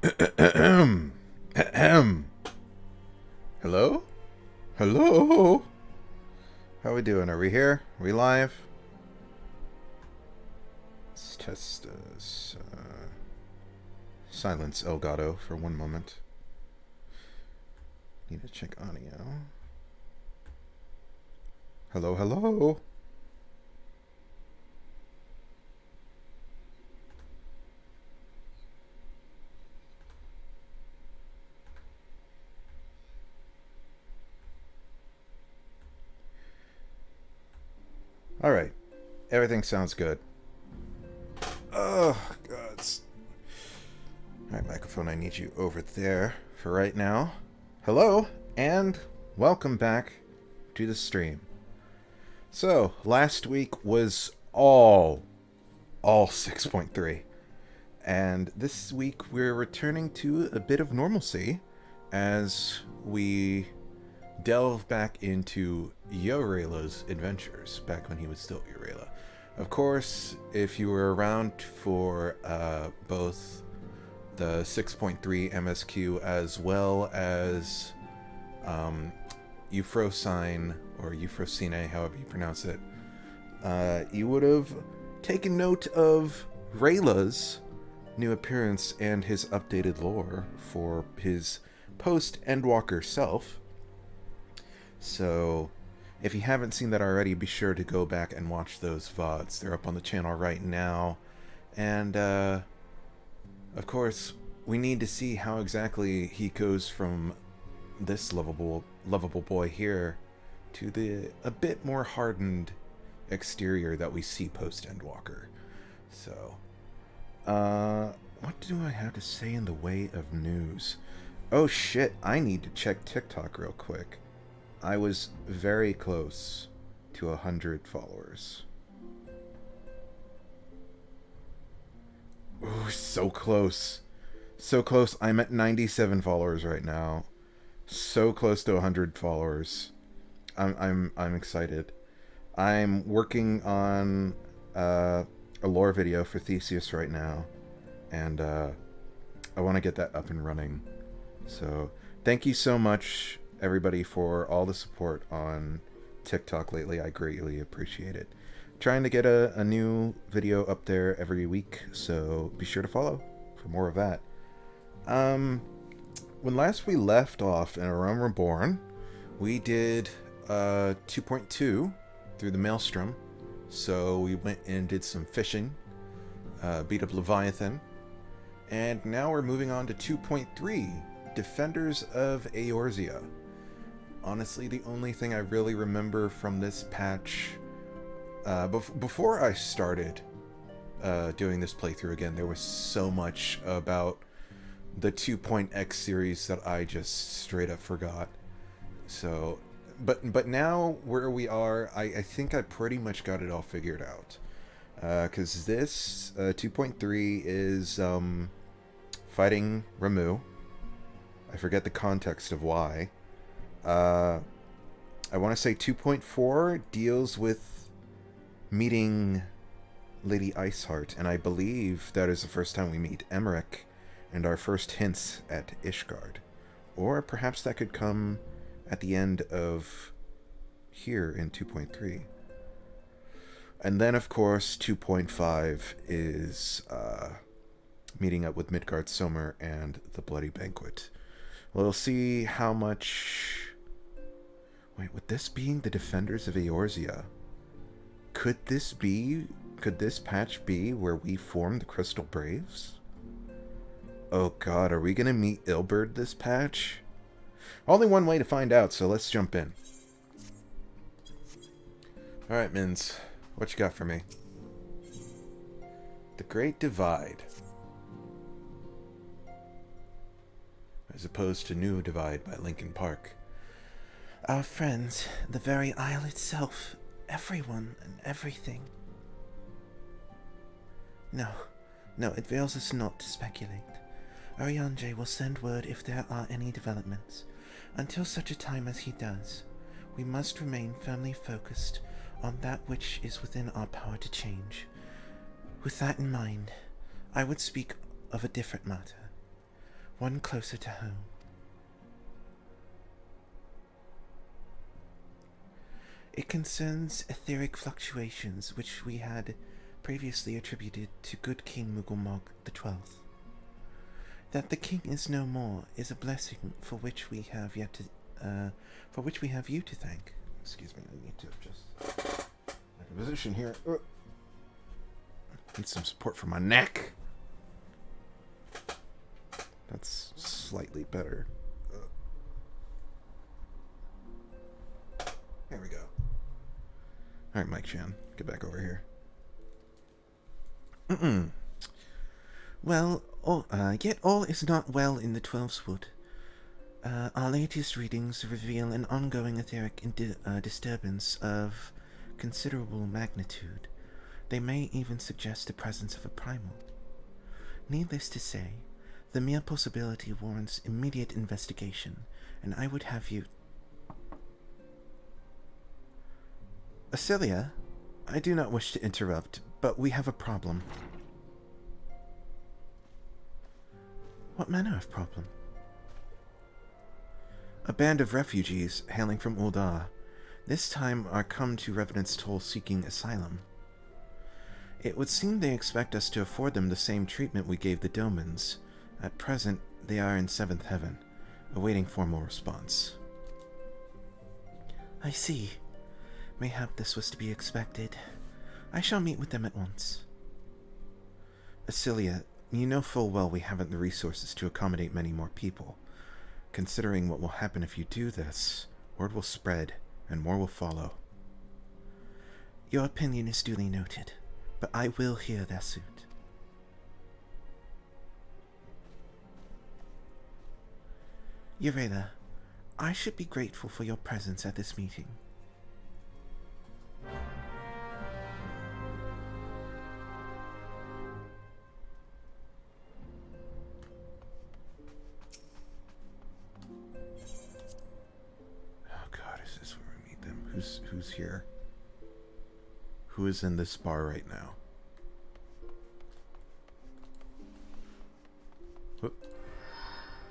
Ahem. Ahem. Hello? Hello? How we doing? Are we here? Are we live? Let's test this. Silence Elgato for one moment. Need to check audio. Hello, hello? Alright. Everything sounds good. Oh, God. Alright, microphone, I need you over there for right now. Hello, and welcome back to the stream. So, last week was all 6.3. And this week we're returning to a bit of normalcy as we delve back into Eorzea's adventures back when he was still Eorzea. Of course, if you were around for both the 6.3 MSQ as well as Euphrosine, or Euphrosine, however you pronounce it, you would have taken note of Rayla's new appearance and his updated lore for his post-Endwalker self. So, if you haven't seen that already, be sure to go back and watch those VODs. They're up on the channel right now. And, of course, we need to see how exactly he goes from this lovable boy here to the a bit more hardened exterior that we see post-Endwalker. So, what do I have to say in the way of news? Oh shit, I need to check TikTok real quick. I was very close to 100 followers. Ooh, so close. So close. I'm at 97 followers right now. So close to 100 followers. I'm excited. I'm working on a lore video for Theseus right now, and I want to get that up and running. So thank you so much, everybody, for all the support on TikTok lately. I greatly appreciate it. Trying to get a new video up there every week, so be sure to follow for more of that. When last we left off in around Reborn, we did 2.2 through the Maelstrom. So we went and did some fishing, beat up Leviathan, and now we're moving on to 2.3, Defenders of Eorzea. Honestly, the only thing I really remember from this patch, before I started doing this playthrough again, there was so much about the 2.x series that I just straight up forgot. So, but now where we are, I think I pretty much got it all figured out. Because this 2.3 is fighting Ramu. I forget the context of why. I want to say 2.4 deals with meeting Lady Iceheart, and I believe that is the first time we meet Emmerich and our first hints at Ishgard. Or perhaps that could come at the end of here in 2.3. And then, of course, 2.5 is meeting up with Midgard Sommer and the Bloody Banquet. We'll see how much... Wait, with this being the Defenders of Eorzea, could this patch be where we form the Crystal Braves? Oh god, are we gonna meet Ilberd this patch? Only one way to find out, so let's jump in. Alright, Mins, what you got for me? The Great Divide. As opposed to New Divide by Linkin Park. Our friends, the very isle itself, everyone and everything. No, it avails us not to speculate. Arianje will send word if there are any developments. Until such a time as he does, we must remain firmly focused on that which is within our power to change. With that in mind, I would speak of a different matter. one closer to home. It concerns etheric fluctuations which we had previously attributed to good King Mugulmog XII. That the king is no more is a blessing for which we have you to thank. Excuse me, I need to adjust my position here. Need some support for my neck. That's slightly better. There we go. Alright, Mike Chan, get back over here. Well, yet all is not well in the Twelveswood. Our latest readings reveal an ongoing etheric disturbance of considerable magnitude. They may even suggest the presence of a primal. Needless to say, the mere possibility warrants immediate investigation, and I would have you... Acelia, I do not wish to interrupt, but we have a problem. What manner of problem? A band of refugees hailing from Ul'dah, this time are come to Revenant's Toll seeking asylum. It would seem they expect us to afford them the same treatment we gave the Domans. At present, they are in Seventh Heaven, awaiting formal response. I see. Mayhap this was to be expected. I shall meet with them at once. Acelia, you know full well we haven't the resources to accommodate many more people. Considering what will happen if you do this, word will spread, and more will follow. Your opinion is duly noted, but I will hear their suit. Eorzea, I should be grateful for your presence at this meeting. Who's here? Who is in this bar right now? Whoop.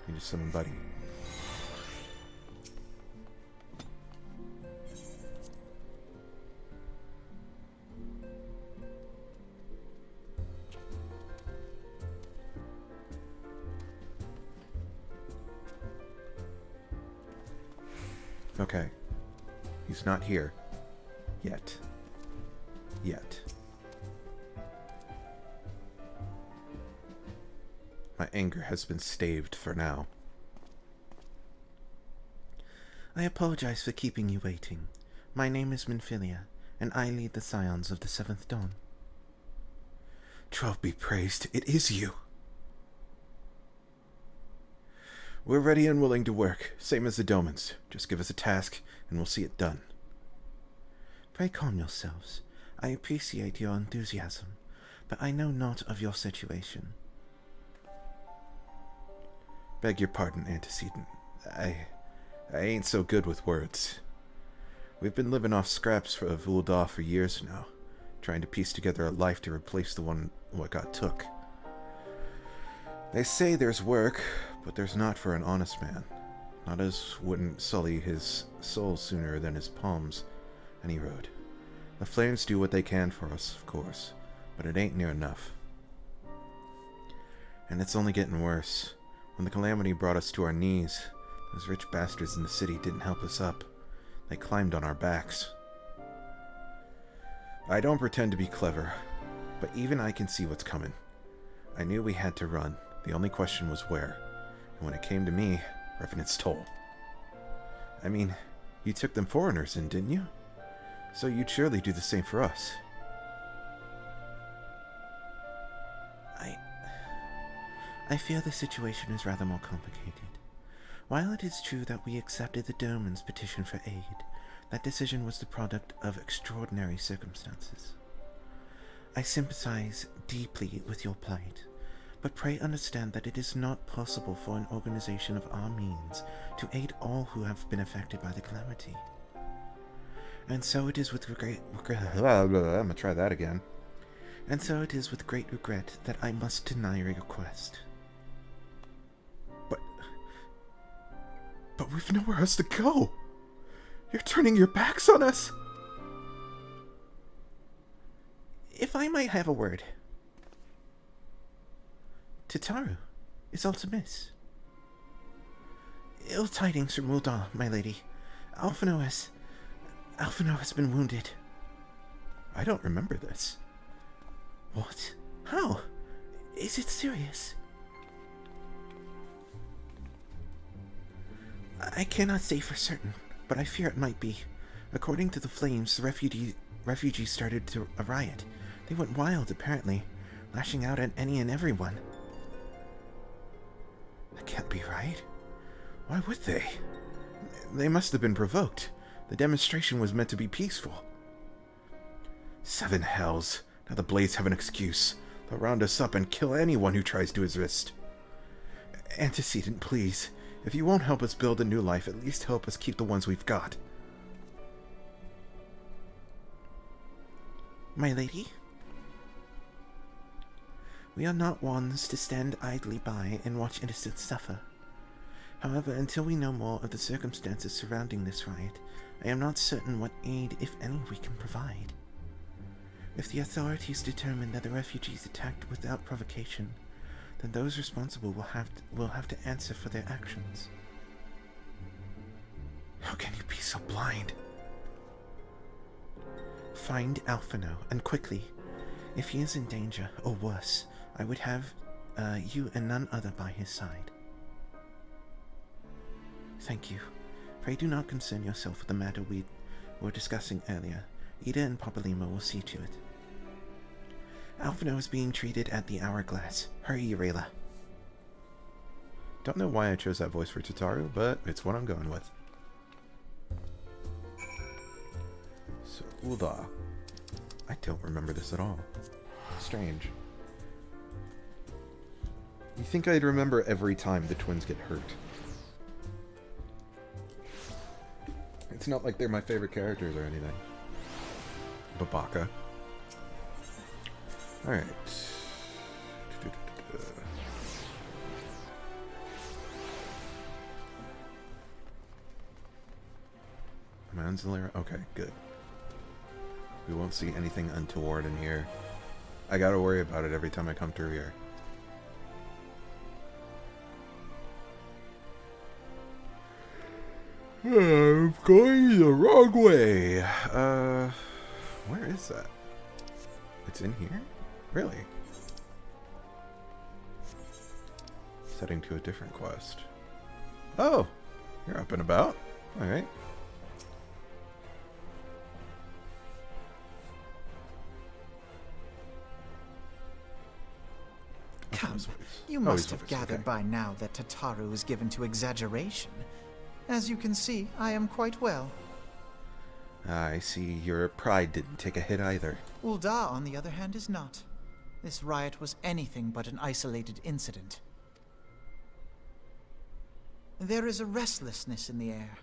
You just summon Buddy. Okay. He's not here. Yet. My anger has been staved for now. I apologize for keeping you waiting. My name is Minfilia, and I lead the Scions of the Seventh Dawn. 12 be praised, it is you! We're ready and willing to work, same as the Domans. Just give us a task, and we'll see it done. Pray calm yourselves. I appreciate your enthusiasm, but I know not of your situation. Beg your pardon, antecedent. I ain't so good with words. We've been living off scraps of Ul'dah for years now, trying to piece together a life to replace the one what got took. They say there's work, but there's not for an honest man. Not as wouldn't sully his soul sooner than his palms any road. The flames do what they can for us, of course, but it ain't near enough. And it's only getting worse. When the calamity brought us to our knees, those rich bastards in the city didn't help us up. They climbed on our backs. I don't pretend to be clever, but even I can see what's coming. I knew we had to run. The only question was where. And when it came to me, Revenant's Toll. I mean, you took them foreigners in, didn't you? So you'd surely do the same for us. I fear the situation is rather more complicated. While it is true that we accepted the Doman's petition for aid, that decision was the product of extraordinary circumstances. I sympathize deeply with your plight, but pray understand that it is not possible for an organization of our means to aid all who have been affected by the calamity. And so it is with great regret. I'm gonna try that again. And so it is with great regret that I must deny your request. But we've nowhere else to go. You're turning your backs on us. If I might have a word. Tataru is also miss. Ill tidings from Ul'dah, my lady. Alphino has been wounded. I don't remember this. What? How? Is it serious? I cannot say for certain, but I fear it might be. According to the flames, the refugees started a riot. They went wild, apparently, lashing out at any and everyone. That can't be right. Why would they? They must have been provoked. The demonstration was meant to be peaceful. 7 hells. Now the Blades have an excuse. They'll round us up and kill anyone who tries to resist. Antecedent, please. If you won't help us build a new life, at least help us keep the ones we've got. My lady? We are not ones to stand idly by and watch innocents suffer. However, until we know more of the circumstances surrounding this riot, I am not certain what aid, if any, we can provide. If the authorities determine that the refugees attacked without provocation, then those responsible will have to answer for their actions. How can you be so blind? Find Alphino, and quickly. If he is in danger, or worse, I would have you and none other by his side. Thank you. Pray do not concern yourself with the matter we were discussing earlier. Ida and Papalima will see to it. Alphino is being treated at the Hourglass. Hurry, Eurela. Don't know why I chose that voice for Tataru, but it's what I'm going with. So, Ul'dah. I don't remember this at all. Strange. You think I'd remember every time the twins get hurt. It's not like they're my favorite characters or anything. Babaka. Alright. Manzalera? Okay, good. We won't see anything untoward in here. I gotta worry about it every time I come through here. I'm going the wrong way. Where is that? It's in here? Really? Setting to a different quest. Oh! You're up and about. Alright. Come, you must have gathered by now that Tataru is given to exaggeration. As you can see, I am quite well. I see your pride didn't take a hit either. Ul'dah, on the other hand, is not. This riot was anything but an isolated incident. There is a restlessness in the air.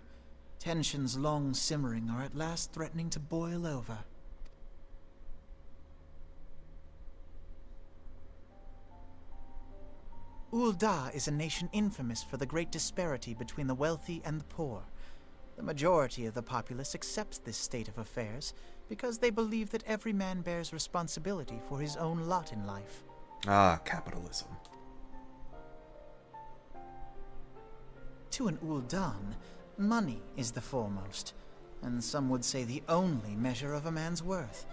Tensions long simmering are at last threatening to boil over. Ul'dah is a nation infamous for the great disparity between the wealthy and the poor. The majority of the populace accepts this state of affairs because they believe that every man bears responsibility for his own lot in life. Ah, capitalism. To an Ul'dan, money is the foremost, and some would say the only measure of a man's worth.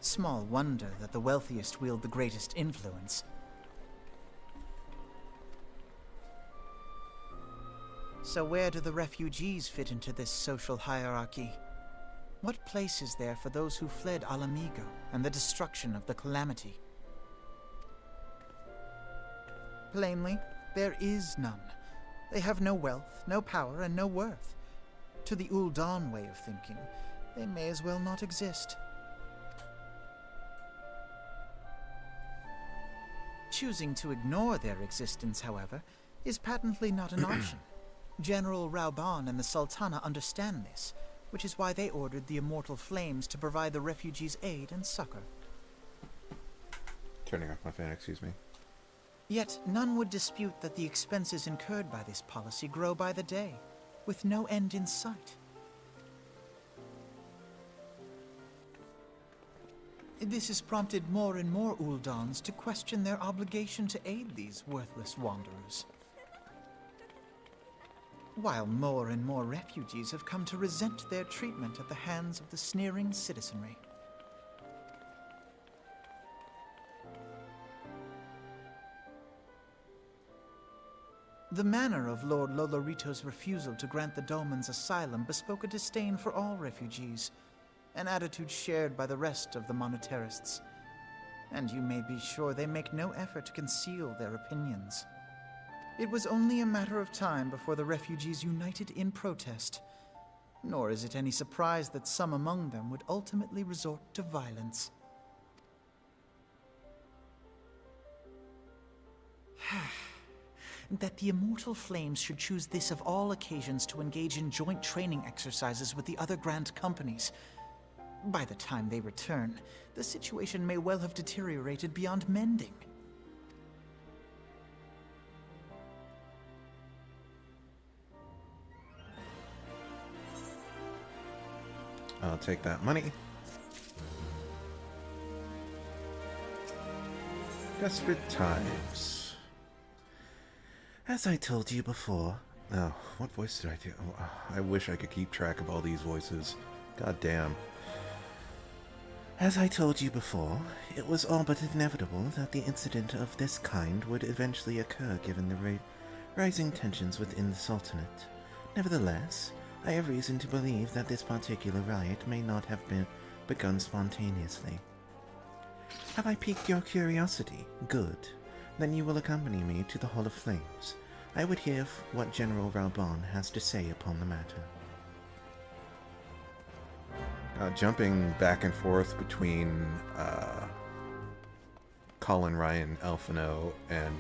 Small wonder that the wealthiest wield the greatest influence. So where do the refugees fit into this social hierarchy? What place is there for those who fled Alamigo and the destruction of the Calamity? Plainly, there is none. They have no wealth, no power, and no worth. To the Ul'dan way of thinking, they may as well not exist. Choosing to ignore their existence, however, is patently not an option. General Rauban and the Sultana understand this, which is why they ordered the Immortal Flames to provide the refugees aid and succor. Turning off my fan, excuse me. Yet none would dispute that the expenses incurred by this policy grow by the day. with no end in sight. This has prompted more and more Uldans to question their obligation to aid these worthless wanderers, while more and more refugees have come to resent their treatment at the hands of the sneering citizenry. The manner of Lord Lolorito's refusal to grant the Dolmens asylum bespoke a disdain for all refugees, an attitude shared by the rest of the monetarists, and you may be sure they make no effort to conceal their opinions. It was only a matter of time before the refugees united in protest, nor is it any surprise that some among them would ultimately resort to violence. That the Immortal Flames should choose this of all occasions to engage in joint training exercises with the other Grand Companies. By the time they return, the situation may well have deteriorated beyond mending. I'll take that money. Desperate times. As I told you before, Oh, what voice did I do? Oh, I wish I could keep track of all these voices. God damn. As I told you before, it was all but inevitable that the incident of this kind would eventually occur given the rising tensions within the Sultanate. Nevertheless, I have reason to believe that this particular riot may not have begun spontaneously. Have I piqued your curiosity? Good. Then you will accompany me to the Hall of Flames. I would hear what General Reborn has to say upon the matter. Jumping back and forth between Colin Ryan Alphino and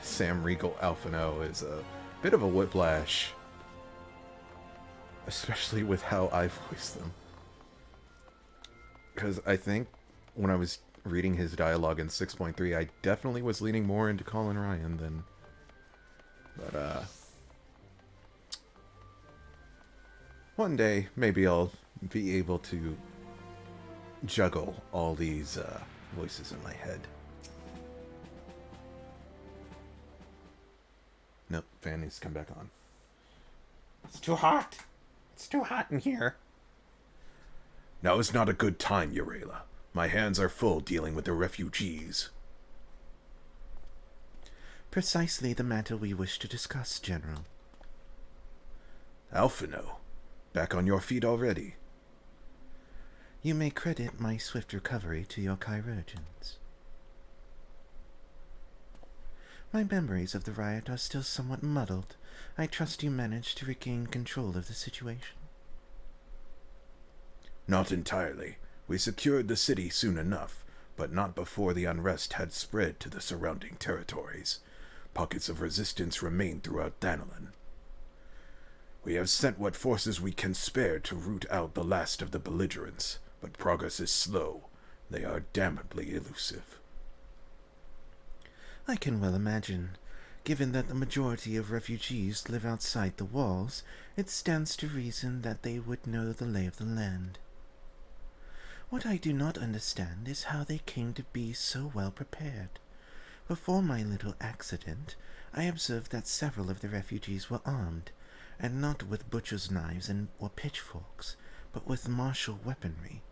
Sam Riegel Alphino is a bit of a whiplash, especially with how I voice them. Because I think when I was reading his dialogue in 6.3, I definitely was leaning more into Colin Ryan than... But, one day, maybe I'll be able to juggle all these voices in my head. Nope, fan needs to come back on. It's too hot. It's too hot in here. Now is not a good time, Eorzea. My hands are full dealing with the refugees. Precisely the matter we wish to discuss, General. Alphino, back on your feet already. You may credit my swift recovery to your chirurgeons. My memories of the riot are still somewhat muddled. I trust you managed to regain control of the situation. Not entirely. We secured the city soon enough, but not before the unrest had spread to the surrounding territories. Pockets of resistance remain throughout Danalan. We have sent what forces we can spare to root out the last of the belligerents, but progress is slow. They are damnably elusive. I can well imagine. Given that the majority of refugees live outside the walls, it stands to reason that they would know the lay of the land. What I do not understand is how they came to be so well prepared. Before my little accident, I observed that several of the refugees were armed, and not with butcher's knives or pitchforks, but with martial weaponry.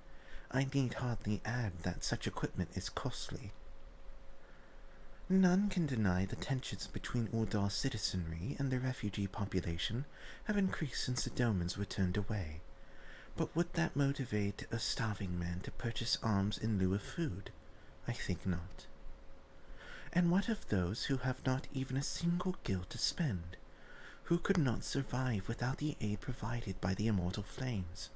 I need hardly add that such equipment is costly. None can deny the tensions between Uldar's citizenry and the refugee population have increased since the Dolmens were turned away. But would that motivate a starving man to purchase arms in lieu of food? I think not. And what of those who have not even a single gil to spend? Who could not survive without the aid provided by the Immortal Flames?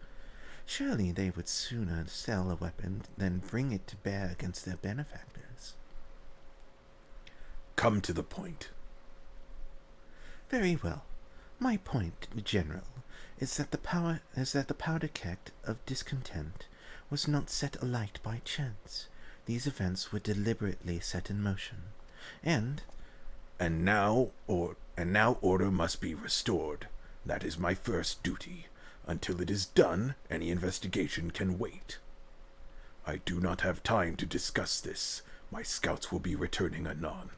Surely they would sooner sell a weapon than bring it to bear against their benefactors. Come to the point. Very well. My point, General, is that the powder keg of discontent was not set alight by chance. These events were deliberately set in motion, and now order must be restored. That is my first duty. Until it is done, any investigation can wait. I do not have time to discuss this. My scouts will be returning anon.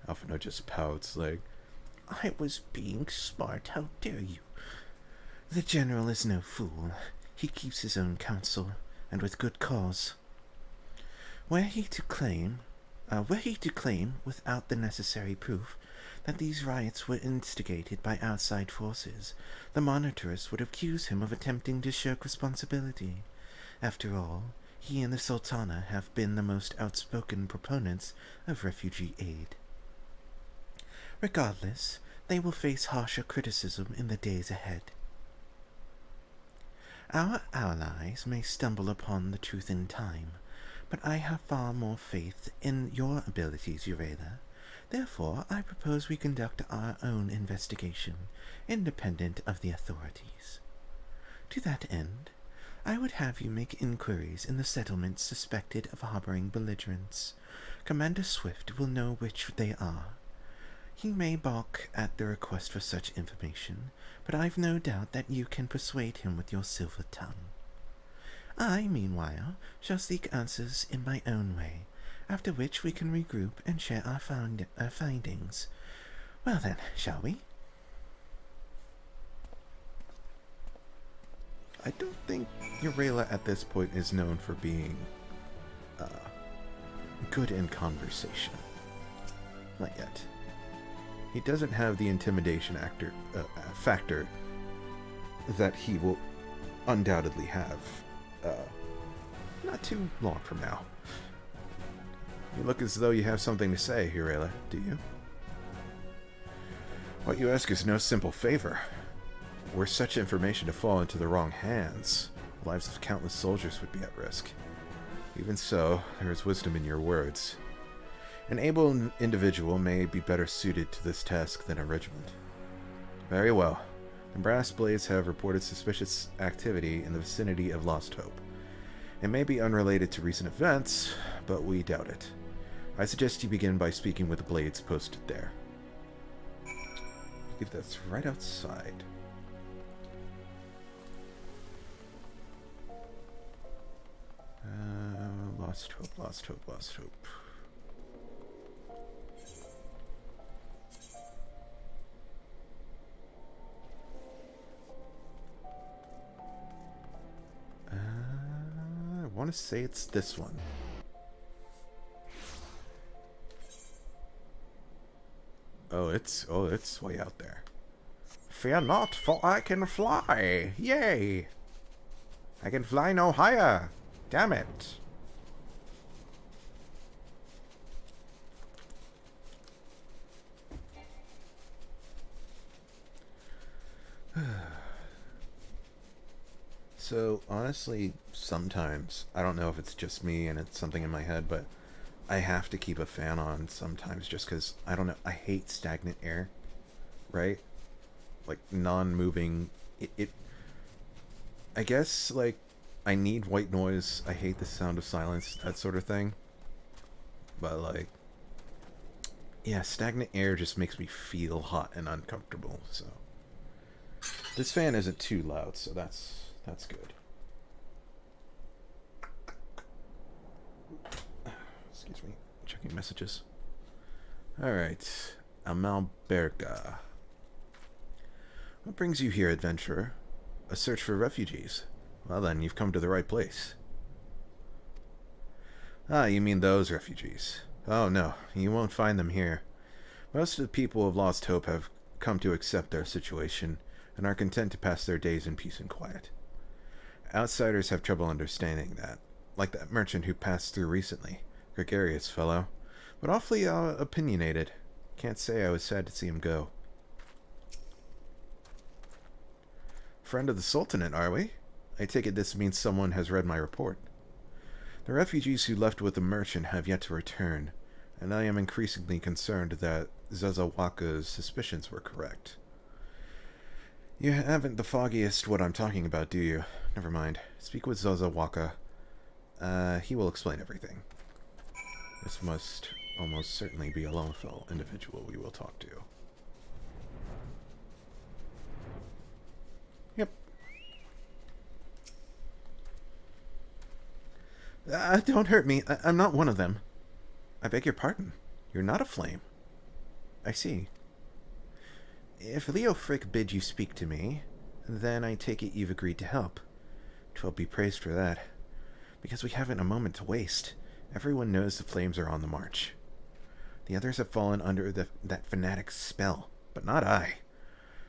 Alphino just pouts like, I was being smart, how dare you? The general is no fool. He keeps his own counsel, and with good cause. Were he to claim, without the necessary proof, that these riots were instigated by outside forces, the monitors would accuse him of attempting to shirk responsibility. After all, he and the Sultana have been the most outspoken proponents of refugee aid. Regardless, they will face harsher criticism in the days ahead. Our allies may stumble upon the truth in time, but I have far more faith in your abilities, Eorzea. Therefore, I propose we conduct our own investigation, independent of the authorities. To that end, I would have you make inquiries in the settlements suspected of harboring belligerents. Commander Swift will know which they are. He may balk at the request for such information, but I've no doubt that you can persuade him with your silver tongue. I, meanwhile, shall seek answers in my own way, after which we can regroup and share our findings. Well then, shall we? I don't think Eorzea at this point is known for being good in conversation. Not yet. He doesn't have the intimidation factor that he will undoubtedly have not too long from now. You look as though you have something to say, Eorzea, do you? What you ask is no simple favor. Were such information to fall into the wrong hands, the lives of countless soldiers would be at risk. Even so, there is wisdom in your words. An able individual may be better suited to this task than a regiment. Very well. The Brass Blades have reported suspicious activity in the vicinity of Lost Hope. It may be unrelated to recent events, but we doubt it. I suggest you begin by speaking with the Blades posted there. I believe that's right outside. Lost Hope, Lost Hope, Lost Hope. I want to say it's this one. Oh, it's way out there. Fear not, for I can fly. Yay! I can fly no higher. Damn it. So, honestly, sometimes, I don't know if it's just me and it's something in my head, but I have to keep a fan on sometimes just because, I don't know, I hate stagnant air, right? Like, non-moving, I guess, like, I need white noise, I hate the sound of silence, that sort of thing. But, like, yeah, stagnant air just makes me feel hot and uncomfortable, so. This fan isn't too loud, so that's good. Excuse me. Checking messages. Alright. Amalberga. What brings you here, adventurer? A search for refugees. Well then, you've come to the right place. Ah, you mean those refugees. Oh no, you won't find them here. Most of the people of Lost Hope have come to accept their situation and are content to pass their days in peace and quiet. Outsiders have trouble understanding that, like that merchant who passed through recently. Gregarious fellow, but awfully opinionated. Can't say I was sad to see him go. Friend of the Sultanate, are we? I take it this means someone has read my report. The refugees who left with the merchant have yet to return, and I am increasingly concerned that Zazawaka's suspicions were correct. You haven't the foggiest what I'm talking about, do you? Never mind. Speak with Zazawaka. He will explain everything. This must almost certainly be a Lothal individual we will talk to. Yep. Don't hurt me. I'm not one of them. I beg your pardon. You're not a flame. I see. If Leo Frick bid you speak to me, then I take it you've agreed to help. 'Twill be praised for that. Because we haven't a moment to waste. Everyone knows the flames are on the march. The others have fallen under that fanatic's spell, but not I.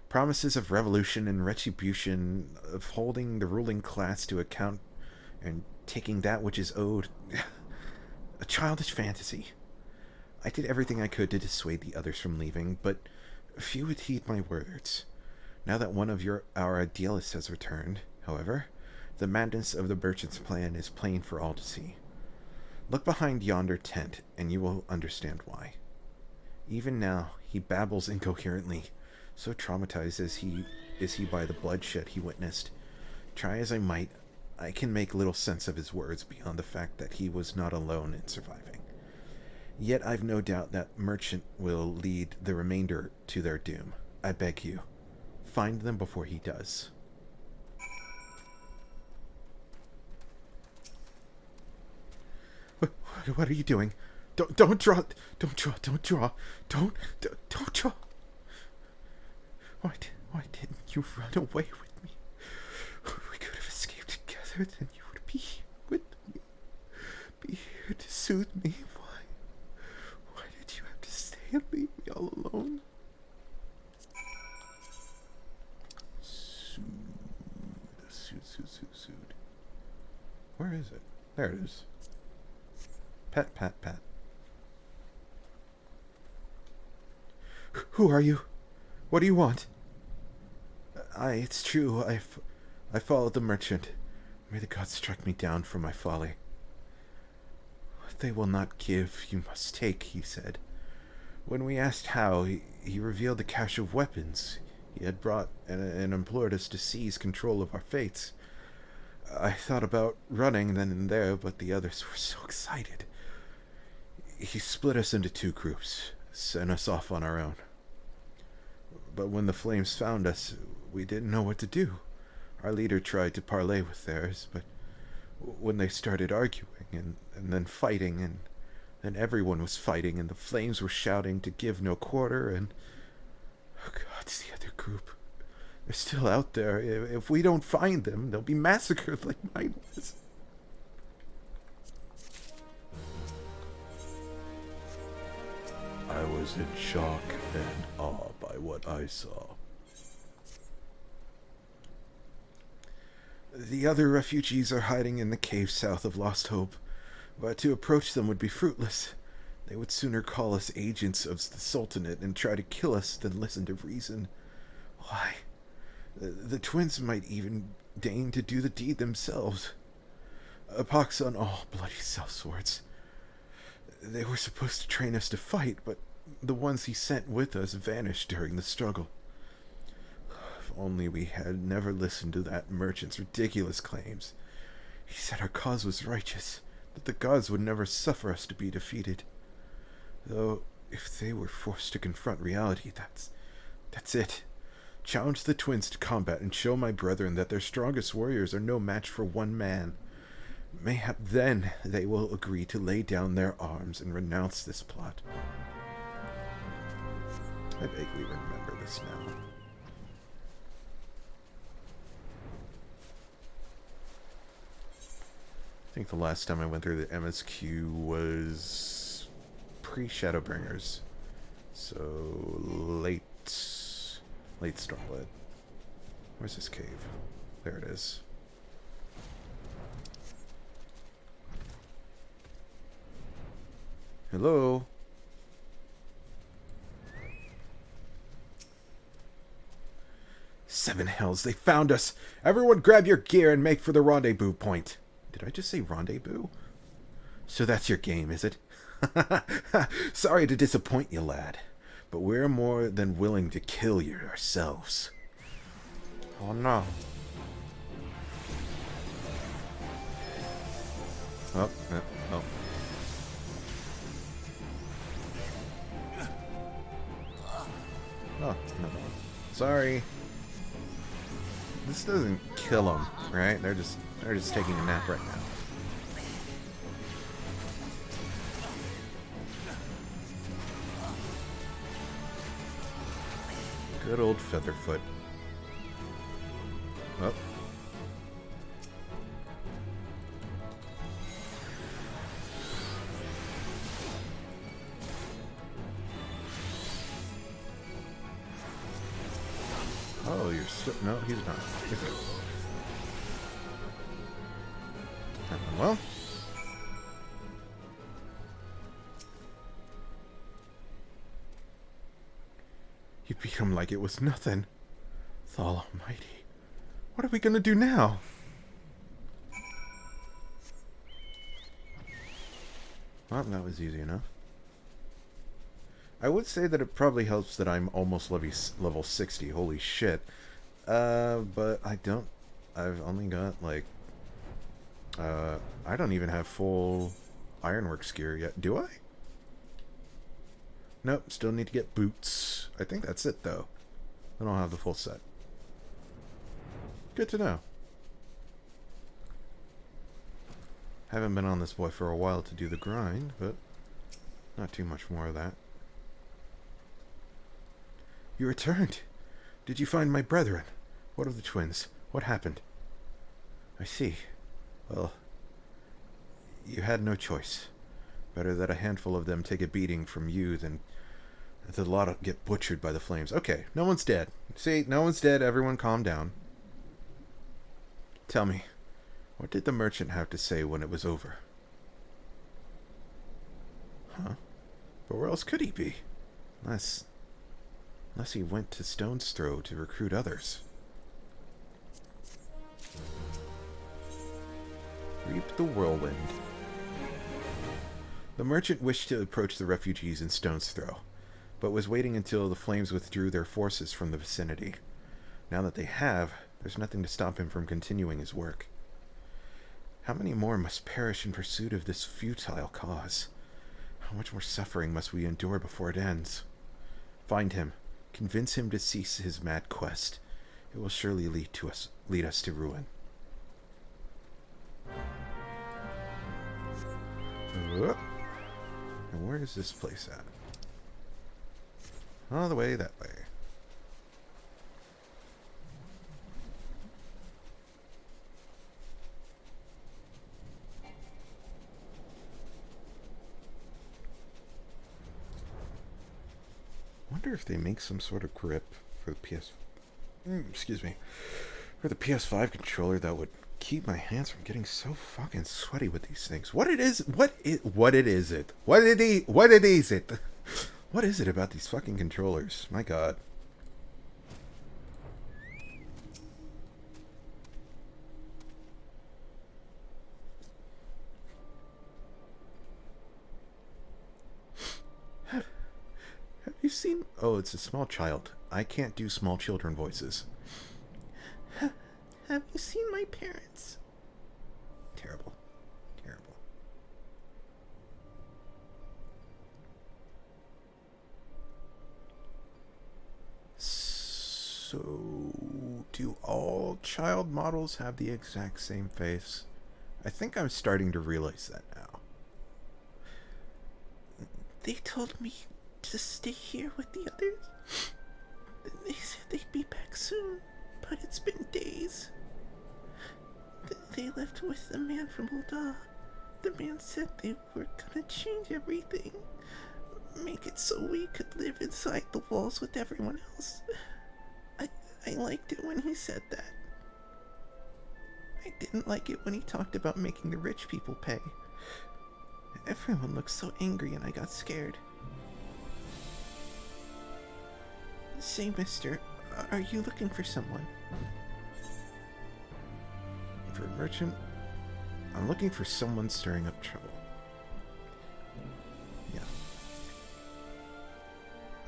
Promises of revolution and retribution, of holding the ruling class to account and taking that which is owed. A childish fantasy. I did everything I could to dissuade the others from leaving, but few would heed my words. Now that one of our idealists has returned, however, the madness of the merchant's plan is plain for all to see. Look behind yonder tent, and you will understand why. Even now, he babbles incoherently, so traumatized is he by the bloodshed he witnessed. Try as I might, I can make little sense of his words beyond the fact that he was not alone in surviving. Yet I've no doubt that merchant will lead the remainder to their doom. I beg you, find them before he does. What are you doing? Don't draw. Don't draw. Don't draw. Don't draw. Why didn't you run away with me? We could have escaped together. Then you would be here with me. Be here to soothe me. Why did you have to stay and leave me all alone? Soothe. Where is it? There it is. Pat, pat, pat. Who are you? What do you want? It's true. I followed the merchant. May the gods strike me down for my folly. What they will not give, you must take, he said. When we asked how, he revealed the cache of weapons he had brought and implored us to seize control of our fates. I thought about running then and there, but the others were so excited. He split us into 2 groups, sent us off on our own. But when the flames found us, we didn't know what to do. Our leader tried to parley with theirs, but when they started arguing and then fighting, and then everyone was fighting, and the flames were shouting to give no quarter, and... Oh God, it's the other group. They're still out there. If we don't find them, they'll be massacred like mine was. I was in shock and awe by what I saw. The other refugees are hiding in the cave south of Lost Hope, but to approach them would be fruitless. They would sooner call us agents of the Sultanate and try to kill us than listen to reason. Why? The twins might even deign to do the deed themselves. A pox on all bloody sellswords. They were supposed to train us to fight, but the ones he sent with us vanished during the struggle. If only we had never listened to that merchant's ridiculous claims. He said our cause was righteous, that the gods would never suffer us to be defeated. Though, if they were forced to confront reality, that's it. Challenge the twins to combat and show my brethren that their strongest warriors are no match for one man. Mayhap then they will agree to lay down their arms and renounce this plot. I vaguely remember this now. I think the last time I went through the MSQ was pre-Shadowbringers. So late Stormblood. Where's this cave? There it is. Hello? Seven hells, they found us! Everyone grab your gear and make for the rendezvous point. Did I just say rendezvous? So that's your game, is it? Sorry to disappoint you, lad, but we're more than willing to kill you ourselves. Oh no. Oh. Oh, no. Sorry. This doesn't kill them, right? They're just taking a nap right now. Good old Featherfoot. Oh. Oh, you're still... No, he's not. He's good. Well. You beat him like it was nothing. Thal Almighty. What are we gonna do now? Well, that was easy enough. I would say that it probably helps that I'm almost level 60. Holy shit. But I don't... I've only got, like... I don't even have full Ironworks gear yet. Do I? Nope, still need to get boots. I think that's it, though. I don't have the full set. Good to know. Haven't been on this boy for a while to do the grind, but not too much more of that. You returned. Did you find my brethren? What of the twins? What happened? I see. Well, you had no choice. Better that a handful of them take a beating from you than the lot get butchered by the flames. Okay, no one's dead. See, no one's dead. Everyone calm down. Tell me, what did the merchant have to say when it was over? Huh? But where else could he be? Unless he went to Stone's Throw to recruit others. Reap the whirlwind. The merchant wished to approach the refugees in Stone's Throw, but was waiting until the flames withdrew their forces from the vicinity. Now that they have, there's nothing to stop him from continuing his work. How many more must perish in pursuit of this futile cause? How much more suffering must we endure before it ends? Find him. Convince him to cease his mad quest. It will surely lead us to ruin. And where is this place at? All the way that way. Wonder if they make some sort of grip for the excuse me, for the PS5 controller that would keep my hands from getting so fucking sweaty with these things. What is it about these fucking controllers? My god. Have you seen... Oh, it's a small child. I can't do small children voices. Have you seen my parents? Terrible. Terrible. So, do all child models have the exact same face? I think I'm starting to realize that now. They told me to stay here with the others. They said they'd be back soon, but it's been days. They left with the man from Ul'dah. The man said they were gonna change everything. Make it so we could live inside the walls with everyone else. I liked it when he said that. I didn't like it when he talked about making the rich people pay. Everyone looked so angry and I got scared. Say, mister, are you looking for someone? For a merchant, I'm looking for someone stirring up trouble. Yeah.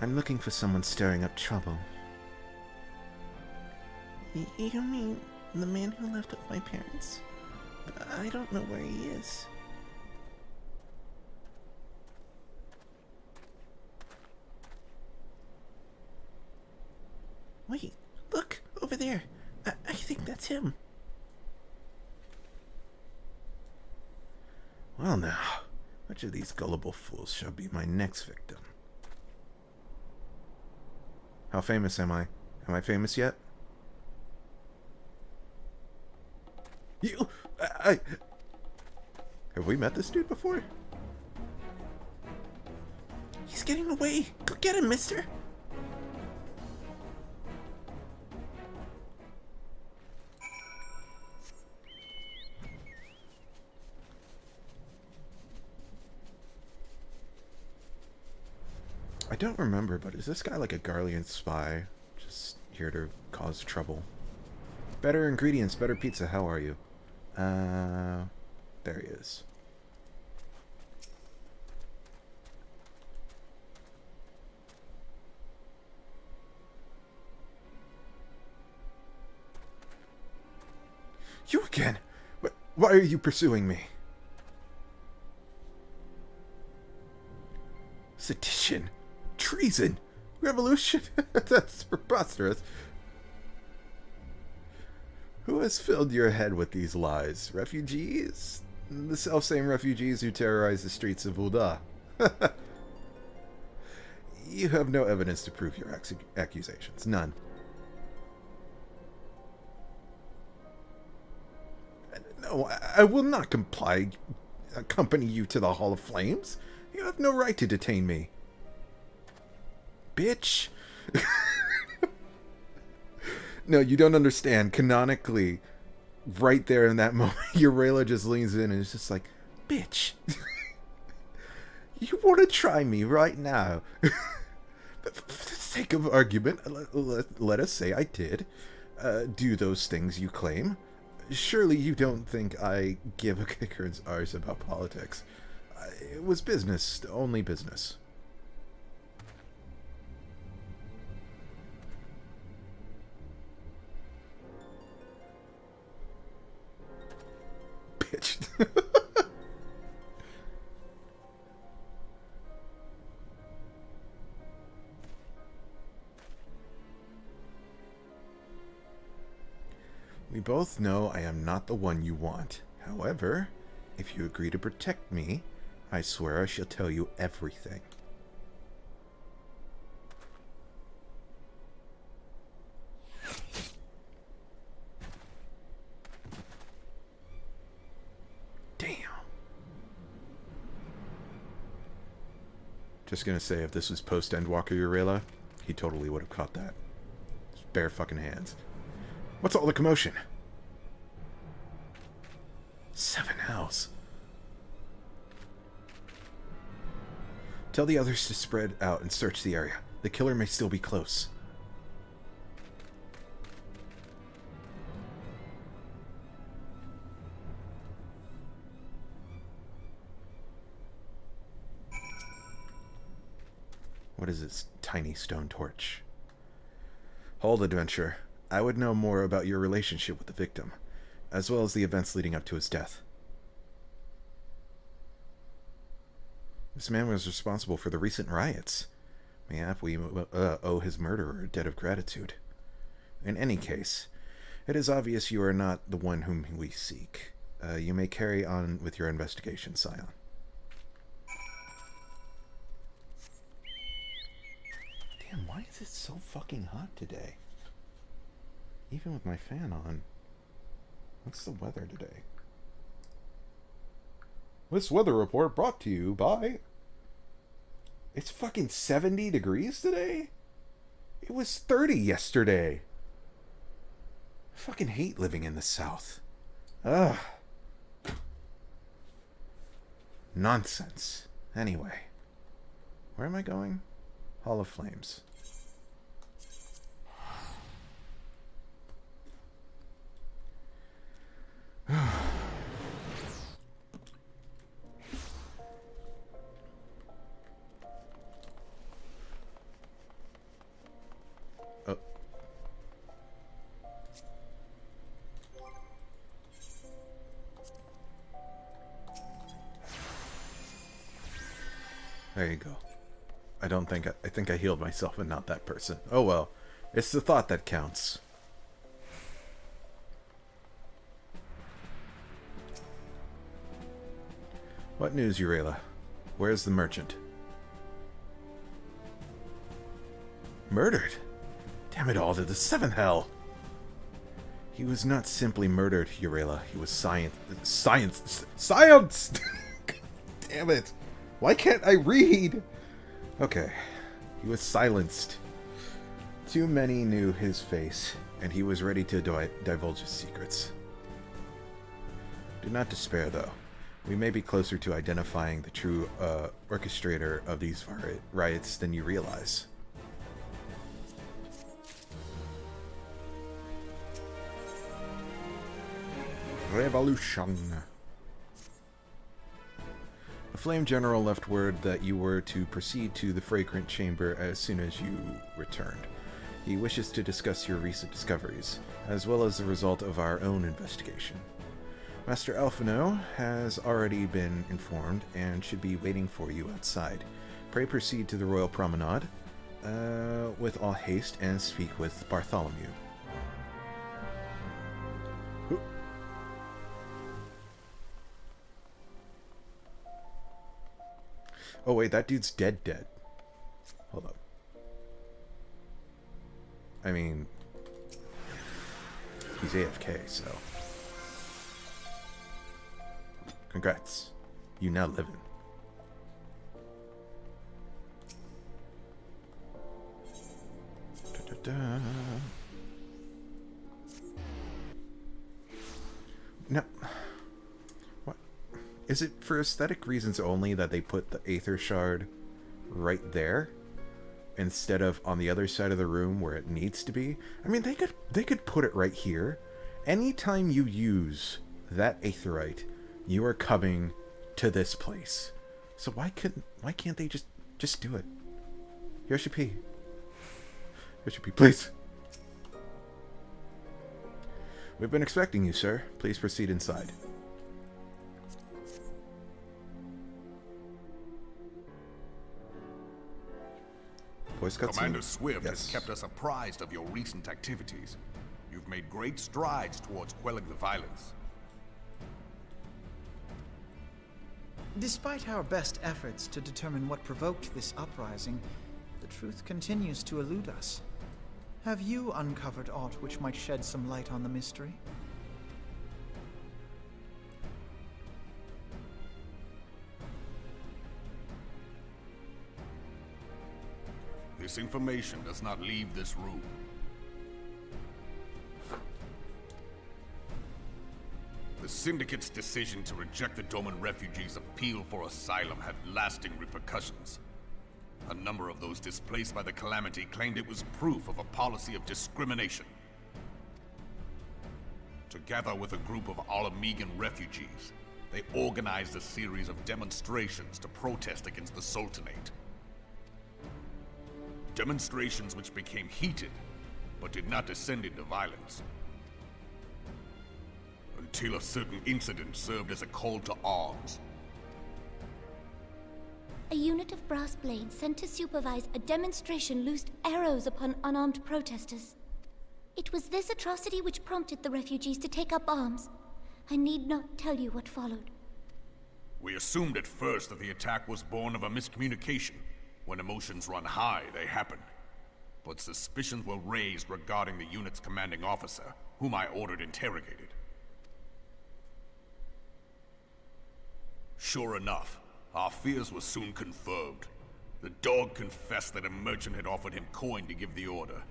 I'm looking for someone stirring up trouble. You mean the man who left with my parents? I don't know where he is. Wait, look, over there. I think that's him. Well now, which of these gullible fools shall be my next victim? How famous am I? Am I famous yet? Have we met this dude before? He's getting away. Go get him, mister. I don't remember, but is this guy like a Garlean spy? Just here to cause trouble. Better ingredients, better pizza, how are you? There he is. You again? Why are you pursuing me? Sedition. Treason. Revolution. That's preposterous. Who has filled your head with these lies? Refugees? The self-same refugees who terrorize the streets of Ul'dah. You have no evidence to prove your accusations. None. No, I will not accompany you to the Hall of Flames. You have no right to detain me. Bitch. No, you don't understand. Canonically, right there in that moment, Eorzea just leans in and is just like, bitch. You want to try me right now? For the sake of argument, let us say I did do those things you claim. Surely you don't think I give a kicker's arse about politics. It was business, only business. Bitch. We both know I am not the one you want. However, if you agree to protect me, I swear I shall tell you everything. Damn. Just gonna say, if this was post-Endwalker Eorzea, he totally would have caught that. Just bare fucking hands. What's all the commotion? 7 hells. Tell the others to spread out and search the area. The killer may still be close. What is this tiny stone torch? Hold, adventurer. I would know more about your relationship with the victim, as well as the events leading up to his death. This man was responsible for the recent riots. Mayhap we owe his murderer a debt of gratitude. In any case, it is obvious you are not the one whom we seek. You may carry on with your investigation, Scion. Damn, why is it so fucking hot today? Even with my fan on. What's the weather today? This weather report brought to you by... It's fucking 70 degrees today? It was 30 yesterday. I fucking hate living in the South. Ugh. Nonsense. Anyway. Where am I going? Hall of Flames. Oh. There you go. I think I healed myself and not that person. Oh well. It's the thought that counts. What news, Eorzea? Where's the merchant? Murdered? Damn it all to the seventh hell! He was not simply murdered, Eorzea. He was Science! Damn it! Why can't I read? Okay. He was silenced. Too many knew his face, and he was ready to divulge his secrets. Do not despair, though. We may be closer to identifying the true orchestrator of these riots than you realize. Revolution. The Flame General left word that you were to proceed to the Fragrant Chamber as soon as you returned. He wishes to discuss your recent discoveries, as well as the result of our own investigation. Master Alphino has already been informed and should be waiting for you outside. Pray proceed to the Royal Promenade with all haste and speak with Bartholomew. Oh wait, that dude's dead. Hold up. I mean, he's AFK, so... Congrats. You now live in. No. What? Is it for aesthetic reasons only that they put the Aether Shard right there instead of on the other side of the room where it needs to be? I mean, they could put it right here. Anytime you use that Aetherite, you are coming to this place. So why can't they just do it? Yoshi P. Yoshi P, please. We've been expecting you, sir. Please proceed inside. Voice cutscene? Commander Swift Yes. has kept us apprised of your recent activities. You've made great strides towards quelling the violence. Despite our best efforts to determine what provoked this uprising, the truth continues to elude us. Have you uncovered aught which might shed some light on the mystery? This information does not leave this room. The Syndicate's decision to reject the Doman refugees' appeal for asylum had lasting repercussions. A number of those displaced by the calamity claimed it was proof of a policy of discrimination. Together with a group of Alamegan refugees, they organized a series of demonstrations to protest against the Sultanate. Demonstrations which became heated, but did not descend into violence. Until a certain incident served as a call to arms. A unit of brass blades sent to supervise a demonstration loosed arrows upon unarmed protesters. It was this atrocity which prompted the refugees to take up arms. I need not tell you what followed. We assumed at first that the attack was born of a miscommunication. When emotions run high, they happen. But suspicions were raised regarding the unit's commanding officer, whom I ordered interrogated. Sure enough, our fears were soon confirmed. The dog confessed that a merchant had offered him coin to give the order.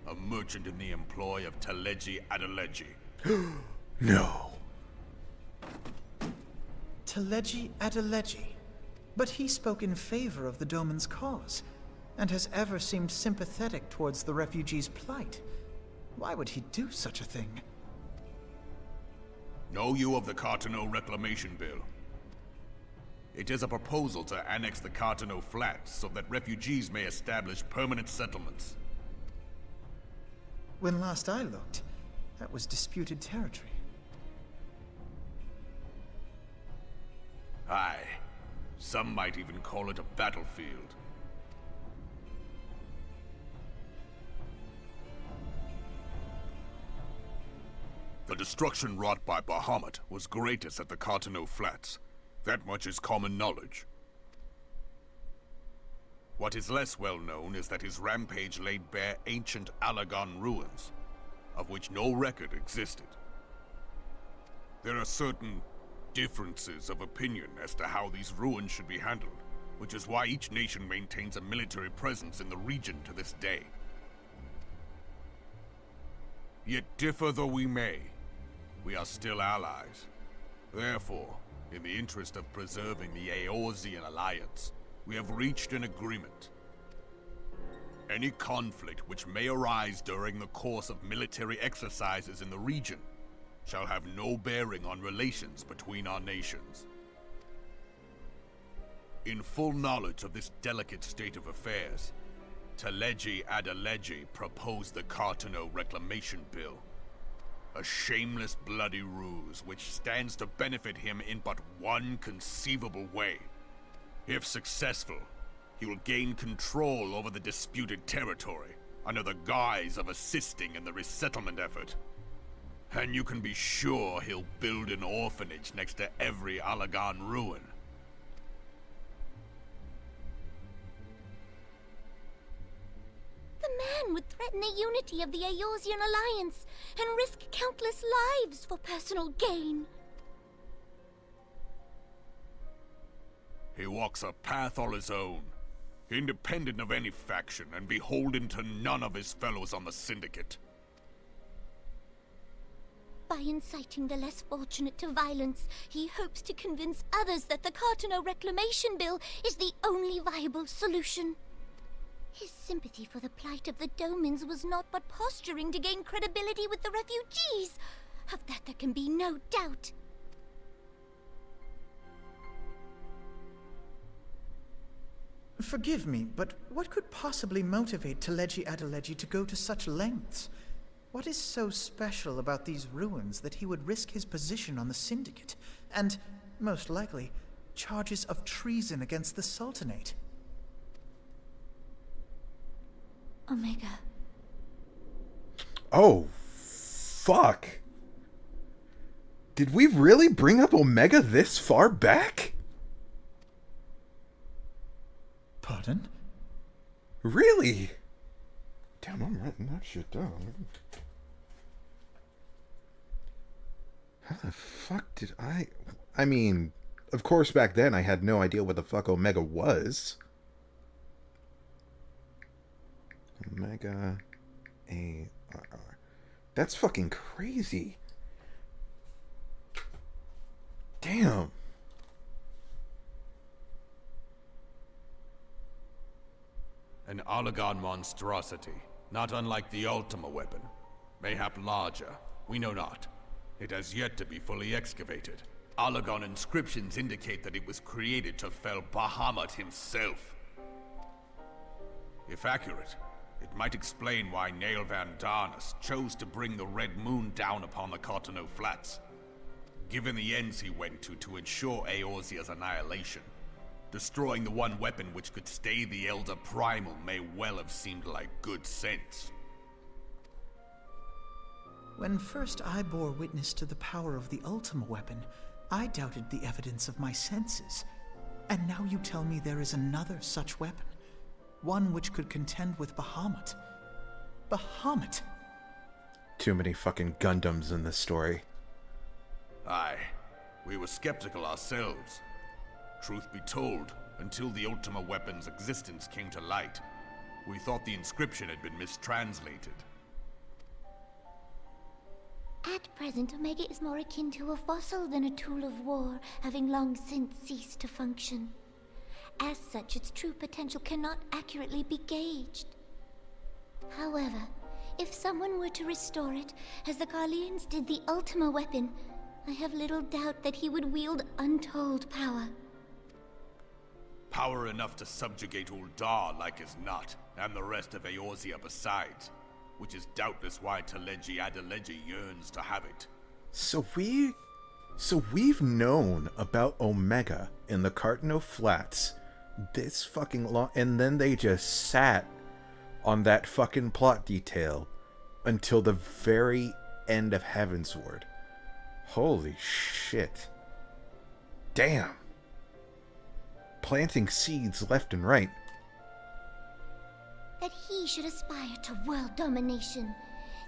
A merchant in the employ of Teleji Adeleji. No. Teleji Adeleji. But he spoke in favor of the Doman's cause, and has ever seemed sympathetic towards the refugees' plight. Why would he do such a thing? Know you of the Cartano Reclamation Bill? It is a proposal to annex the Cartano Flats so that refugees may establish permanent settlements. When last I looked, that was disputed territory. Aye. Some might even call it a battlefield. destruction wrought by Bahamut was greatest at the Cartano Flats. That much is common knowledge. What is less well known is that his rampage laid bare ancient Allagan ruins, of which no record existed. There are certain differences of opinion as to how these ruins should be handled, which is why each nation maintains a military presence in the region to this day. Yet differ though we may, we are still allies. Therefore, in the interest of preserving the Eorzean alliance, we have reached an agreement. Any conflict which may arise during the course of military exercises in the region shall have no bearing on relations between our nations. In full knowledge of this delicate state of affairs, Teleji Adeleji proposed the Cartano Reclamation Bill. A shameless bloody ruse which stands to benefit him in but one conceivable way. If successful, he will gain control over the disputed territory under the guise of assisting in the resettlement effort. And you can be sure he'll build an orphanage next to every Allagan ruin. The man would threaten the unity of the Eorzean alliance and risk countless lives for personal gain. He walks a path all his own, independent of any faction and beholden to none of his fellows on the Syndicate. By inciting the less fortunate to violence, he hopes to convince others that the Cartano Reclamation Bill is the only viable solution. His sympathy for the plight of the Domins was not but posturing to gain credibility with the refugees. Of that there can be no doubt. Forgive me, but what could possibly motivate Teleji Adeleji to go to such lengths? What is so special about these ruins that he would risk his position on the Syndicate, and, most likely, charges of treason against the Sultanate? Omega. Oh, fuck. Did we really bring up Omega this far back? Pardon? Really? Damn, I'm writing that shit down. How the fuck did I mean, of course back then I had no idea what the fuck Omega was. Omega ARR. That's fucking crazy. Damn. An Allagan monstrosity, not unlike the Ultima weapon. Mayhap larger, we know not. It has yet to be fully excavated. Allagan inscriptions indicate that it was created to fell Bahamut himself. If accurate, it might explain why Nail Van Darnus chose to bring the Red Moon down upon the Cartano Flats. Given the ends he went to ensure Eorzea's annihilation, destroying the one weapon which could stay the Elder Primal may well have seemed like good sense. When first I bore witness to the power of the Ultima weapon, I doubted the evidence of my senses. And now you tell me there is another such weapon. One which could contend with Bahamut. Bahamut! Too many fucking Gundams in this story. Aye, we were skeptical ourselves. Truth be told, until the Ultima weapon's existence came to light, we thought the inscription had been mistranslated. At present, Omega is more akin to a fossil than a tool of war, having long since ceased to function. As such, its true potential cannot accurately be gauged. However, if someone were to restore it, as the Carlians did the Ultima weapon, I have little doubt that he would wield untold power. Power enough to subjugate Uldar like as not, and the rest of Eorzea besides, which is doubtless why Teleji Adeleji yearns to have it. So we've known about Omega in the Cartano Flats this fucking long, and then they just sat on that fucking plot detail until the very end of Heavensward. Holy shit. Damn. Planting seeds left and right. That he should aspire to world domination.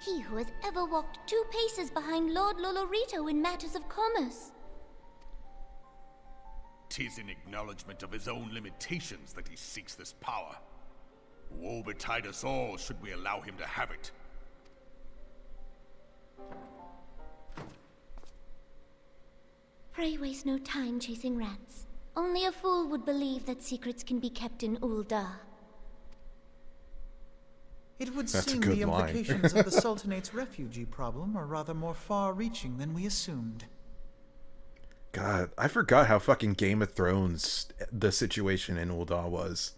He who has ever walked 2 paces behind Lord Lolorito in matters of commerce. 'Tis in acknowledgement of his own limitations that he seeks this power. Woe betide us all should we allow him to have it. Pray waste no time chasing rats. Only a fool would believe that secrets can be kept in Ul'dah. It would That's a seem good the line. implications of the Sultanate's refugee problem are rather more far-reaching than we assumed. God, I forgot how fucking Game of Thrones the situation in Ul'dah was.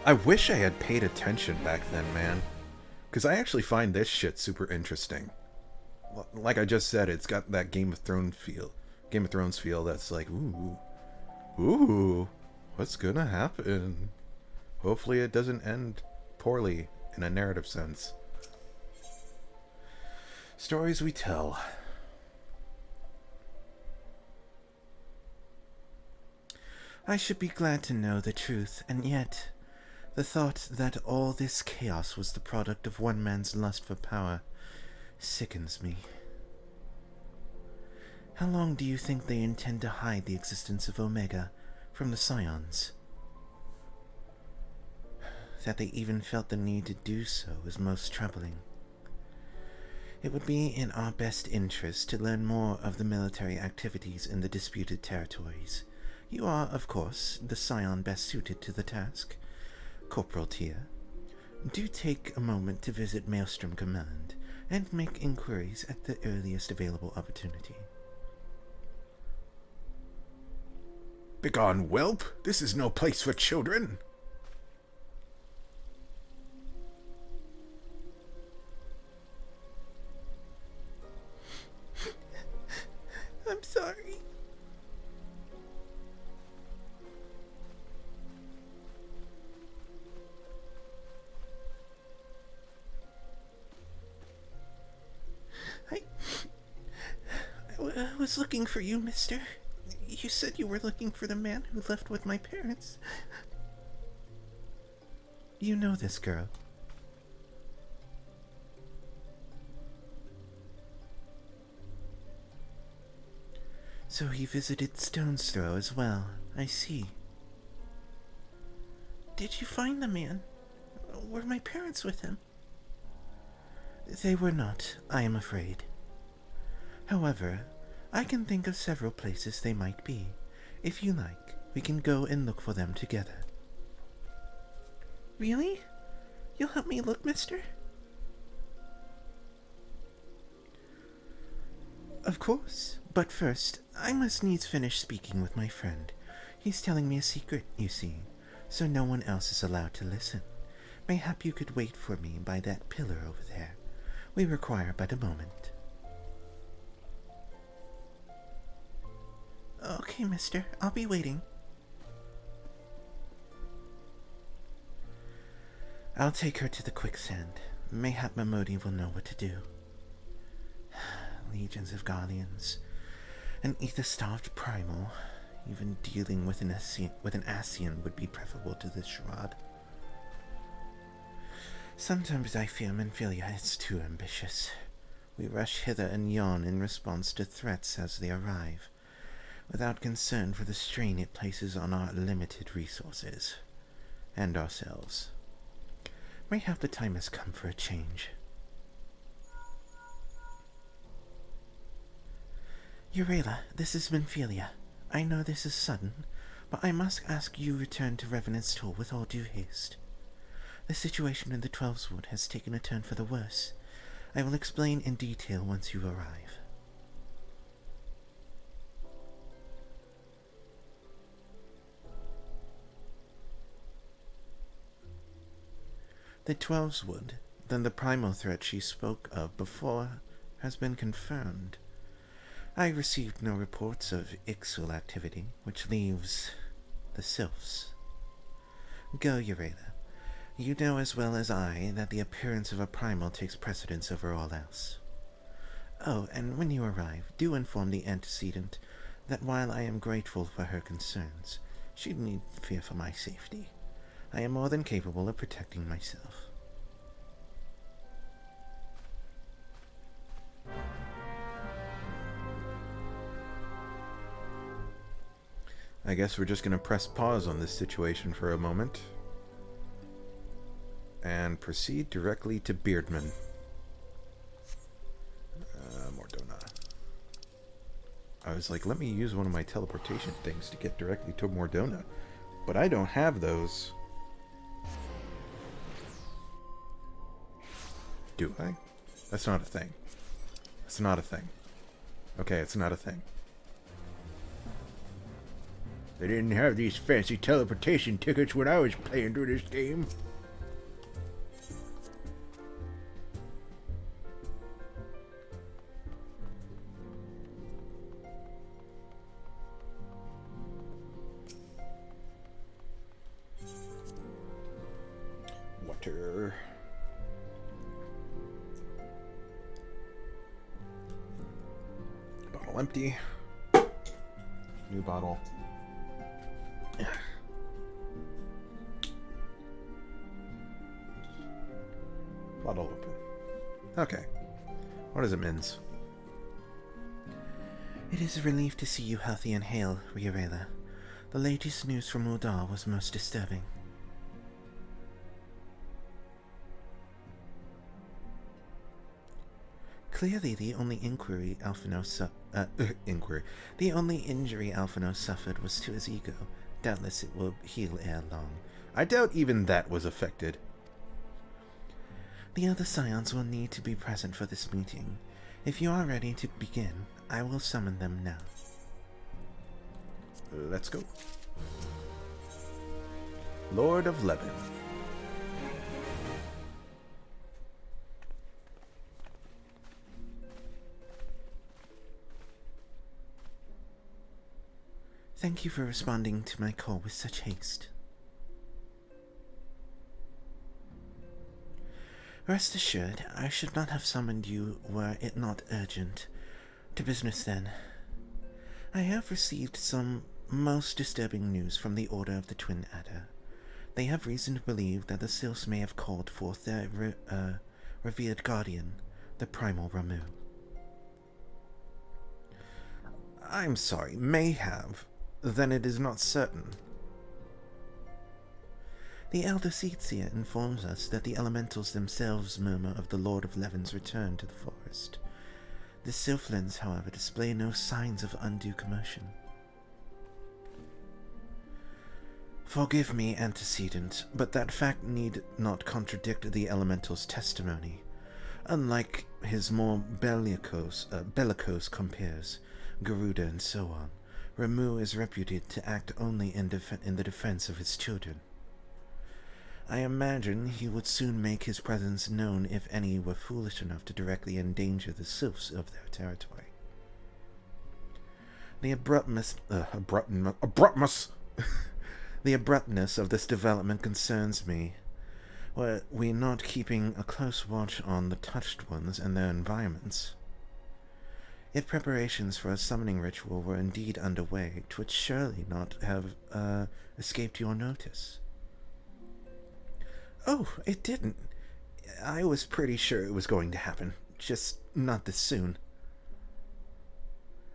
I wish I had paid attention back then, man. Because I actually find this shit super interesting. Like I just said, it's got that Game of Thrones feel that's like, ooh, what's gonna happen? Hopefully it doesn't end poorly in a narrative sense. Stories we tell. I should be glad to know the truth, and yet the thought that all this chaos was the product of one man's lust for power sickens me. How long do you think they intend to hide the existence of Omega from the Scions? That they even felt the need to do so is most troubling. It would be in our best interest to learn more of the military activities in the disputed territories. You are, of course, the Scion best suited to the task. Corporal Tia, do take a moment to visit Maelstrom Command and make inquiries at the earliest available opportunity. Begone, whelp! This is no place for children! I'm sorry. I was looking for you, mister. You said you were looking for the man who left with my parents. You know this girl. So he visited Stone's Throw as well. I see. Did you find the man? Were my parents with him? They were not, I am afraid. However, I can think of several places they might be. If you like, we can go and look for them together. Really? You'll help me look, mister? Of course, but first, I must needs finish speaking with my friend. He's telling me a secret, you see, so no one else is allowed to listen. Mayhap you could wait for me by that pillar over there. We require but a moment. Okay, mister, I'll be waiting. I'll take her to the quicksand. Mayhap Memody will know what to do. Legions of Guardians. An ether-starved primal. Even dealing with an Ascian would be preferable to this charade. Sometimes I fear Menphilia is too ambitious. We rush hither and yon in response to threats as they arrive, without concern for the strain it places on our limited resources, and ourselves. Mayhap the time has come for a change. Eorzea, this is Menphilia. I know this is sudden, but I must ask you return to Revenant's Toll with all due haste. The situation in the Twelveswood has taken a turn for the worse. I will explain in detail once you arrive. The Twelveswood, then the primal threat she spoke of before, has been confirmed. I received no reports of Ixul activity, which leaves the sylphs. Go, Eorzea. You know as well as I that the appearance of a primal takes precedence over all else. Oh, and when you arrive, do inform the antecedent that while I am grateful for her concerns, she need fear for my safety. I am more than capable of protecting myself. I guess we're just going to press pause on this situation for a moment and proceed directly to Beardman. Mordona. I was like, let me use one of my teleportation things to get directly to Mordona, but I don't have those. Do I? That's not a thing. That's not a thing. Okay, it's not a thing. They didn't have these fancy teleportation tickets when I was playing through this game. Water. Bottle empty. New bottle. Bottle open. Okay. What does it mean? It is a relief to see you healthy and hale, Eorzea. The latest news from Uldar was most disturbing. Clearly, the only injury Alphino suffered was to his ego. Doubtless it will heal ere long. I doubt even that was affected. The other scions will need to be present for this meeting. If you are ready to begin, I will summon them now. Let's go. Lord of Levin. Thank you for responding to my call with such haste. Rest assured, I should not have summoned you were it not urgent. To business then. I have received some most disturbing news from the Order of the Twin Adder. They have reason to believe that the Sylphs may have called forth their revered guardian, the Primal Ramu. I'm sorry, may have. Then it is not certain. The Elder Eorzea informs us that the elementals themselves murmur of the Lord of Levin's return to the forest. The Sylphlings, however, display no signs of undue commotion. Forgive me, antecedent, but that fact need not contradict the elemental's testimony. Unlike his more bellicose compeers, Garuda and so on, Ramu is reputed to act only in the defense of his children. I imagine he would soon make his presence known if any were foolish enough to directly endanger the sylphs of their territory. The abruptness the abruptness of this development concerns me. Were we not keeping a close watch on the touched ones and their environments? If preparations for a summoning ritual were indeed underway, 'twould surely not have escaped your notice. Oh, it didn't. I was pretty sure it was going to happen, just not this soon.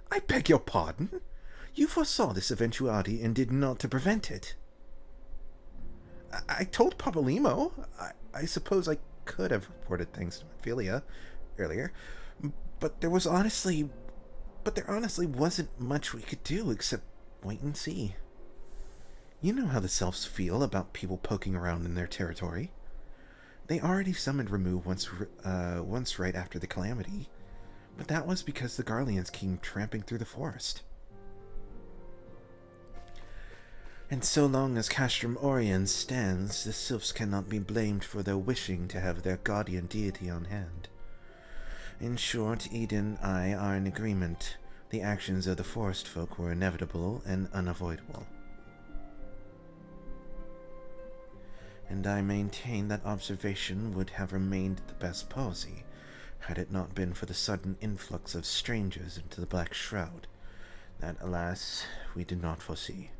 I beg your pardon? You foresaw this eventuality and did naught to prevent it. I told Papa Limo. I suppose I could have reported things to Ophelia earlier, but there honestly wasn't much we could do except wait and see. You know how the Sylphs feel about people poking around in their territory. They already summoned Ramu once right after the calamity, but that was because the Garleans came tramping through the forest. And so long as Castrum Orient stands, the Sylphs cannot be blamed for their wishing to have their guardian deity on hand. In short, Eden and I are in agreement. The actions of the forest folk were inevitable and unavoidable. and I maintain that observation would have remained the best policy, had it not been for the sudden influx of strangers into the Black Shroud, that, alas, we did not foresee.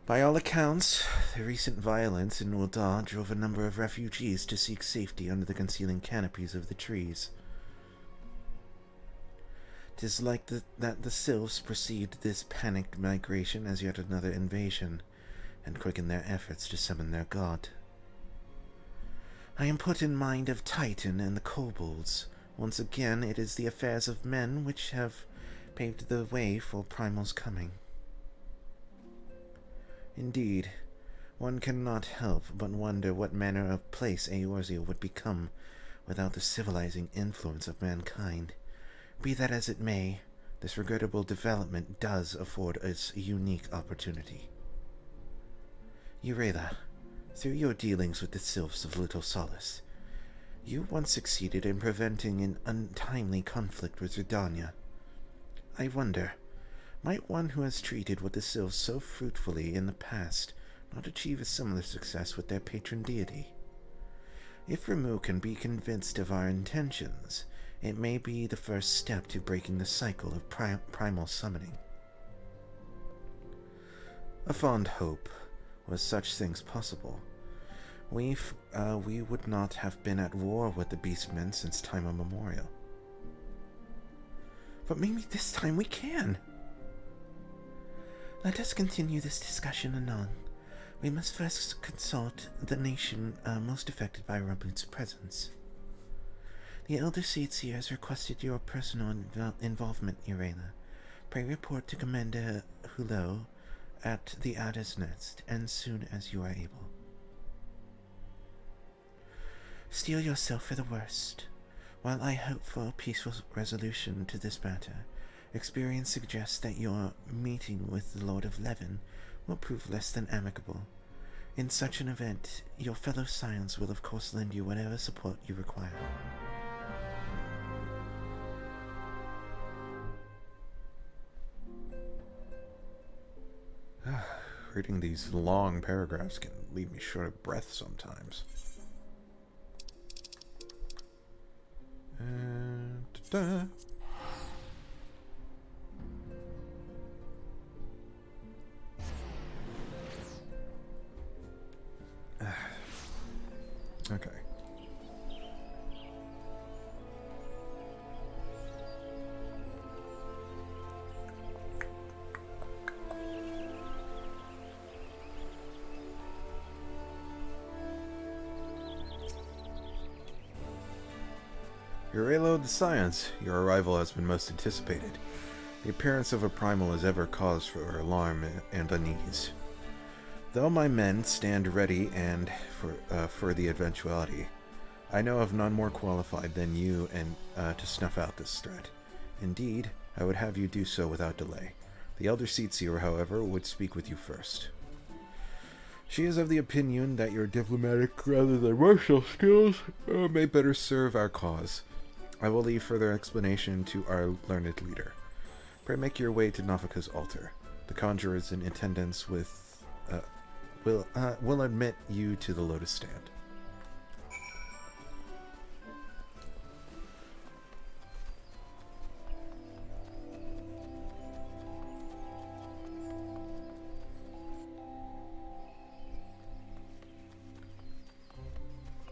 By all accounts, the recent violence in Ul'dah drove a number of refugees to seek safety under the concealing canopies of the trees. 'Tis like that the sylphs perceived this panicked migration as yet another invasion, and quickened their efforts to summon their god. I am put in mind of Titan and the kobolds. Once again, it is the affairs of men which have paved the way for Primal's coming. Indeed, one cannot help but wonder what manner of place Eorzea would become without the civilizing influence of mankind. Be that as it may, this regrettable development does afford us a unique opportunity. Eorzea, through your dealings with the sylphs of Little Solace, you once succeeded in preventing an untimely conflict with Redania. I wonder, might one who has treated with the sylphs so fruitfully in the past not achieve a similar success with their patron deity? If Ramu can be convinced of our intentions, it may be the first step to breaking the cycle of primal summoning. A fond hope was such things possible. We would not have been at war with the beastmen since time immemorial. But maybe this time we can. Let us continue this discussion anon. We must first consult the nation most affected by Ramu's presence. The Elder Seedseer has requested your personal involvement, Eorzea. Pray report to Commander Hulot at the Adder's Nest, as soon as you are able. Steel yourself for the worst. While I hope for a peaceful resolution to this matter, experience suggests that your meeting with the Lord of Levin will prove less than amicable. In such an event, your fellow Scions will of course lend you whatever support you require. Reading these long paragraphs can leave me short of breath sometimes. Okay. Eorzea the Science, your arrival has been most anticipated. The appearance of a primal is ever cause for alarm and unease. Though my men stand ready and for the eventuality, I know of none more qualified than you to snuff out this threat. Indeed, I would have you do so without delay. The Elder Seedseer, however, would speak with you first. She is of the opinion that your diplomatic rather than martial skills may better serve our cause. I will leave further explanation to our learned leader. Pray make your way to Nafika's altar. The conjurers in attendance will admit you to the Lotus Stand.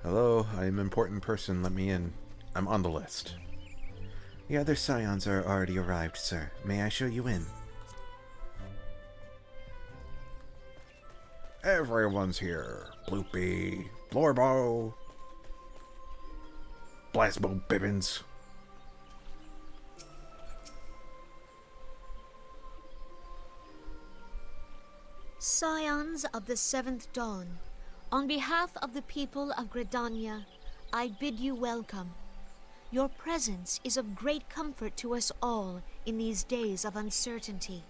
Hello, I am an important person. Let me in. I'm on the list. The other Scions are already arrived, sir. May I show you in? Everyone's here. Bloopy, Blorbo, Blasbo Bibbins. Scions of the Seventh Dawn, on behalf of the people of Gridania, I bid you welcome. Your presence is of great comfort to us all in these days of uncertainty.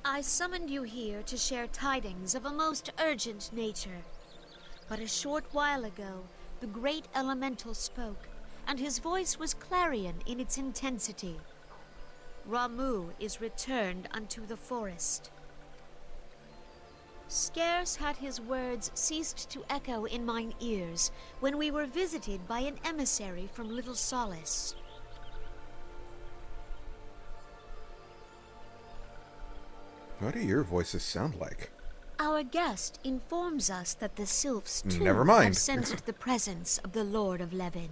I summoned you here to share tidings of a most urgent nature. But a short while ago, the great elemental spoke, and his voice was clarion in its intensity. Ramu is returned unto the forest. Scarce had his words ceased to echo in mine ears when we were visited by an emissary from Little Solace. What do your voices sound like? Our guest informs us that the sylphs too Never mind. have sensed the presence of the Lord of Levin.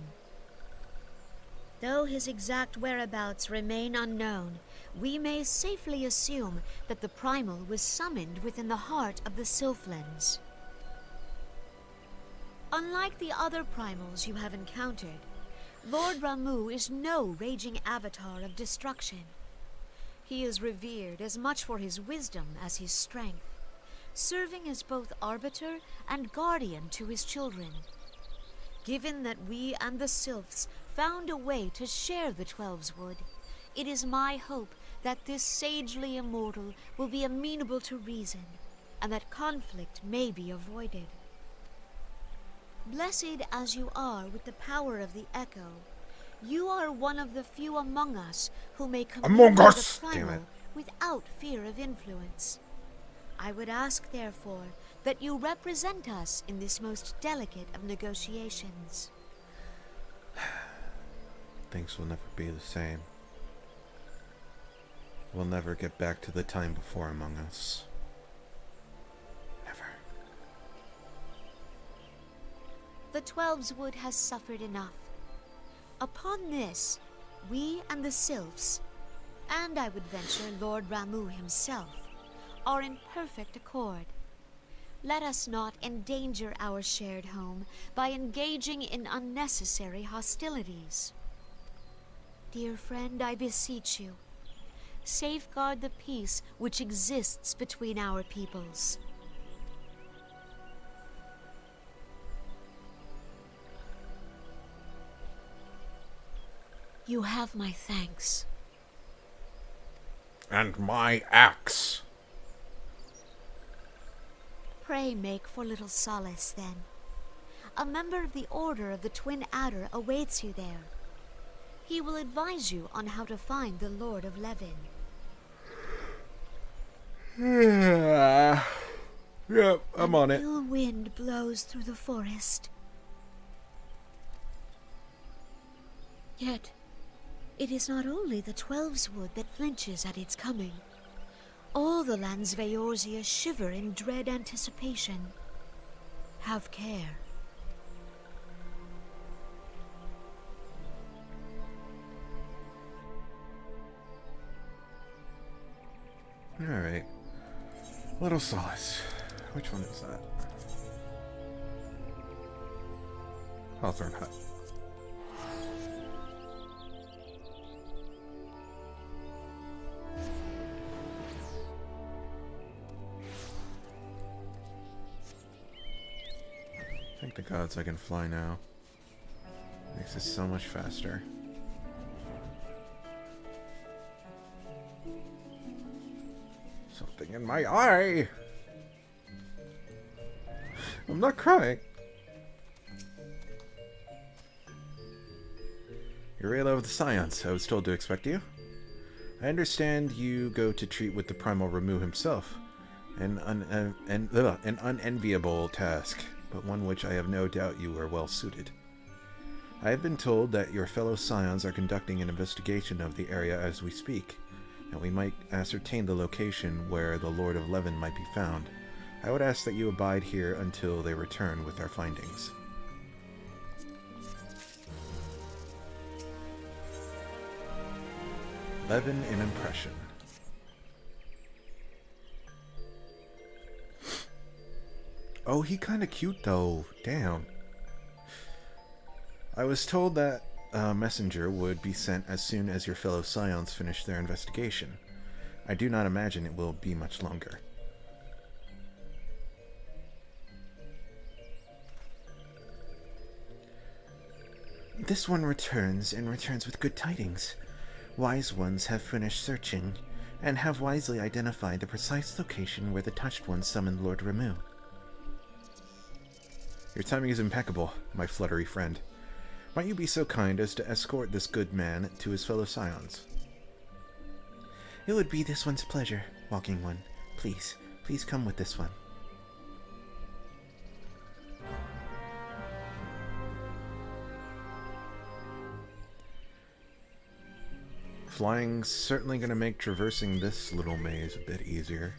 Though his exact whereabouts remain unknown, we may safely assume that the primal was summoned within the heart of the Sylphlands. Unlike the other primals you have encountered, Lord Ramuh is no raging avatar of destruction. He is revered as much for his wisdom as his strength, serving as both arbiter and guardian to his children. Given that we and the Sylphs found a way to share the Twelves Wood, it is my hope that this sagely immortal will be amenable to reason, and that conflict may be avoided. Blessed as you are with the power of the Echo, you are one of the few among us who may commune with the primal without fear of influence. I would ask, therefore, that you represent us in this most delicate of negotiations. Things will never be the same. We'll never get back to the time before among us. Never. The Twelves Wood has suffered enough. Upon this, we and the Sylphs, and I would venture Lord Ramuh himself, are in perfect accord. Let us not endanger our shared home by engaging in unnecessary hostilities. Dear friend, I beseech you, safeguard the peace which exists between our peoples. You have my thanks. And my axe. Pray make for Little Solace, then. A member of the Order of the Twin Adder awaits you there. He will advise you on how to find the Lord of Levin. Yep, I'm on it. An ill wind blows through the forest. Yet, it is not only the Twelves Wood that flinches at its coming. All the lands of Eorzea shiver in dread anticipation. Have care. Alright. Little Solace. Which one is that? Hawthorne Hut. Thank the gods I can fly now. Makes this so much faster. Something in my eye! I'm not crying. Eorzea of the Scions, I was told to expect you. I understand you go to treat with the primal Ramuh himself. An unenviable task, but one which I have no doubt you are well suited. I have been told that your fellow Scions are conducting an investigation of the area as we speak, and we might ascertain the location where the Lord of Levin might be found. I would ask that you abide here until they return with our findings. Levin in impression. Oh, he kinda cute though. Damn. I was told that a messenger would be sent as soon as your fellow Scions finish their investigation. I do not imagine it will be much longer. This one returns, and returns with good tidings. Wise ones have finished searching, and have wisely identified the precise location where the Touched One summoned Lord Ramuh. Your timing is impeccable, my fluttery friend. Might you be so kind as to escort this good man to his fellow Scions? It would be this one's pleasure, Walking One. Please, please come with this one. Flying's certainly going to make traversing this little maze a bit easier.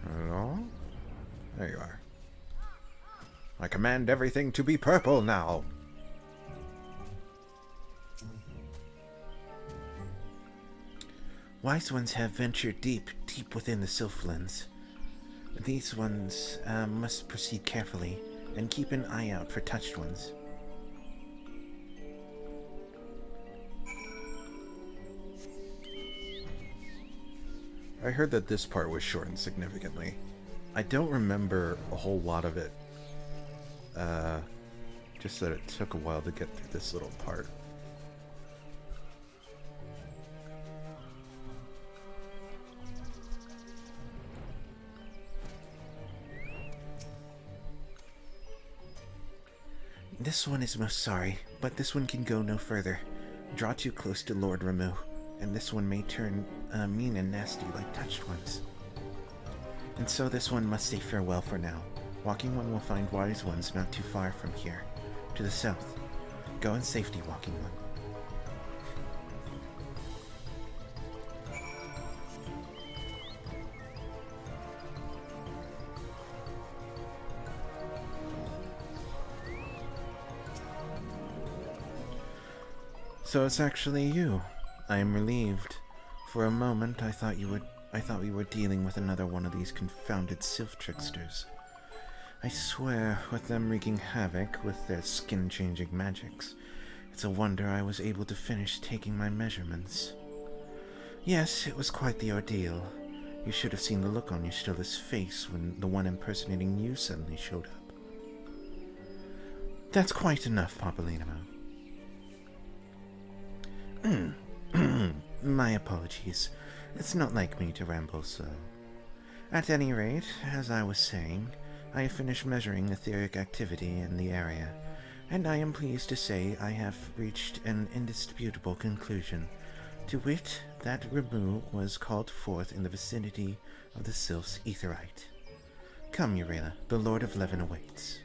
Not at all. There you are. I command everything to be purple now. Wise ones have ventured deep, deep within the Sylphlands. These ones must proceed carefully and keep an eye out for touched ones. I heard that this part was shortened significantly. I don't remember a whole lot of it. Just that it took a while to get through this little part. This one is most sorry, but this one can go no further. Draw too close to Lord Ramu, and this one may turn mean and nasty like touched ones. And so this one must say farewell for now. Walking one will find wise ones not too far from here, to the south. Go in safety, walking one. So it's actually you. I am relieved. For a moment, I thought we were dealing with another one of these confounded sylph tricksters. I swear, with them wreaking havoc with their skin-changing magics, it's a wonder I was able to finish taking my measurements. Yes, it was quite the ordeal. You should have seen the look on your Stella's face when the one impersonating you suddenly showed up. That's quite enough, Papalinamo. My apologies. It's not like me to ramble so. At any rate, as I was saying, I have finished measuring etheric activity in the area, and I am pleased to say I have reached an indisputable conclusion, to wit, that Ramu was called forth in the vicinity of the Sylph's Aetheryte. Come, Eorzea, the Lord of Levin awaits.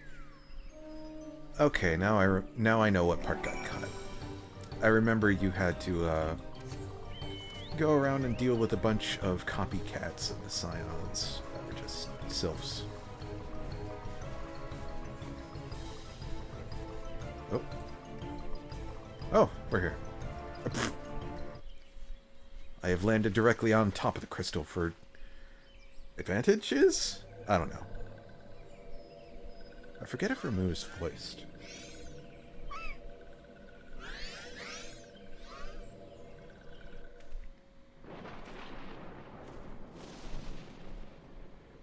Okay, now I know what part got cut. I remember you had to go around and deal with a bunch of copycats of the Scions that were just sylphs. Oh. Oh, we're here. I have landed directly on top of the crystal for advantages? I don't know. I forget if Ramu is voiced.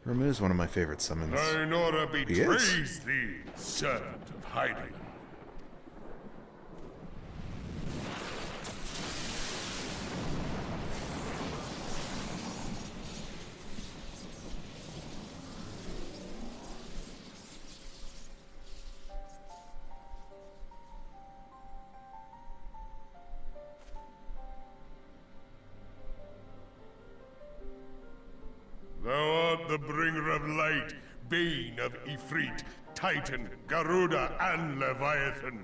Ramu is one of my favorite summons. Nora betrays thee, servant of Heidelin. Thou art the bringer of light, bane of Ifrit, Titan, Garuda, and Leviathan.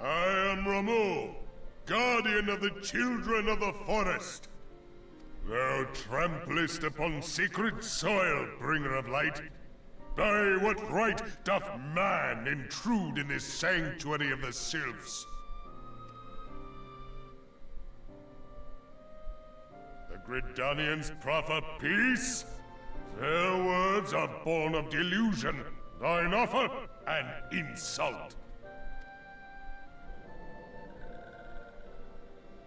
I am Ramu, guardian of the children of the forest. Thou tramplest upon sacred soil, bringer of light. By what right doth man intrude in this sanctuary of the sylphs? The Gridanians proffer peace? Their words are born of delusion, thine offer an insult.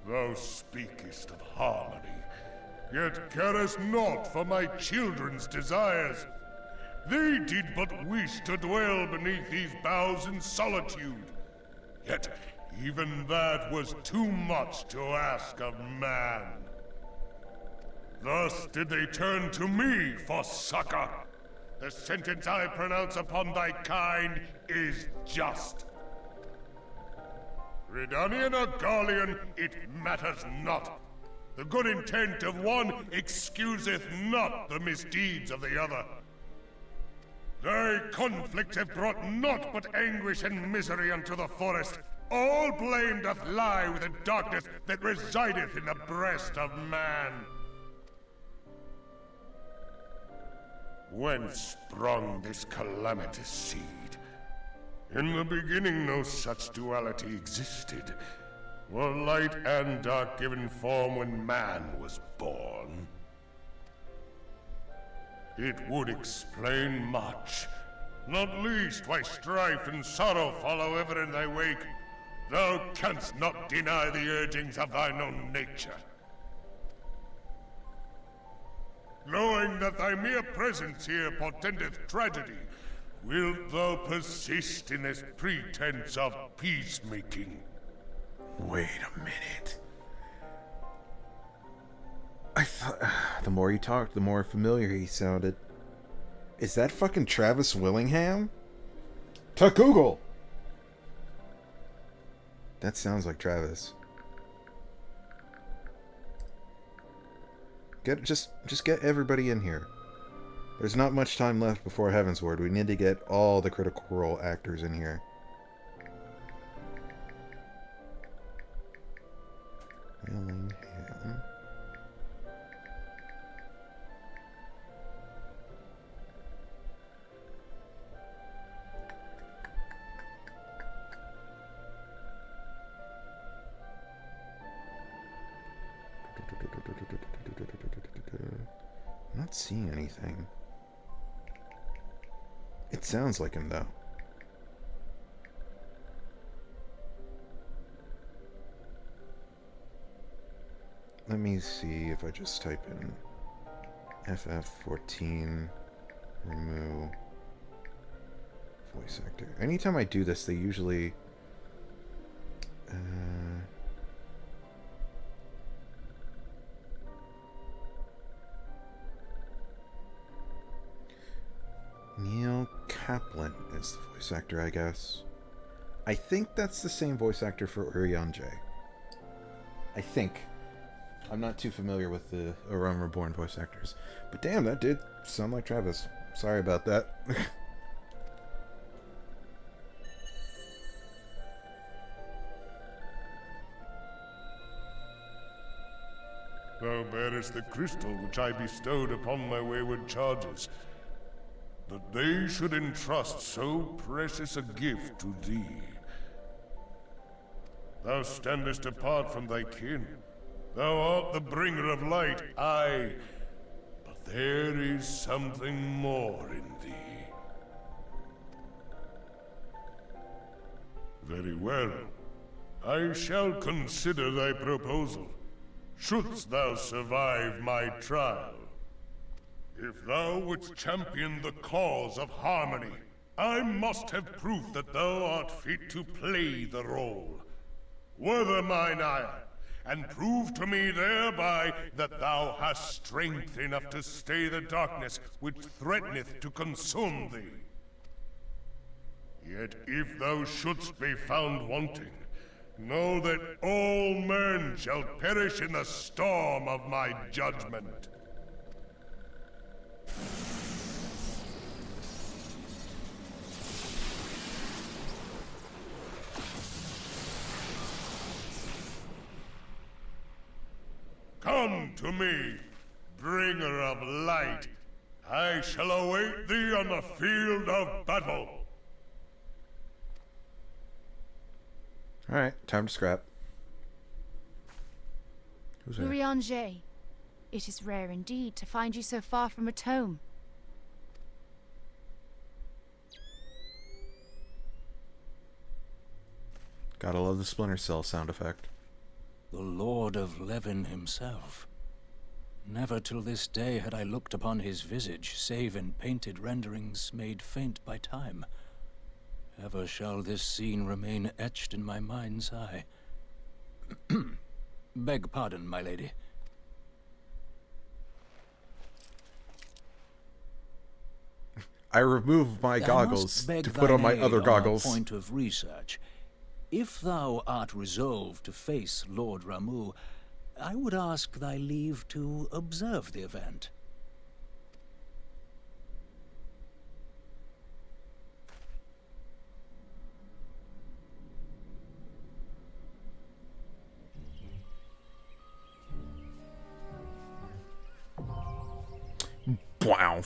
Thou speakest of harmony, yet carest not for my children's desires. They did but wish to dwell beneath these boughs in solitude. Yet even that was too much to ask of man. Thus did they turn to me for succor. The sentence I pronounce upon thy kind is just. Redanian or Garlean, it matters not. The good intent of one excuseth not the misdeeds of the other. Thy conflicts have brought naught but anguish and misery unto the forest. All blame doth lie with the darkness that resideth in the breast of man. Whence sprung this calamitous seed? In the beginning no such duality existed. Were light and dark given form when man was born? It would explain much, not least why strife and sorrow follow ever in thy wake. Thou canst not deny the urgings of thine own nature. Knowing that thy mere presence here portendeth tragedy, wilt thou persist in this pretense of peacemaking? Wait a minute. I thought the more he talked, the more familiar he sounded. Is that fucking Travis Willingham? To Google! That sounds like Travis. Just get everybody in here. There's not much time left before Heavensward. We need to get all the Critical Role actors in here. Willingham. I'm not seeing anything. It sounds like him, though. Let me see if I just type in FF14 remove voice actor. Anytime I do this, they usually Neil Kaplan is the voice actor, I guess. I think that's the same voice actor for Eorzea. I think. I'm not too familiar with the Reborn voice actors. But damn, that did sound like Travis. Sorry about that. Thou bearest the crystal which I bestowed upon my wayward charges. That they should entrust so precious a gift to thee. Thou standest apart from thy kin. Thou art the bringer of light, aye. But there is something more in thee. Very well. I shall consider thy proposal, shouldst thou survive my trial. If thou wouldst champion the cause of harmony, I must have proof that thou art fit to play the role. Wither mine ire, and prove to me thereby that thou hast strength enough to stay the darkness which threateneth to consume thee. Yet if thou shouldst be found wanting, know that all men shall perish in the storm of my judgment. Come to me, bringer of light. I shall await thee on the field of battle. Alright, time to scrap. Who's there? Eorzea, it is rare indeed to find you so far from a tome. Gotta love the Splinter Cell sound effect. The Lord of Levin himself. Never till this day had I looked upon his visage, save in painted renderings made faint by time. Ever shall this scene remain etched in my mind's eye. Beg pardon, my lady. I removed my goggles to put on my other goggles. Point of research. If thou art resolved to face Lord Ramu, I would ask thy leave to observe the event. Wow.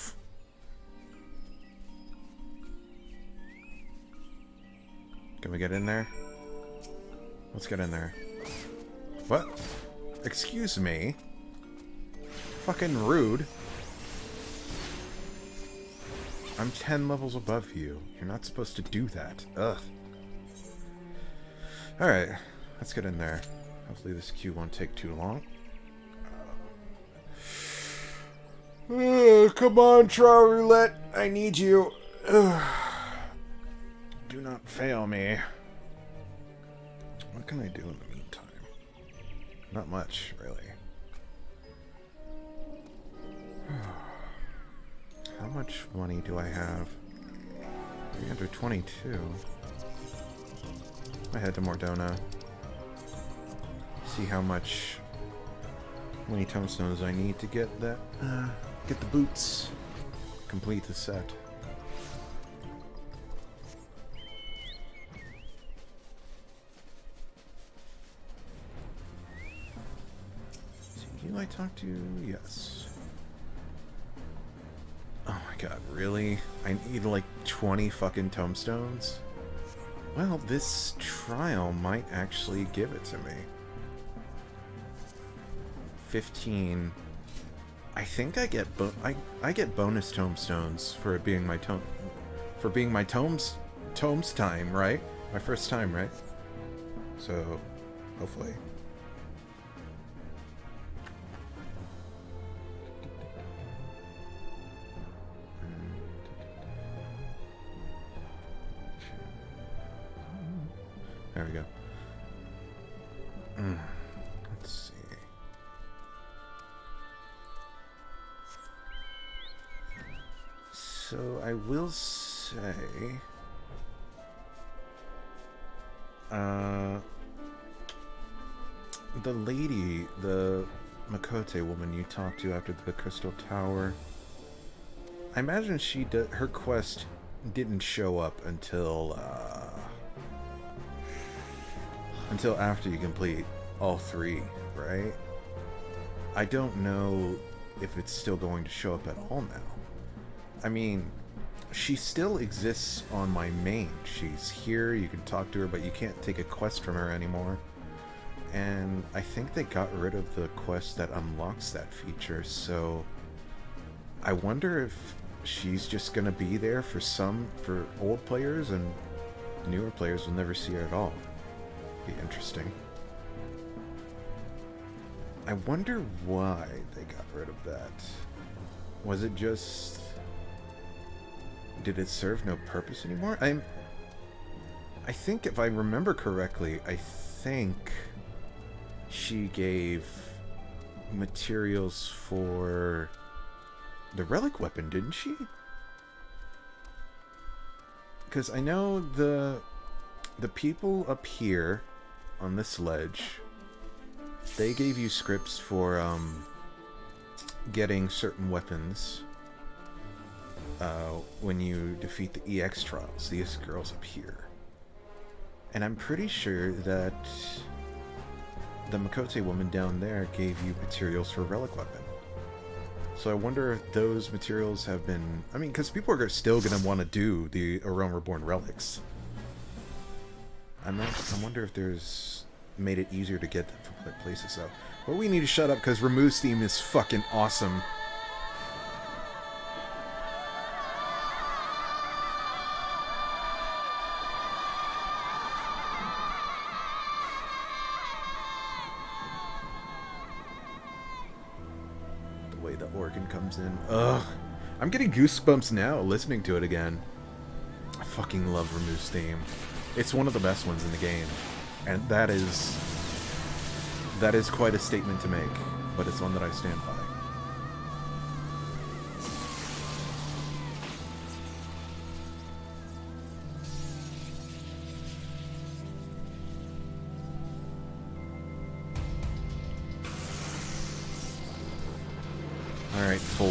Can we get in there? Let's get in there. What? Excuse me? Fucking rude. I'm 10 levels above you. You're not supposed to do that. Ugh. Alright. Let's get in there. Hopefully this queue won't take too long. Come on, Trial Roulette. I need you. Ugh. Do not fail me. What can I do in the meantime? Not much, really. How much money do I have? 322. I head to Mordona. See how many tombstones I need to get that, get the boots. Complete the set. I talk to? Yes. Oh my god, really? I need like 20 fucking tombstones? Well, this trial might actually give it to me. 15. I think I get I get bonus tombstones for it being my tomes time, right? My first time, right? So, hopefully. There we go. Let's see. So I will say, the lady, the Makote woman you talked to after the Crystal Tower, I imagine her quest didn't show up until after you complete all 3, right? I don't know if it's still going to show up at all now. I mean, she still exists on my main. She's here, you can talk to her, but you can't take a quest from her anymore. And I think they got rid of the quest that unlocks that feature, so I wonder if she's just gonna be there for old players, and newer players will never see her at all. Be interesting. I wonder why they got rid of that. Was it just... did it serve no purpose anymore? I think if I remember correctly, I think she gave materials for the relic weapon, didn't she? Because I know the people up here on this ledge, they gave you scripts for getting certain weapons when you defeat the EX trials, these girls up here. And I'm pretty sure that the Makote woman down there gave you materials for relic weapon. So I wonder if those materials have been... I mean, because people are still going to want to do the Reborn relics. I wonder if there's made it easier to get them from other places, so... But we need to shut up, because Ramu's theme is fucking awesome. The way the organ comes in. Ugh. I'm getting goosebumps now, listening to it again. I fucking love Ramu's theme. It's one of the best ones in the game, and that is quite a statement to make, but it's one that I stand by.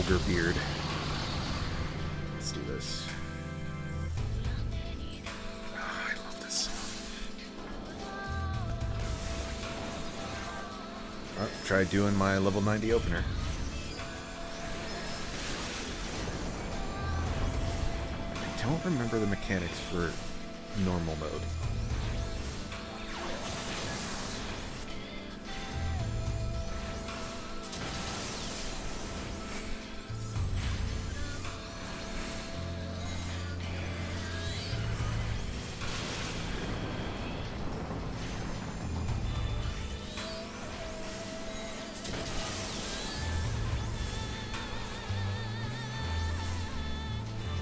ogre beard. Let's do this. Oh, I love this song. Oh, try doing my level 90 opener. I don't remember the mechanics for normal mode.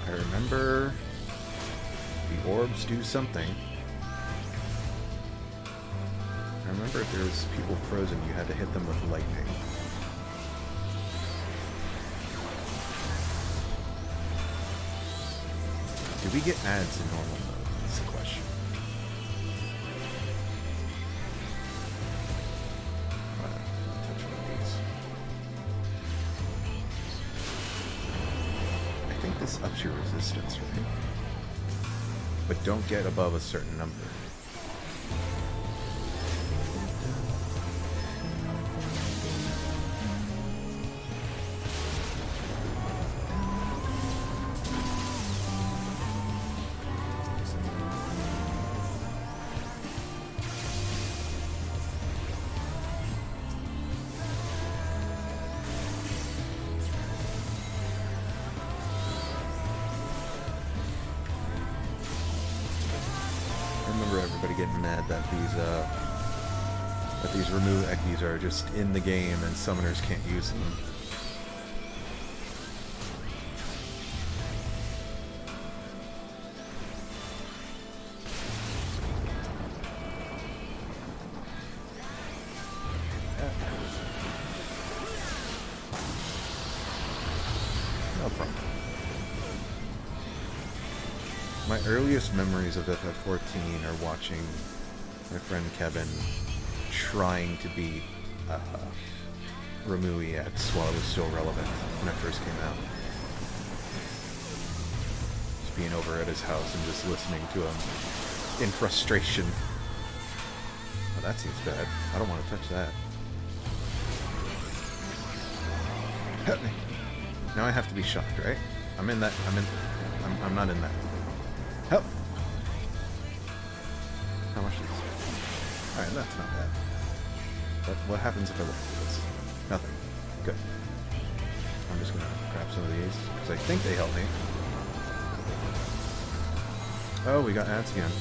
I remember the orbs do something. I remember if there was people frozen, you had to hit them with lightning. Do we get ads in normal mode? That's the question. Touch one of these. I think this ups your resistance, right? But don't get above a certain number. Everybody getting mad that these remove Ekis are just in the game and summoners can't use them. No problem. My earliest memories of FF14 are watching my friend Kevin trying to beat Remove EX while it was still relevant when it first came out. Just being over at his house and just listening to him in frustration. Oh, that seems bad. I don't want to touch that. Help me. Now I have to be shocked, right? I'm not in that. Help! How much is this? Alright, that's not bad. But what happens if I won't do this? Nothing. Good. I'm just gonna grab some of these, because I think they help me. Oh, we got ads again.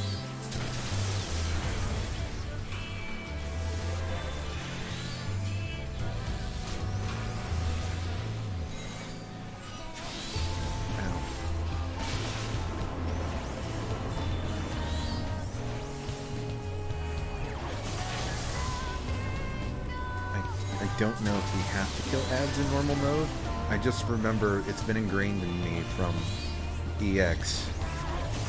I don't know if we have to kill ads in normal mode. I just remember it's been ingrained in me from EX,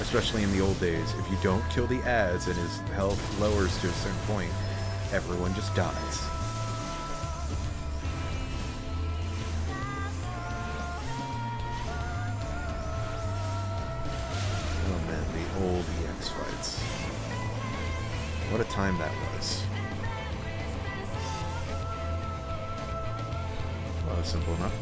especially in the old days. If you don't kill the ads and his health lowers to a certain point, everyone just dies. Oh man, the old EX fights. What a time that was. Well, that's simple enough.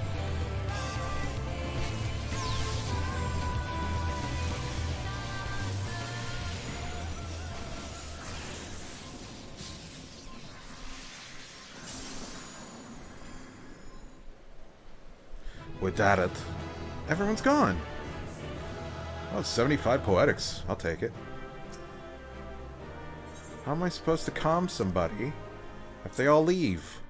With that, everyone's gone. Oh, 75 poetics. I'll take it. How am I supposed to calm somebody if they all leave?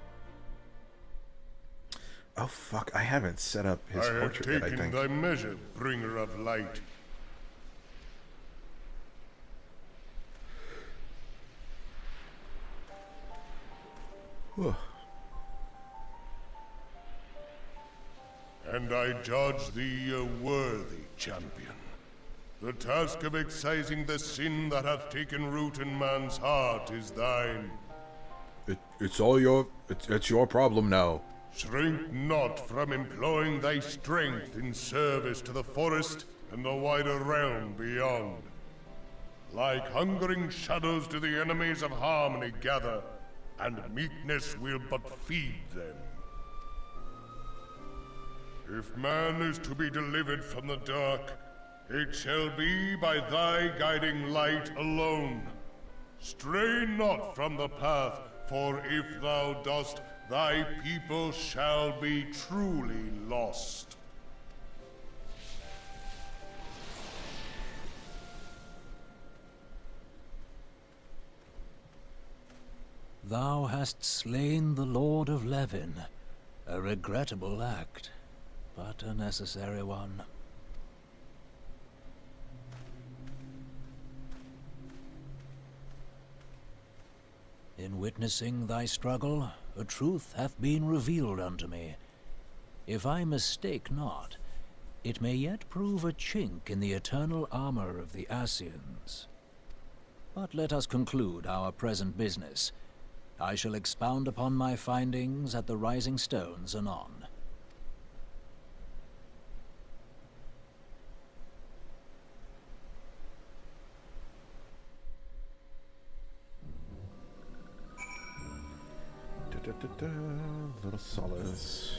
Oh fuck, I haven't set up his portrait yet, I think. I have taken thy measure, bringer of light. And I judge thee a worthy champion. The task of excising the sin that hath taken root in man's heart is thine. It's your problem now. Shrink not from employing thy strength in service to the forest and the wider realm beyond. Like hungering shadows do the enemies of harmony gather, and meekness will but feed them. If man is to be delivered from the dark, it shall be by thy guiding light alone. Stray not from the path, for if thou dost, thy people shall be truly lost. Thou hast slain the Lord of Levin. A regrettable act, but a necessary one. In witnessing thy struggle, a truth hath been revealed unto me. If I mistake not, it may yet prove a chink in the eternal armor of the Ascians. But let us conclude our present business. I shall expound upon my findings at the Rising Stones anon. Little solace.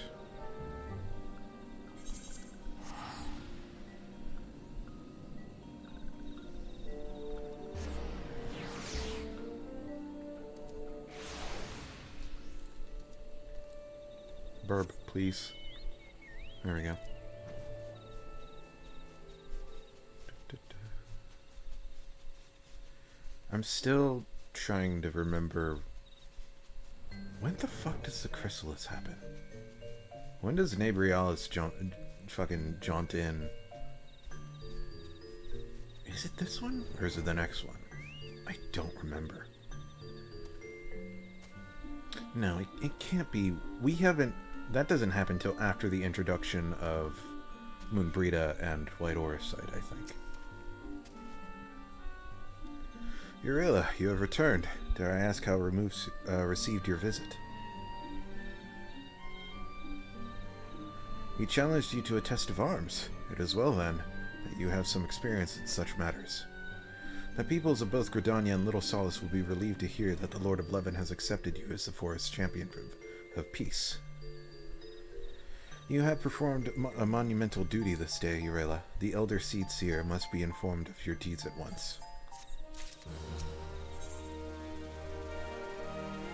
Burp, please. There we go. I'm still trying to remember. When the fuck does the chrysalis happen? When does Borealis fucking jaunt in? Is it this one? Or is it the next one? I don't remember. No, it can't be. We haven't... That doesn't happen till after the introduction of Moonbrita and White Orisite, I think. Eorzea, you have returned. Dare I ask how received your visit? He challenged you to a test of arms. It is well, then, that you have some experience in such matters. The peoples of both Gridania and Little Solace will be relieved to hear that the Lord of Levin has accepted you as the forest's champion of peace. You have performed a monumental duty this day, Eorzea. The Elder Seed Seer must be informed of your deeds at once.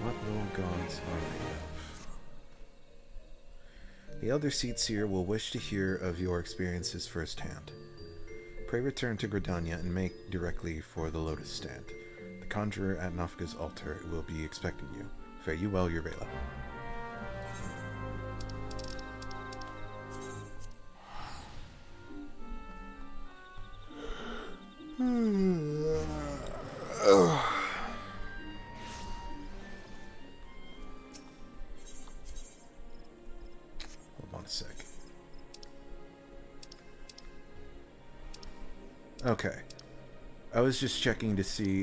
What little gods are made of? The Elder Seed Seer will wish to hear of your experiences firsthand. Pray return to Gridania and make directly for the Lotus Stand. The Conjurer at Nafka's altar will be expecting you. Fare you well, Eorzea. Okay. I was just checking to see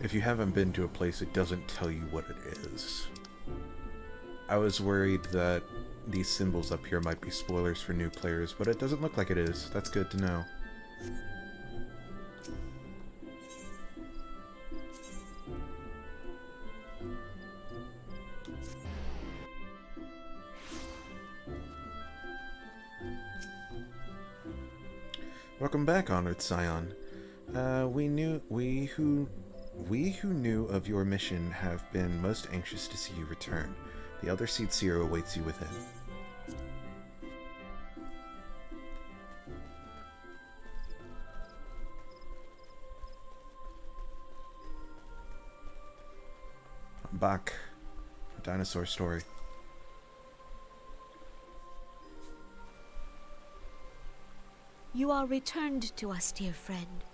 if you haven't been to a place, it doesn't tell you what it is. I was worried that these symbols up here might be spoilers for new players, but it doesn't look like it is. That's good to know. Welcome back, honored Scion. We who knew of your mission have been most anxious to see you return. The Elder Seed Seer awaits you within. I'm back. A dinosaur story. You are returned to us, dear friend,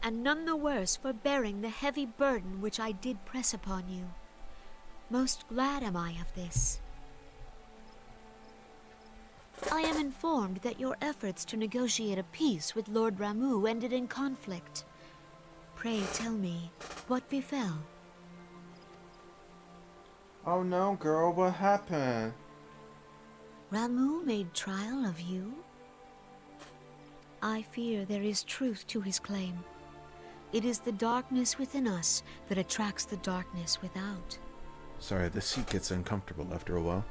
and none the worse for bearing the heavy burden which I did press upon you. Most glad am I of this. I am informed that your efforts to negotiate a peace with Lord Ramuh ended in conflict. Pray tell me, what befell? Oh no, girl, what happened? Ramu made trial of you? I fear there is truth to his claim. It is the darkness within us that attracts the darkness without. Sorry, the seat gets uncomfortable after a while.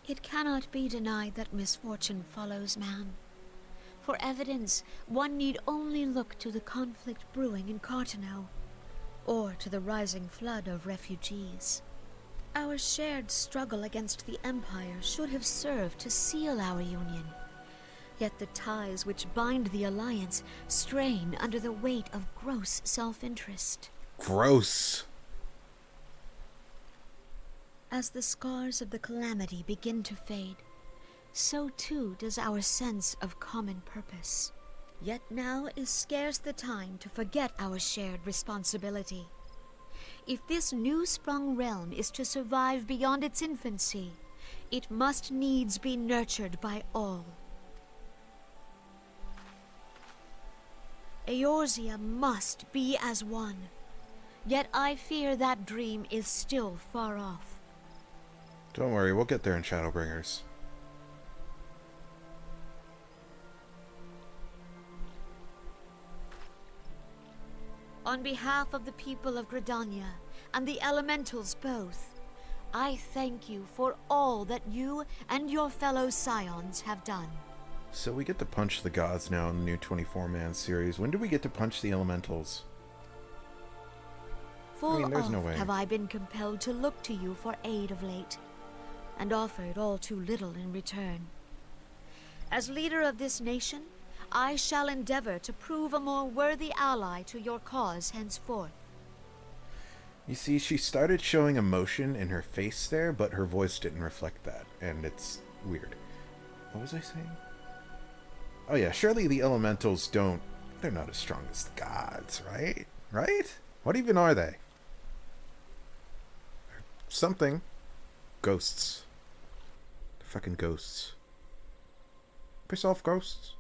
It cannot be denied that misfortune follows man. For evidence, one need only look to the conflict brewing in Cartano, or to the rising flood of refugees. Our shared struggle against the Empire should have served to seal our union. Yet the ties which bind the Alliance strain under the weight of gross self-interest. Gross. As the scars of the calamity begin to fade, so too does our sense of common purpose. Yet now is scarce the time to forget our shared responsibility. If this new-sprung realm is to survive beyond its infancy, it must needs be nurtured by all. Eorzea must be as one, yet I fear that dream is still far off. Don't worry, we'll get there in Shadowbringers. On behalf of the people of Gridania and the elementals both, I thank you for all that you and your fellow scions have done. So we get to punch the gods now in the new 24-man series. When do we get to punch the elementals? Full there's oft no way. have I been compelled to look to you for aid of late, and offered all too little in return. As leader of this nation, I shall endeavor to prove a more worthy ally to your cause henceforth. You see, she started showing emotion in her face there, but her voice didn't reflect that, and it's weird. What was I saying? Oh yeah, surely the elementals they're not as strong as the gods, right? Right? What even are they? Something. Ghosts. They're fucking ghosts. Piss off, ghosts.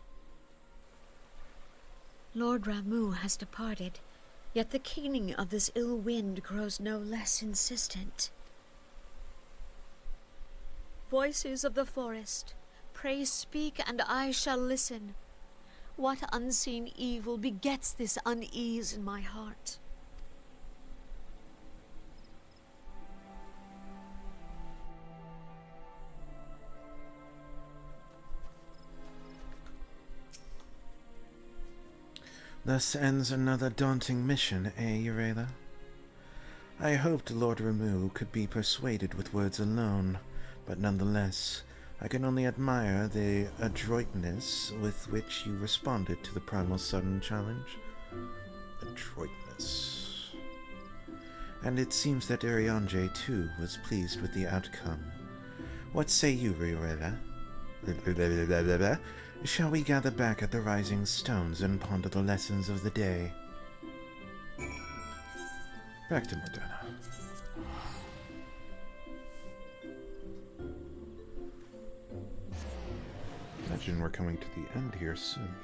Lord Ramu has departed, yet the keening of this ill wind grows no less insistent. Voices of the forest, pray speak and I shall listen. What unseen evil begets this unease in my heart? Thus ends another daunting mission, Eorzea? I hoped Lord Ramu could be persuaded with words alone, but nonetheless, I can only admire the adroitness with which you responded to the Primal Sudden challenge. Adroitness. And it seems that Eorzea too was pleased with the outcome. What say you, Eorzea? Shall we gather back at the Rising Stones and ponder the lessons of the day? Back to Moderna. Imagine we're coming to the end here soon.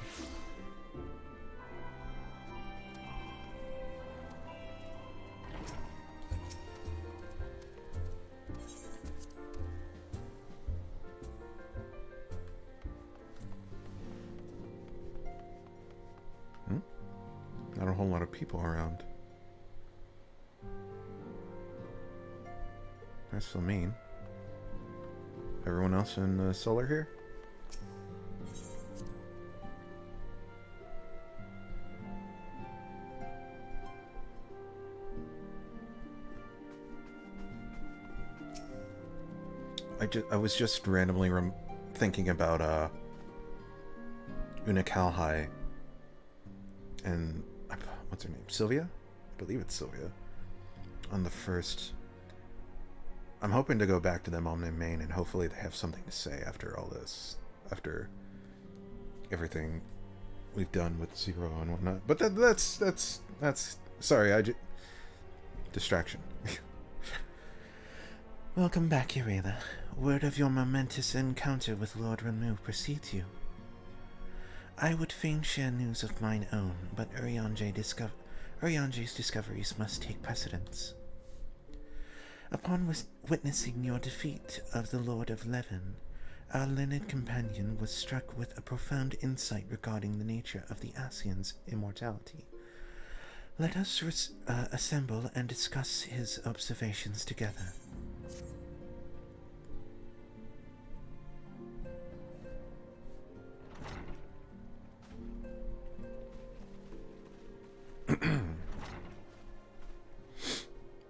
Not a whole lot of people around. That's so mean. Everyone else in Solar here? I was just randomly thinking about Una Kalhai and what's her name? Sylvia? I believe it's Sylvia. On the first. I'm hoping to go back to them on their main, and hopefully they have something to say after all this. After everything we've done with Zero and whatnot. But that's sorry, distraction. Welcome back, Eorzea. Word of your momentous encounter with Lord Ramu precedes you. I would fain share news of mine own, but Urianger's discoveries must take precedence. Upon witnessing your defeat of the Lord of Leven, our learned companion was struck with a profound insight regarding the nature of the Ascians' immortality. Let us assemble and discuss his observations together.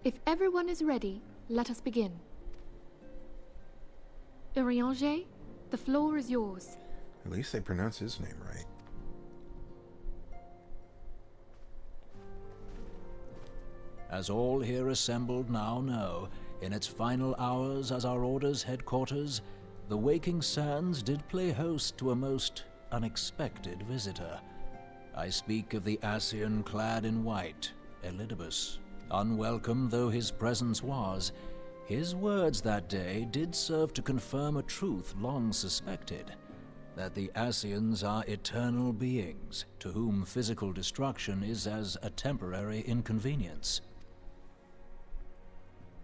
If everyone is ready, let us begin. Eorzea, the floor is yours. At least they pronounce his name right. As all here assembled now know, in its final hours as our Order's headquarters, the Waking Sands did play host to a most unexpected visitor. I speak of the Ascian clad in white, Elidibus. Unwelcome though his presence was, his words that day did serve to confirm a truth long suspected, that the Ascians are eternal beings, to whom physical destruction is as a temporary inconvenience.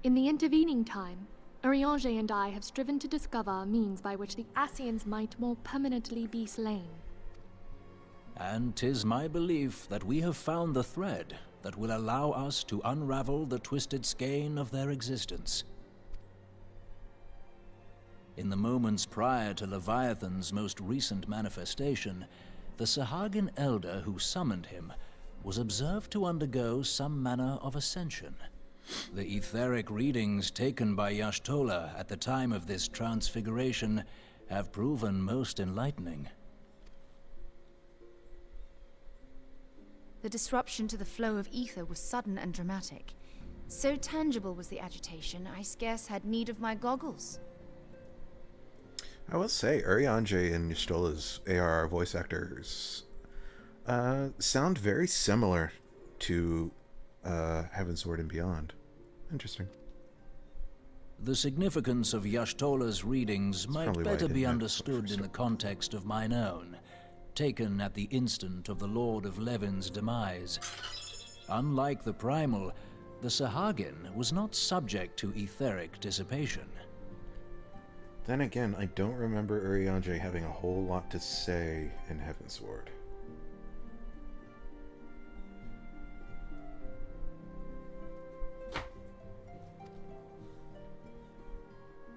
In the intervening time, Eorzea and I have striven to discover a means by which the Ascians might more permanently be slain. And 'tis my belief that we have found the thread that will allow us to unravel the twisted skein of their existence. In the moments prior to Leviathan's most recent manifestation, the Sahagin elder who summoned him was observed to undergo some manner of ascension. The etheric readings taken by Y'shtola at the time of this transfiguration have proven most enlightening. The disruption to the flow of ether was sudden and dramatic. So tangible was the agitation, I scarce had need of my goggles. I will say, Urianger and Y'shtola's ARR voice actors sound very similar to Heavensward and Beyond. Interesting. The significance of Y'shtola's readings might better be understood in the context of mine own, taken at the instant of the Lord of Leven's demise. Unlike the Primal, the Sahagin was not subject to etheric dissipation. Then again, I don't remember Urianger having a whole lot to say in Heavensward.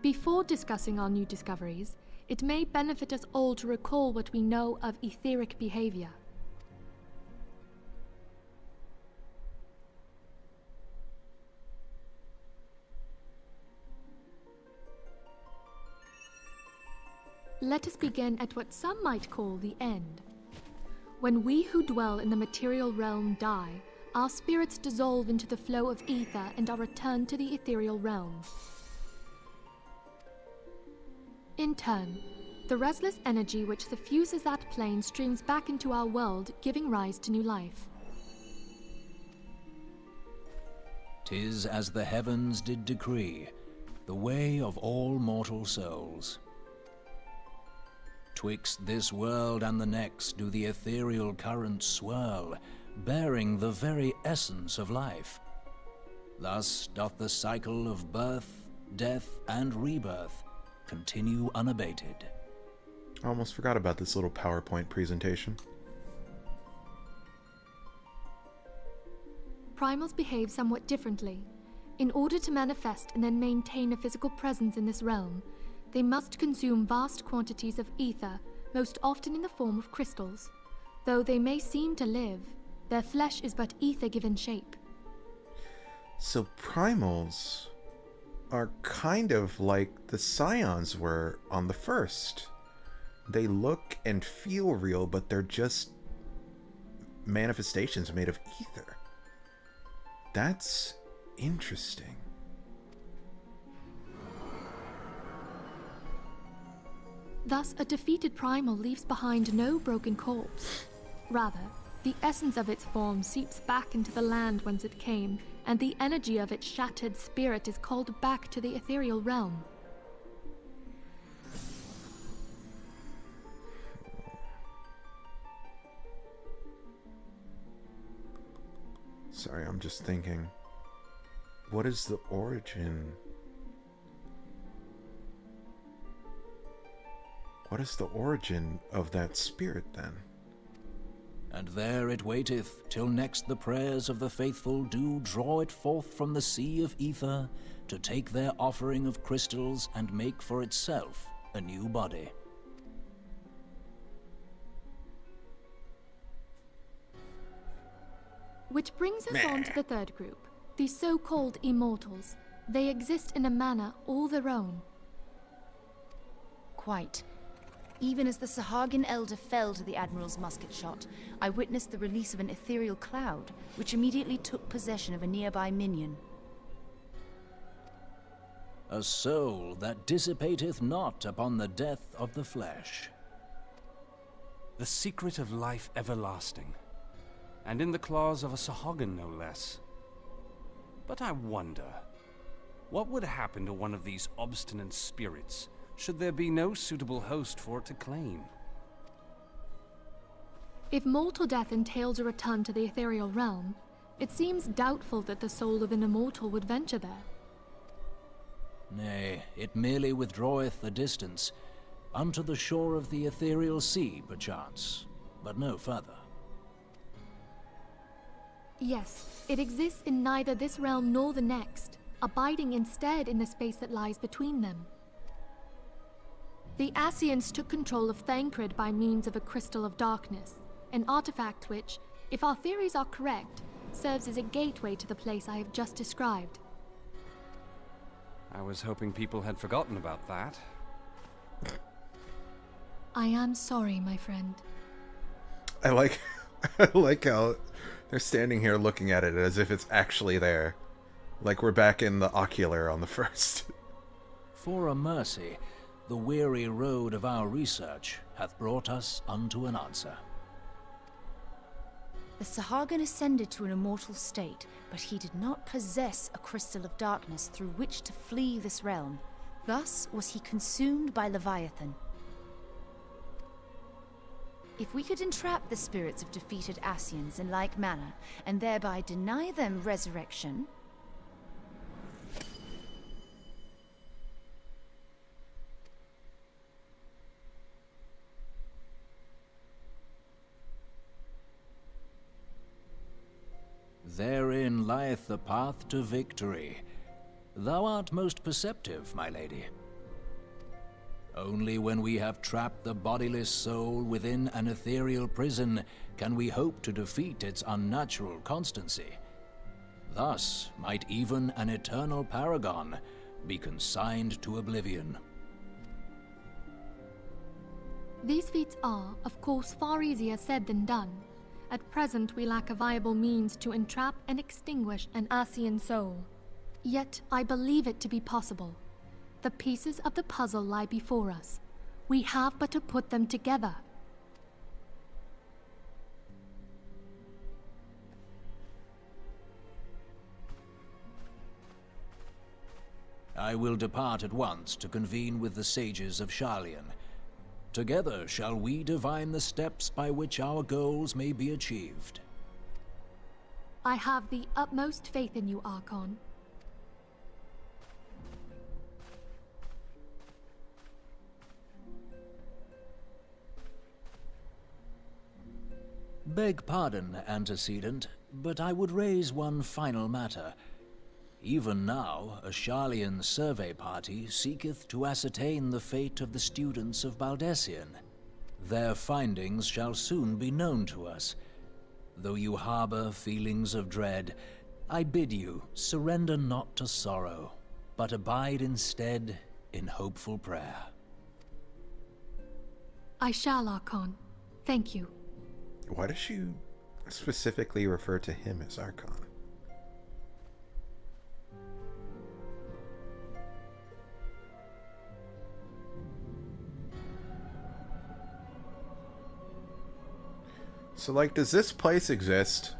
Before discussing our new discoveries, it may benefit us all to recall what we know of etheric behavior. Let us begin at what some might call the end. When we who dwell in the material realm die, our spirits dissolve into the flow of ether and are returned to the ethereal realm. In turn, the restless energy which suffuses that plane streams back into our world, giving rise to new life. 'Tis as the heavens did decree, the way of all mortal souls. Twixt this world and the next do the ethereal currents swirl, bearing the very essence of life. Thus doth the cycle of birth, death, and rebirth continue unabated. I almost forgot about this little PowerPoint presentation. Primals behave somewhat differently. In order to manifest and then maintain a physical presence in this realm, they must consume vast quantities of ether, most often in the form of crystals. Though they may seem to live, their flesh is but ether given shape. So primals are kind of like the Scions were on the first. They look and feel real, but they're just manifestations made of ether. That's interesting. Thus, a defeated primal leaves behind no broken corpse. Rather, the essence of its form seeps back into the land whence it came, and the energy of its shattered spirit is called back to the ethereal realm. Sorry, I'm just thinking. What is the origin? What is the origin of that spirit, then? And there it waiteth, till next the prayers of the faithful do draw it forth from the sea of ether, to take their offering of crystals and make for itself a new body. Which brings us on to the third group, the so-called immortals. They exist in a manner all their own. Quite. Even as the Sahagin Elder fell to the Admiral's musket shot, I witnessed the release of an ethereal cloud, which immediately took possession of a nearby minion. A soul that dissipateth not upon the death of the flesh. The secret of life everlasting, and in the claws of a Sahagin no less. But I wonder, what would happen to one of these obstinate spirits should there be no suitable host for it to claim? If mortal death entails a return to the ethereal realm, it seems doubtful that the soul of an immortal would venture there. Nay, it merely withdraweth the distance, unto the shore of the ethereal sea, perchance, but no further. Yes, it exists in neither this realm nor the next, abiding instead in the space that lies between them. The Ascians took control of Thancred by means of a crystal of darkness, an artifact which, if our theories are correct, serves as a gateway to the place I have just described. I was hoping people had forgotten about that. I am sorry, my friend. I like I like how they're standing here looking at it as if it's actually there. Like we're back in the ocular on the first. For a mercy, the weary road of our research hath brought us unto an answer. The Sahagin ascended to an immortal state, but he did not possess a crystal of darkness through which to flee this realm. Thus was he consumed by Leviathan. If we could entrap the spirits of defeated Ascians in like manner, and thereby deny them resurrection... Therein lieth the path to victory. Thou art most perceptive, my lady. Only when we have trapped the bodiless soul within an ethereal prison can we hope to defeat its unnatural constancy. Thus might even an eternal paragon be consigned to oblivion. These feats are, of course, far easier said than done. At present, we lack a viable means to entrap and extinguish an Ascian soul. Yet, I believe it to be possible. The pieces of the puzzle lie before us. We have but to put them together. I will depart at once to convene with the sages of Sharlayan. Together shall we divine the steps by which our goals may be achieved. I have the utmost faith in you, Archon. Beg pardon, antecedent, but I would raise one final matter. Even now, a Sharlayan survey party seeketh to ascertain the fate of the students of Baldessian. Their findings shall soon be known to us. Though you harbor feelings of dread, I bid you surrender not to sorrow, but abide instead in hopeful prayer. I shall, Archon. Thank you. Why does she specifically refer to him as Archon? So, like, does this place exist?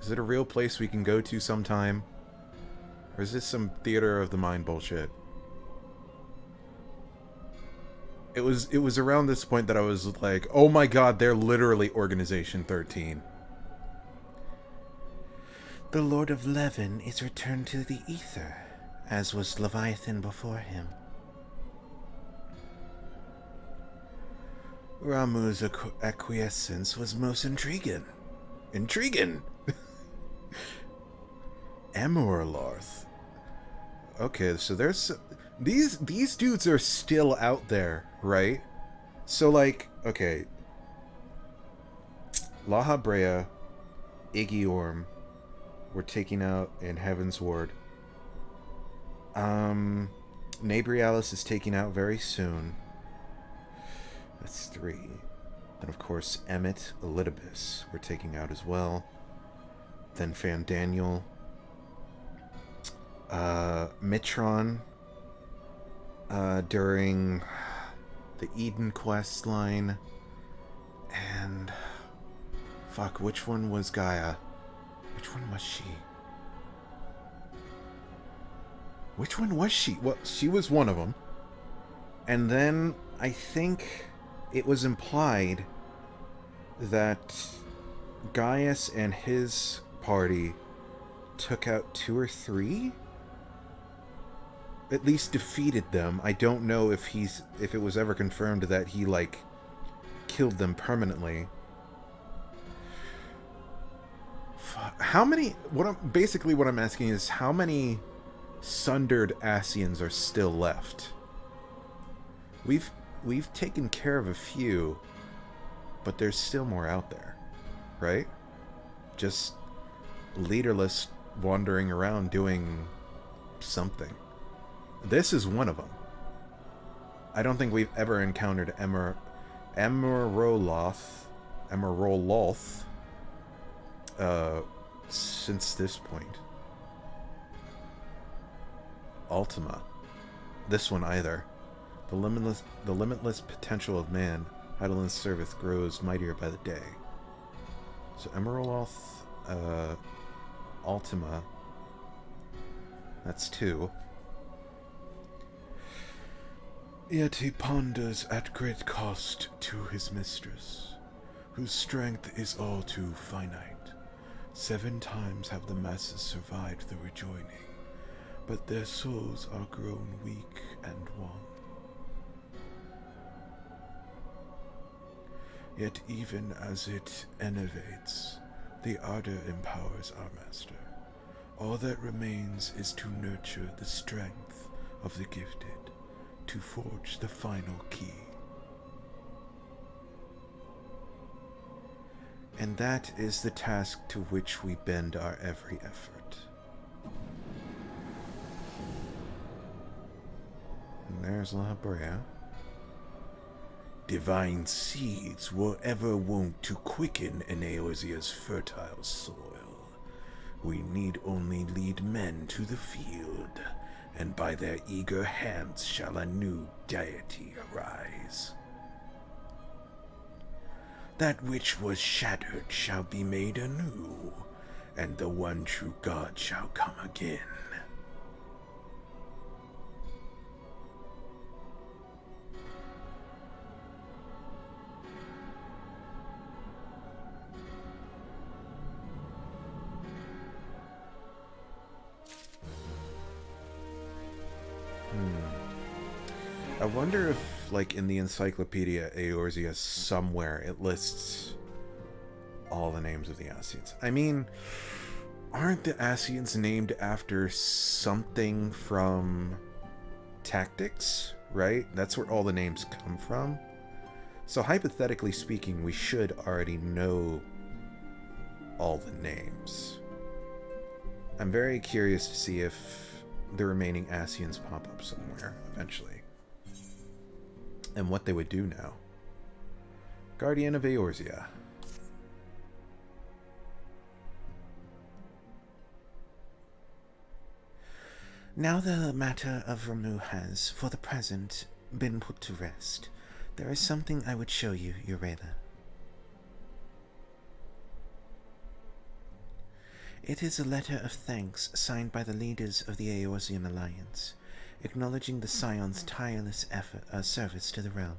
Is it a real place we can go to sometime? Or is this some theater of the mind bullshit? It was around this point that I was like, oh my god, they're literally Organization 13. The Lord of Levin is returned to the ether, as was Leviathan before him. Ramuh's acquiescence was most intriguing. Intriguing! Amorlarth. Okay, so there's... These dudes are still out there, right? So, like, okay. Laha Brea, Iggy were taken out in Heaven's Ward. Nabrialis is taken out very soon. That's 3. Then, of course, Emmet, Elidibus were taken out as well. Then Fandaniel. Mitron. During the Eden quest line. And... fuck, which one was Gaia? Which one was she? Which one was she? Well, she was one of them. And then I think it was implied that Gaius and his party took out 2 or 3? At least defeated them. I don't know if it was ever confirmed that he, like, killed them permanently. How many... basically what I'm asking is, how many sundered Ascians are still left? We've taken care of a few, but there's still more out there, right? Just leaderless, wandering around doing something. This is one of them. I don't think we've ever encountered Emeroloth, since this point. Ultima. This one either. The limitless potential of man, Heidelin's service grows mightier by the day. So Emeroloth, Ultima. That's 2. Yet he ponders at great cost to his mistress, whose strength is all too finite. 7 times have the masses survived the rejoining, but their souls are grown weak and wan. Yet even as it enervates, the ardor empowers our master. All that remains is to nurture the strength of the gifted, to forge the final key. And that is the task to which we bend our every effort. And there's La Brea. Divine seeds were ever wont to quicken in Eorzea's fertile soil. We need only lead men to the field, and by their eager hands shall a new deity arise. That which was shattered shall be made anew, and the one true God shall come again. I wonder if, like, in the Encyclopedia Eorzea somewhere it lists all the names of the Ascians. I mean, aren't the Ascians named after something from Tactics, right? That's where all the names come from. So hypothetically speaking, we should already know all the names. I'm very curious to see if the remaining Ascians pop up somewhere eventually. And what they would do now. Guardian of Eorzea. Now the matter of Ramuh has, for the present, been put to rest. There is something I would show you, Eorzea. It is a letter of thanks signed by the leaders of the Eorzean Alliance, acknowledging the Scion's tireless service to the realm.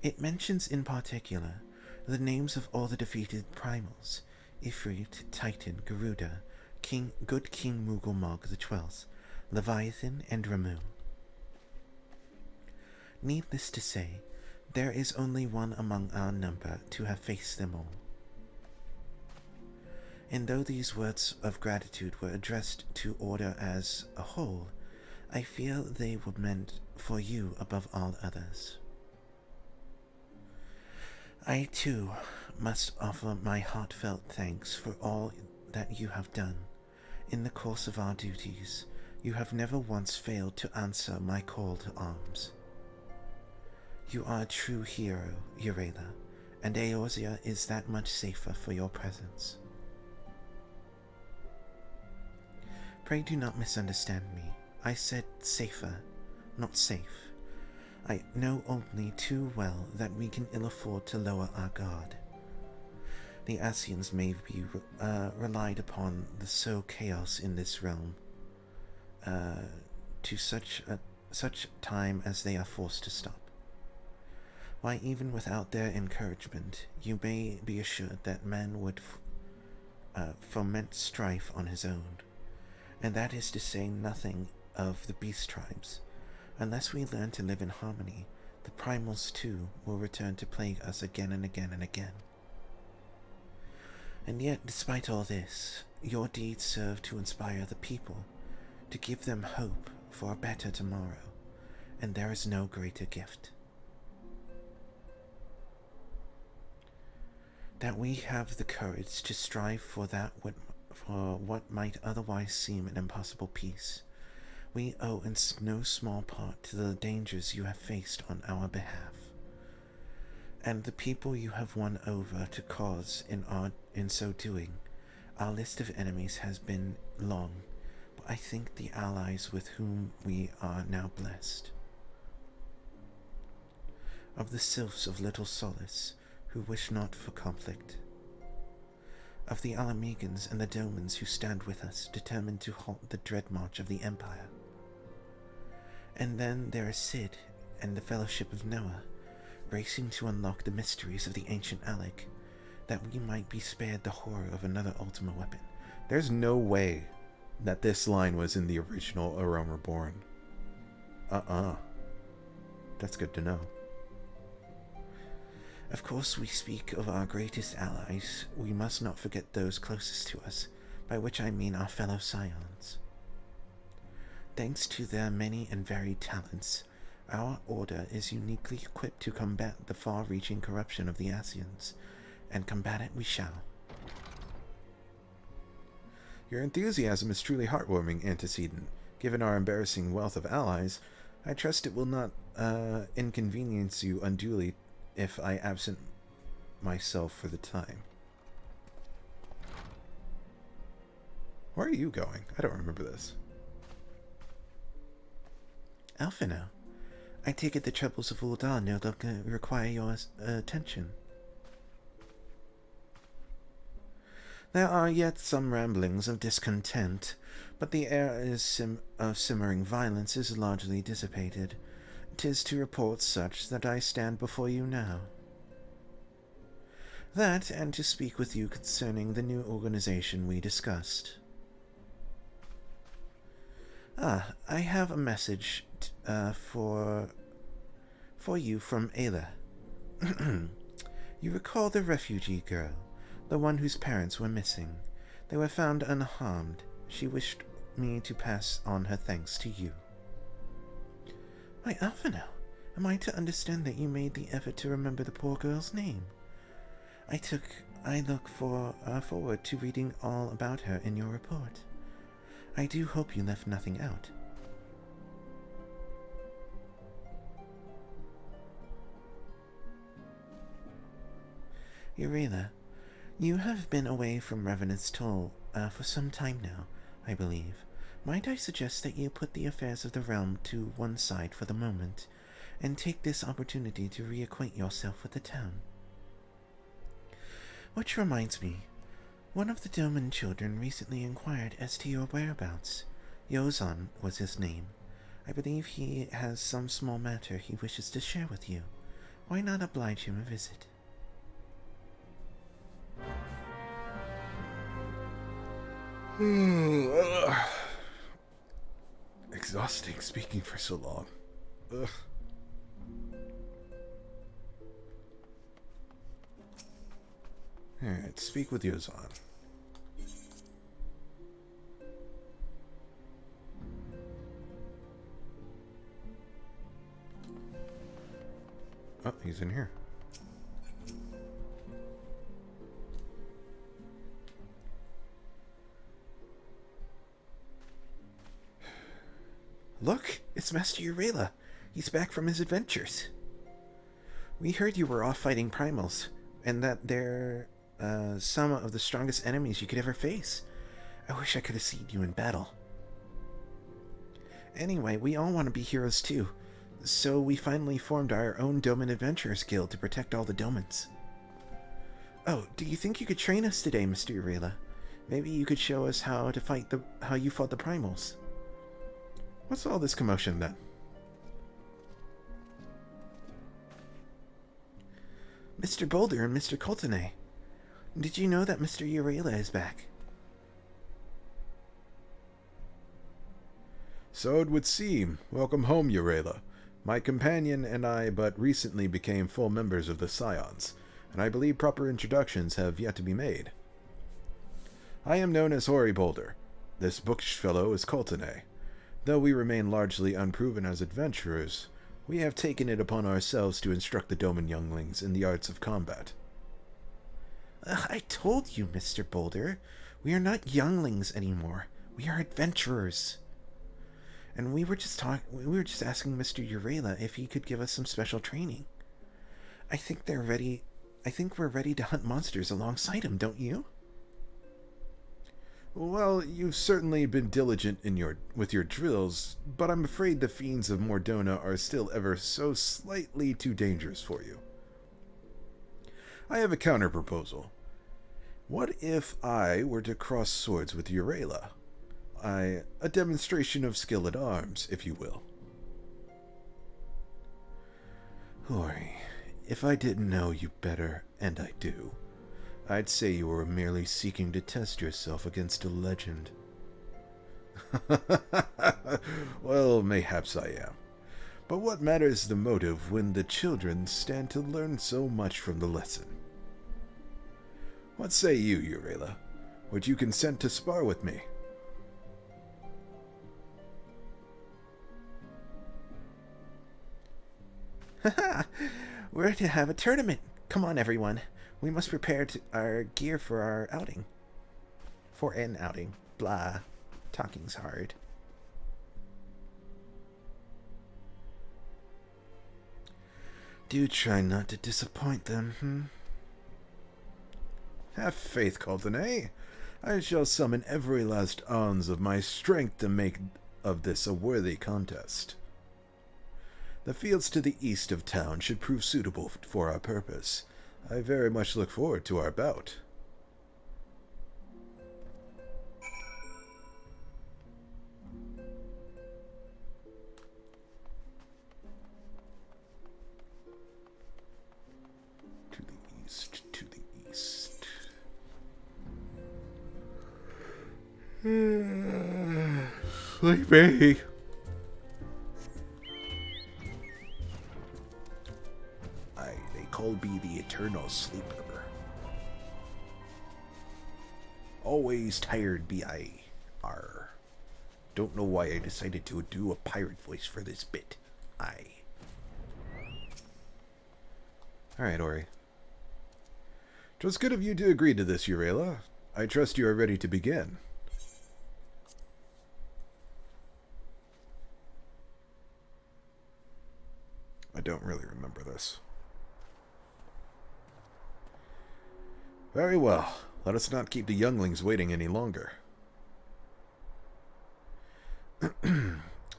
It mentions in particular The names of all the defeated primals, Ifrit, Titan, Garuda, Good King Mughal the XII, Leviathan, and Ramu. Needless to say, there is only one among our number to have faced them all. And though these words of gratitude were addressed to Order as a whole, I feel they were meant for you above all others. I, too, must offer my heartfelt thanks for all that you have done. In the course of our duties, you have never once failed to answer my call to arms. You are a true hero, Eorzea, and Eorzea is that much safer for your presence. Pray do not misunderstand me. I said safer, not safe. I know only too well that we can ill afford to lower our guard. The Ascians may be relied upon to sow chaos in this realm, to such time as they are forced to stop. Why, even without their encouragement, you may be assured that man would foment strife on his own, and that is to say nothing of the beast tribes. Unless we learn to live in harmony, the primals too will return to plague us again and again and again. And yet, despite all this, your deeds serve to inspire the people, to give them hope for a better tomorrow, and there is no greater gift. That we have the courage to strive for what might otherwise seem an impossible peace, we owe in no small part to the dangers you have faced on our behalf, and the people you have won over to cause in so doing. Our list of enemies has been long, but I think the allies with whom we are now blessed. Of the sylphs of Little Solace, who wish not for conflict. Of the Alamegans and the Domans who stand with us, determined to halt the dread march of the Empire. And then there is Sid and the Fellowship of Noah, racing to unlock the mysteries of the ancient Alec, that we might be spared the horror of another Ultima weapon. There's no way that this line was in the original A Realm Reborn. That's good to know. Of course, we speak of our greatest allies. We must not forget those closest to us, by which I mean our fellow scions. Thanks to their many and varied talents, our order is uniquely equipped to combat the far-reaching corruption of the Ascians, and combat it we shall. Your enthusiasm is truly heartwarming, Antecedent. Given our embarrassing wealth of allies, I trust it will not inconvenience you unduly if I absent myself for the time. Where are you going? I don't remember this. Alphino, I take it the troubles of Ul'dah no longer require your attention. There are yet some ramblings of discontent, but the air of simmering violence is largely dissipated. 'Tis to report such that I stand before you now. That, and to speak with you concerning the new organization we discussed. I have a message for you from Ayla. You recall the refugee girl, the one whose parents were missing. They were found unharmed. She wished me to pass on her thanks to you. My Alphino, am I to understand that you made the effort to remember the poor girl's name? I look forward to reading all about her in your report. I do hope you left nothing out. Eorzea, you have been away from Revenant's Toll for some time now, I believe. Might I suggest that you put the affairs of the realm to one side for the moment, and take this opportunity to reacquaint yourself with the town? Which reminds me, one of the Doman children recently inquired as to your whereabouts. Yozan was his name. I believe he has some small matter he wishes to share with you. Why not oblige him a visit? Exhausting speaking for so long. Ugh. Alright, speak with Yozan. Oh, he's in here. Look, it's Master Eorzea. He's back from his adventures. We heard you were off fighting primals, and that they're some of the strongest enemies you could ever face. I wish I could have seen you in battle. Anyway, we all want to be heroes too, so we finally formed our own Doman Adventurers Guild to protect all the Domans. Oh, do you think you could train us today, Mr. Eorzea? Maybe you could show us how you fought the primals. What's all this commotion then? Mr. Boulder and Mr. Coultonay. Did you know that Mr. Eorzea is back? So it would seem. Welcome home, Eorzea. My companion and I but recently became full members of the Scions, and I believe proper introductions have yet to be made. I am known as Hoary Boulder. This bookish fellow is Coultonay. Though we remain largely unproven as adventurers, we have taken it upon ourselves to instruct the Doman younglings in the arts of combat. I told you, Mr. Boulder, we are not younglings anymore. We are adventurers. And we were just asking Mr. Eorzea if he could give us some special training. I think we're ready to hunt monsters alongside him, don't you? Well, you've certainly been diligent with your drills, but I'm afraid the fiends of Mordona are still ever so slightly too dangerous for you. I have a counter-proposal. What if I were to cross swords with Eorzea? A demonstration of skill at arms, if you will. Hoary, if I didn't know you better, and I do, I'd say you were merely seeking to test yourself against a legend. Well, mayhaps I am. But what matters the motive when the children stand to learn so much from the lesson? What say you, Eorzea? Would you consent to spar with me? We're to have a tournament. Come on, everyone. We must prepare our gear for our outing. For an outing. Blah. Talking's hard. Do try not to disappoint them, Have faith, Coultonay. I shall summon every last ounce of my strength to make of this a worthy contest. The fields to the east of town should prove suitable for our purpose. I very much look forward to our bout. To the east, to the east. Sleepy. They call me the eternal sleeper. Always tired be I. R. Don't know why I decided to do a pirate voice for this bit. Alright, Ori. 'Twas good of you to agree to this, Eorzea. I trust you are ready to begin. I don't really remember this. Very well. Let us not keep the younglings waiting any longer.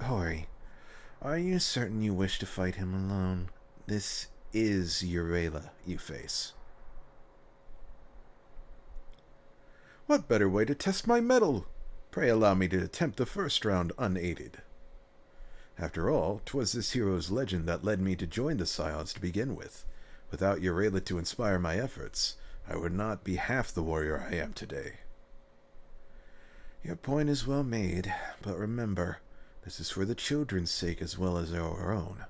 Hoary, are you certain you wish to fight him alone? This is Eorzea you face. What better way to test my mettle? Pray allow me to attempt the first round unaided. After all, 'twas this hero's legend that led me to join the Scions to begin with. Without Eorzea to inspire my efforts, I would not be half the warrior I am today. Your point is well made, but remember, this is for the children's sake as well as our own.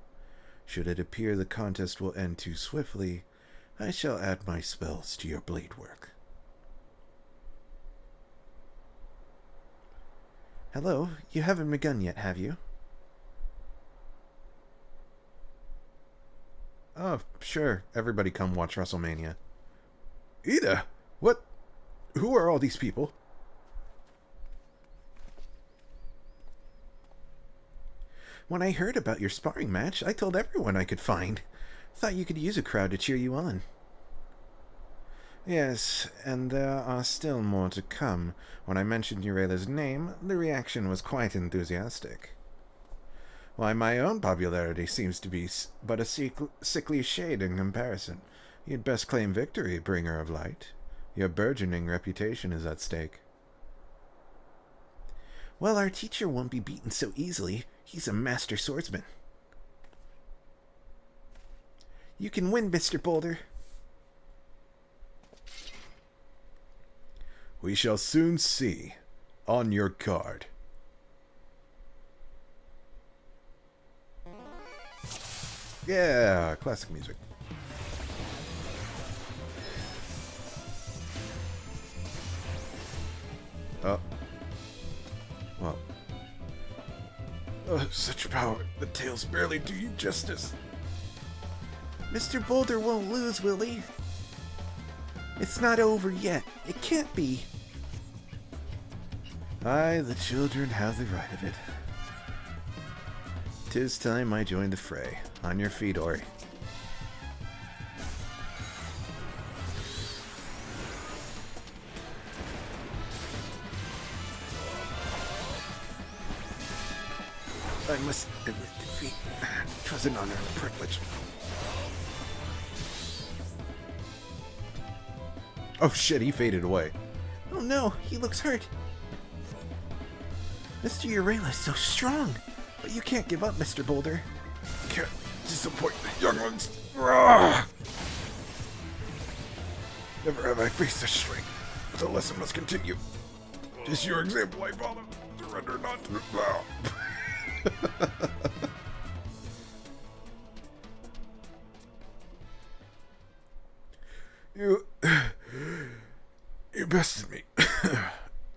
Should it appear the contest will end too swiftly, I shall add my spells to your blade work. Hello, you haven't begun yet, have you? Oh, sure. Everybody come watch WrestleMania. Ida! What? Who are all these people? When I heard about your sparring match, I told everyone I could find. Thought you could use a crowd to cheer you on. Yes, and there are still more to come. When I mentioned Eorzea's name, the reaction was quite enthusiastic. Why, my own popularity seems to be but a sickly shade in comparison. You'd best claim victory, bringer of light. Your burgeoning reputation is at stake. Well, our teacher won't be beaten so easily. He's a master swordsman. You can win, Mr. Boulder. We shall soon see. On your guard. Yeah, classic music. Oh. Well. Such power. The tails barely do you justice. Mr. Boulder won't lose, will he? It's not over yet. It can't be. Aye, the children have the right of it. 'Tis time I joined the fray. On your feet, Ori. I must admit defeat. 'Twas an honor and a privilege. Oh shit, he faded away. Oh no, he looks hurt. Mr. Eorzea is so strong. But you can't give up, Mr. Boulder. Can't disappoint the young ones. Rah! Never have I faced such strength. But the lesson must continue. Just your example I follow. Surrender not to bow. You bested me.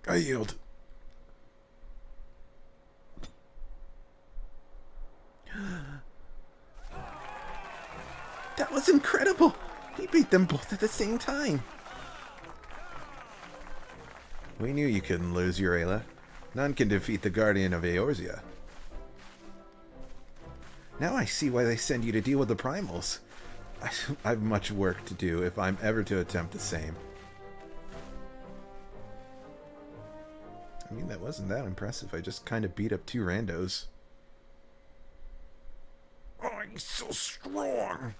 I yield. That was incredible! He beat them both at the same time. We knew you couldn't lose, Eorzea. None can defeat the Guardian of Eorzea. Now I see why they send you to deal with the primals. I've much work to do if I'm ever to attempt the same. I mean, that wasn't that impressive. I just kind of beat up two randos. Oh, he's so strong.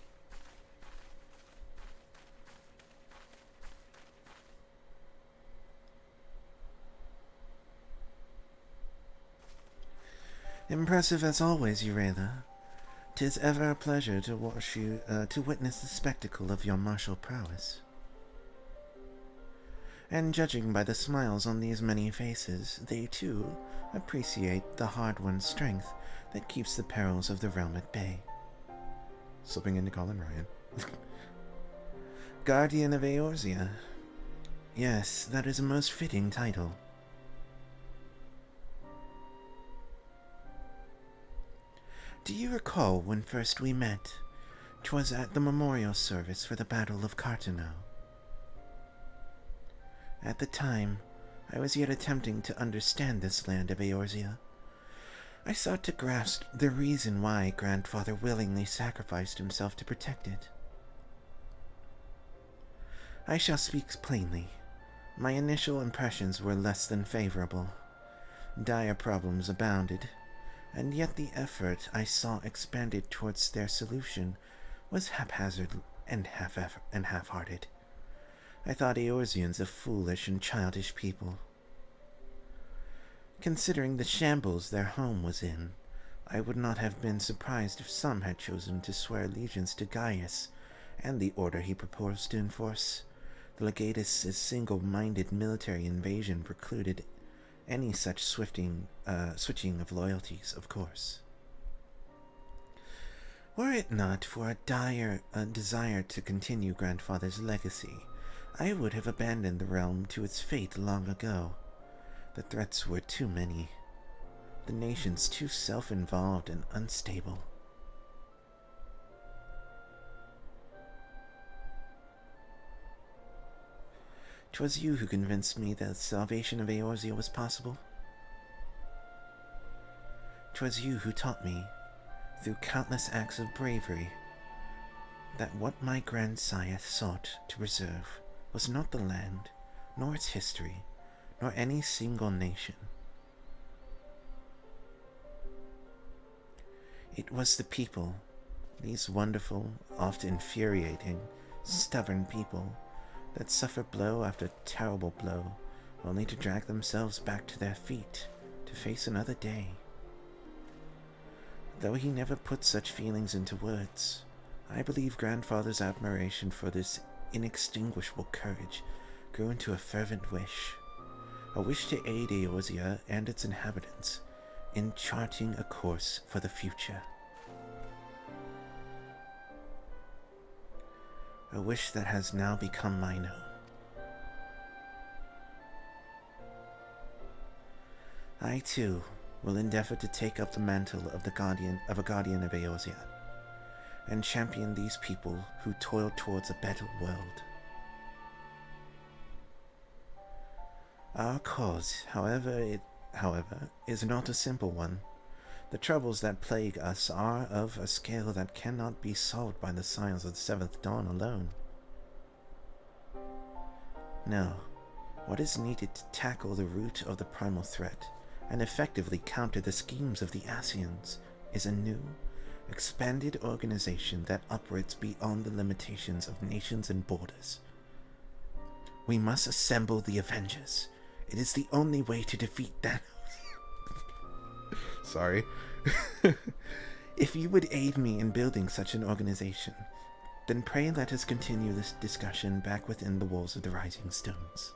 Impressive as always, Eorzea. 'Tis ever a pleasure to watch you, to witness the spectacle of your martial prowess. And judging by the smiles on these many faces, they too appreciate the hard-won strength that keeps the perils of the realm at bay. Slipping into Colin Ryan. Guardian of Eorzea. Yes, that is a most fitting title. Do you recall when first we met? 'Twas at the memorial service for the Battle of Cartano. At the time, I was yet attempting to understand this land of Eorzea. I sought to grasp the reason why Grandfather willingly sacrificed himself to protect it. I shall speak plainly. My initial impressions were less than favorable. Dire problems abounded, and yet the effort I saw expanded towards their solution was haphazard and half-hearted. I thought Eorzeans a foolish and childish people. Considering the shambles their home was in, I would not have been surprised if some had chosen to swear allegiance to Gaius and the order he proposed to enforce. The Legatus' single-minded military invasion precluded any such switching of loyalties, of course. Were it not for a dire desire to continue Grandfather's legacy, I would have abandoned the realm to its fate long ago. The threats were too many. The nation's too self-involved and unstable. "'Twas you who convinced me that the salvation of Eorzea was possible. 'Twas you who taught me, through countless acts of bravery, that what my grandsire sought to preserve was not the land, nor its history, nor any single nation. It was the people, these wonderful, oft infuriating, stubborn people, that suffer blow after terrible blow, only to drag themselves back to their feet to face another day. Though he never put such feelings into words, I believe Grandfather's admiration for this inextinguishable courage grew into a fervent wish, a wish to aid Eorzea and its inhabitants in charting a course for the future. A wish that has now become mine own. I, too, will endeavor to take up the mantle of a guardian of Eorzea, and champion these people who toil towards a better world. Our cause, however, is not a simple one. The troubles that plague us are of a scale that cannot be solved by the science of the Seventh Dawn alone. No, what is needed to tackle the root of the primal threat and effectively counter the schemes of the Ascians is a new, expanded organization that operates beyond the limitations of nations and borders. We must assemble the Avengers. It is the only way to defeat Thanos. Sorry. If you would aid me in building such an organization, then pray let us continue this discussion back within the walls of the Rising Stones.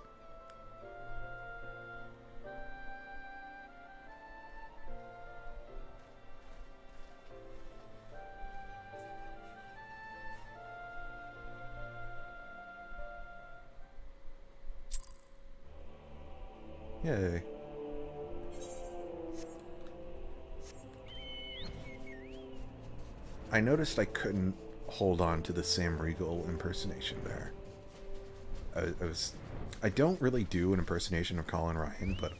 Yay. I noticed I couldn't hold on to the Sam Riegel impersonation there. I don't really do an impersonation of Colin Ryan, but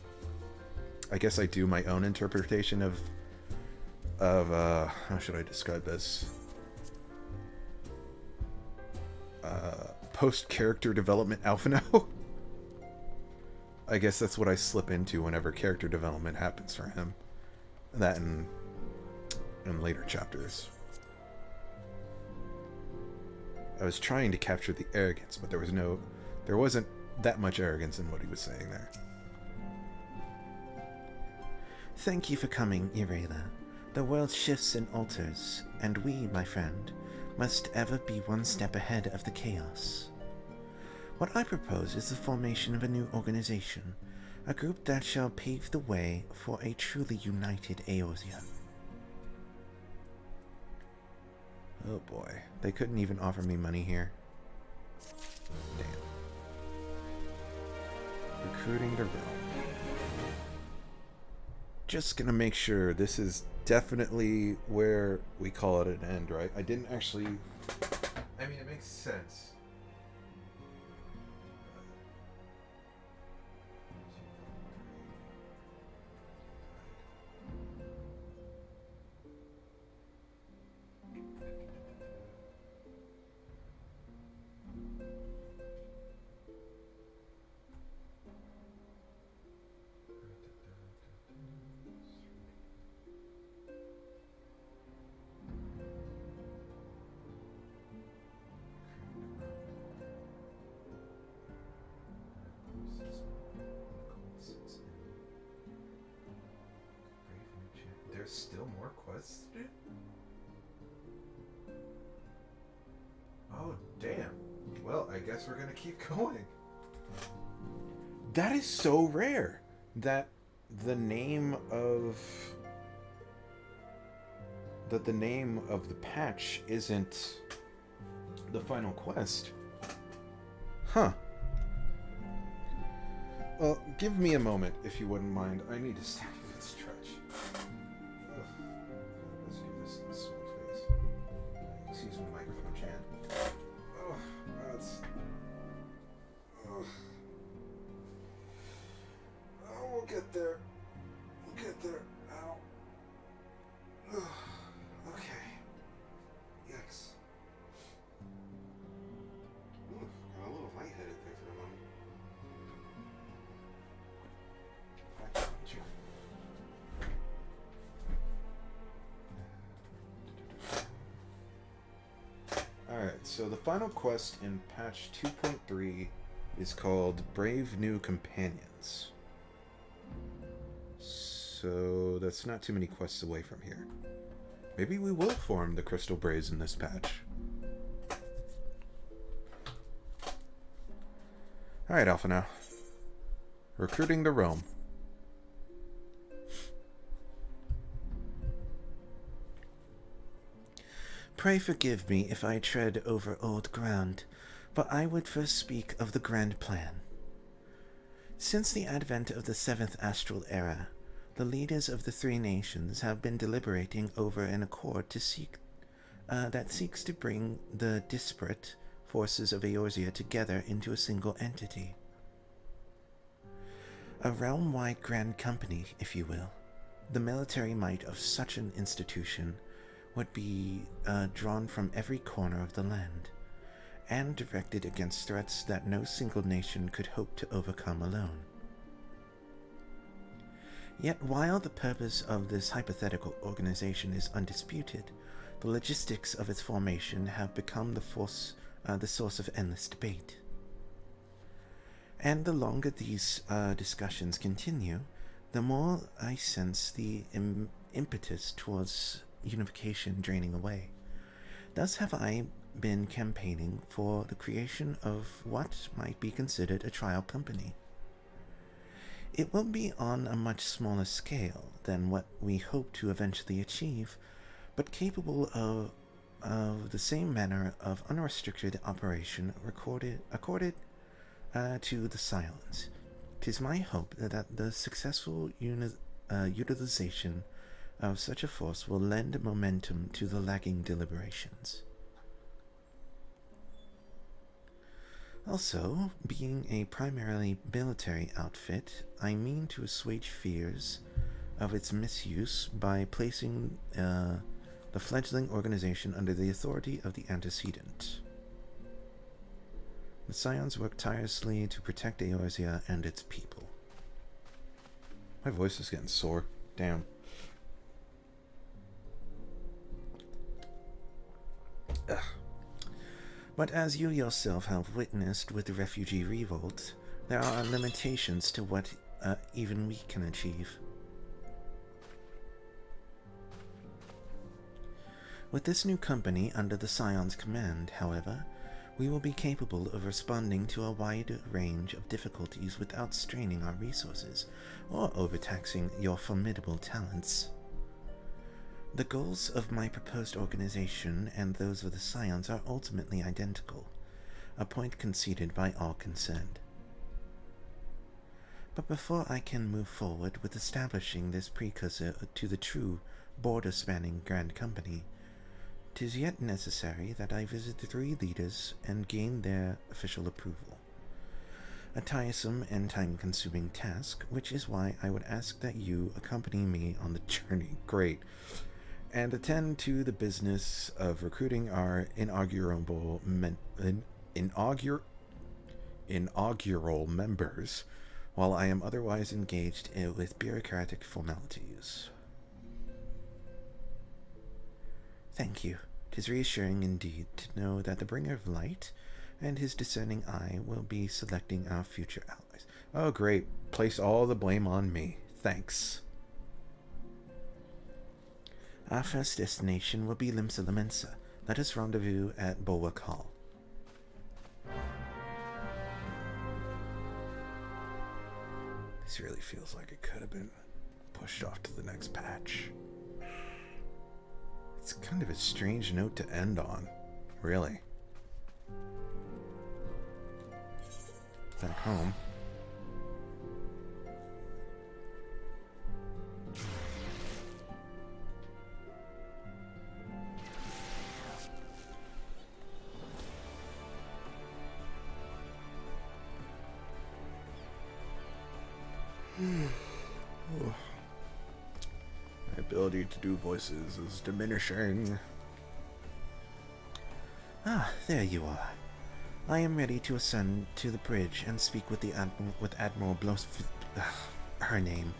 I guess I do my own interpretation of how should I describe this? Post-character development Alphino. I guess that's what I slip into whenever character development happens for him. That in later chapters. I was trying to capture the arrogance, but there wasn't that much arrogance in what he was saying there. Thank you for coming, Eorzea. The world shifts and alters, and we, my friend, must ever be one step ahead of the chaos. What I propose is the formation of a new organization, a group that shall pave the way for a truly united Eorzea. Oh boy, they couldn't even offer me money here. Damn. Recruiting the realm. Just gonna make sure this is definitely where we call it an end, right? I didn't actually... I mean, it makes sense. There's still more quests to do? Oh, damn. Well, I guess we're gonna keep going. That is so rare that the name of the patch isn't the final quest. Huh. Well, give me a moment if you wouldn't mind. I need to stand for the stretch. Ugh. Let's do this in the small face. Excuse me, microphone chan. Oh, that's. Oh. Oh, we'll get there. We'll get there. Ow. Ugh. Okay. Yikes. Ooh, got a little lightheaded there for a moment. Alright, so the final quest in patch 2.3 is called Brave New Companions. So that's not too many quests away from here. Maybe we will form the Crystal Braves in this patch. Alright, Alpha now. Recruiting the realm. Pray forgive me if I tread over old ground, but I would first speak of the grand plan. Since the advent of the 7th astral era, the leaders of the three nations have been deliberating over an accord that seeks to bring the disparate forces of Eorzea together into a single entity. A realm-wide grand company, if you will. The military might of such an institution would be drawn from every corner of the land, and directed against threats that no single nation could hope to overcome alone. Yet while the purpose of this hypothetical organization is undisputed, the logistics of its formation have become the source of endless debate. And the longer these discussions continue, the more I sense the impetus towards unification draining away. Thus have I been campaigning for the creation of what might be considered a trial company. It will be on a much smaller scale than what we hope to eventually achieve, but capable of the same manner of unrestricted operation accorded to the Scions. 'Tis my hope that the successful utilization of such a force will lend momentum to the lagging deliberations. Also, being a primarily military outfit, I mean to assuage fears of its misuse by placing the fledgling organization under the authority of the antecedent. The Scions work tirelessly to protect Eorzea and its people. My voice is getting sore. Damn. Ugh. But as you yourself have witnessed with the refugee revolt, there are limitations to what even we can achieve. With this new company under the Scion's command, however, we will be capable of responding to a wide range of difficulties without straining our resources or overtaxing your formidable talents. The goals of my proposed organization and those of the Scions are ultimately identical, a point conceded by all concerned. But before I can move forward with establishing this precursor to the true border-spanning Grand Company, 'tis yet necessary that I visit the three leaders and gain their official approval. A tiresome and time-consuming task, which is why I would ask that you accompany me on the journey. Great. And attend to the business of recruiting our inaugural members, while I am otherwise engaged with bureaucratic formalities. Thank you. 'Tis reassuring indeed to know that the bringer of light and his discerning eye will be selecting our future allies. Oh, great. Place all the blame on me. Thanks. Our first destination will be Limsa Lamensa. Let us rendezvous at Bulwark Hall. This really feels like it could have been pushed off to the next patch. It's kind of a strange note to end on, really. Back home. My ability to do voices is diminishing. Ah, there you are. I am ready to ascend to the bridge and speak with the Admiral her name.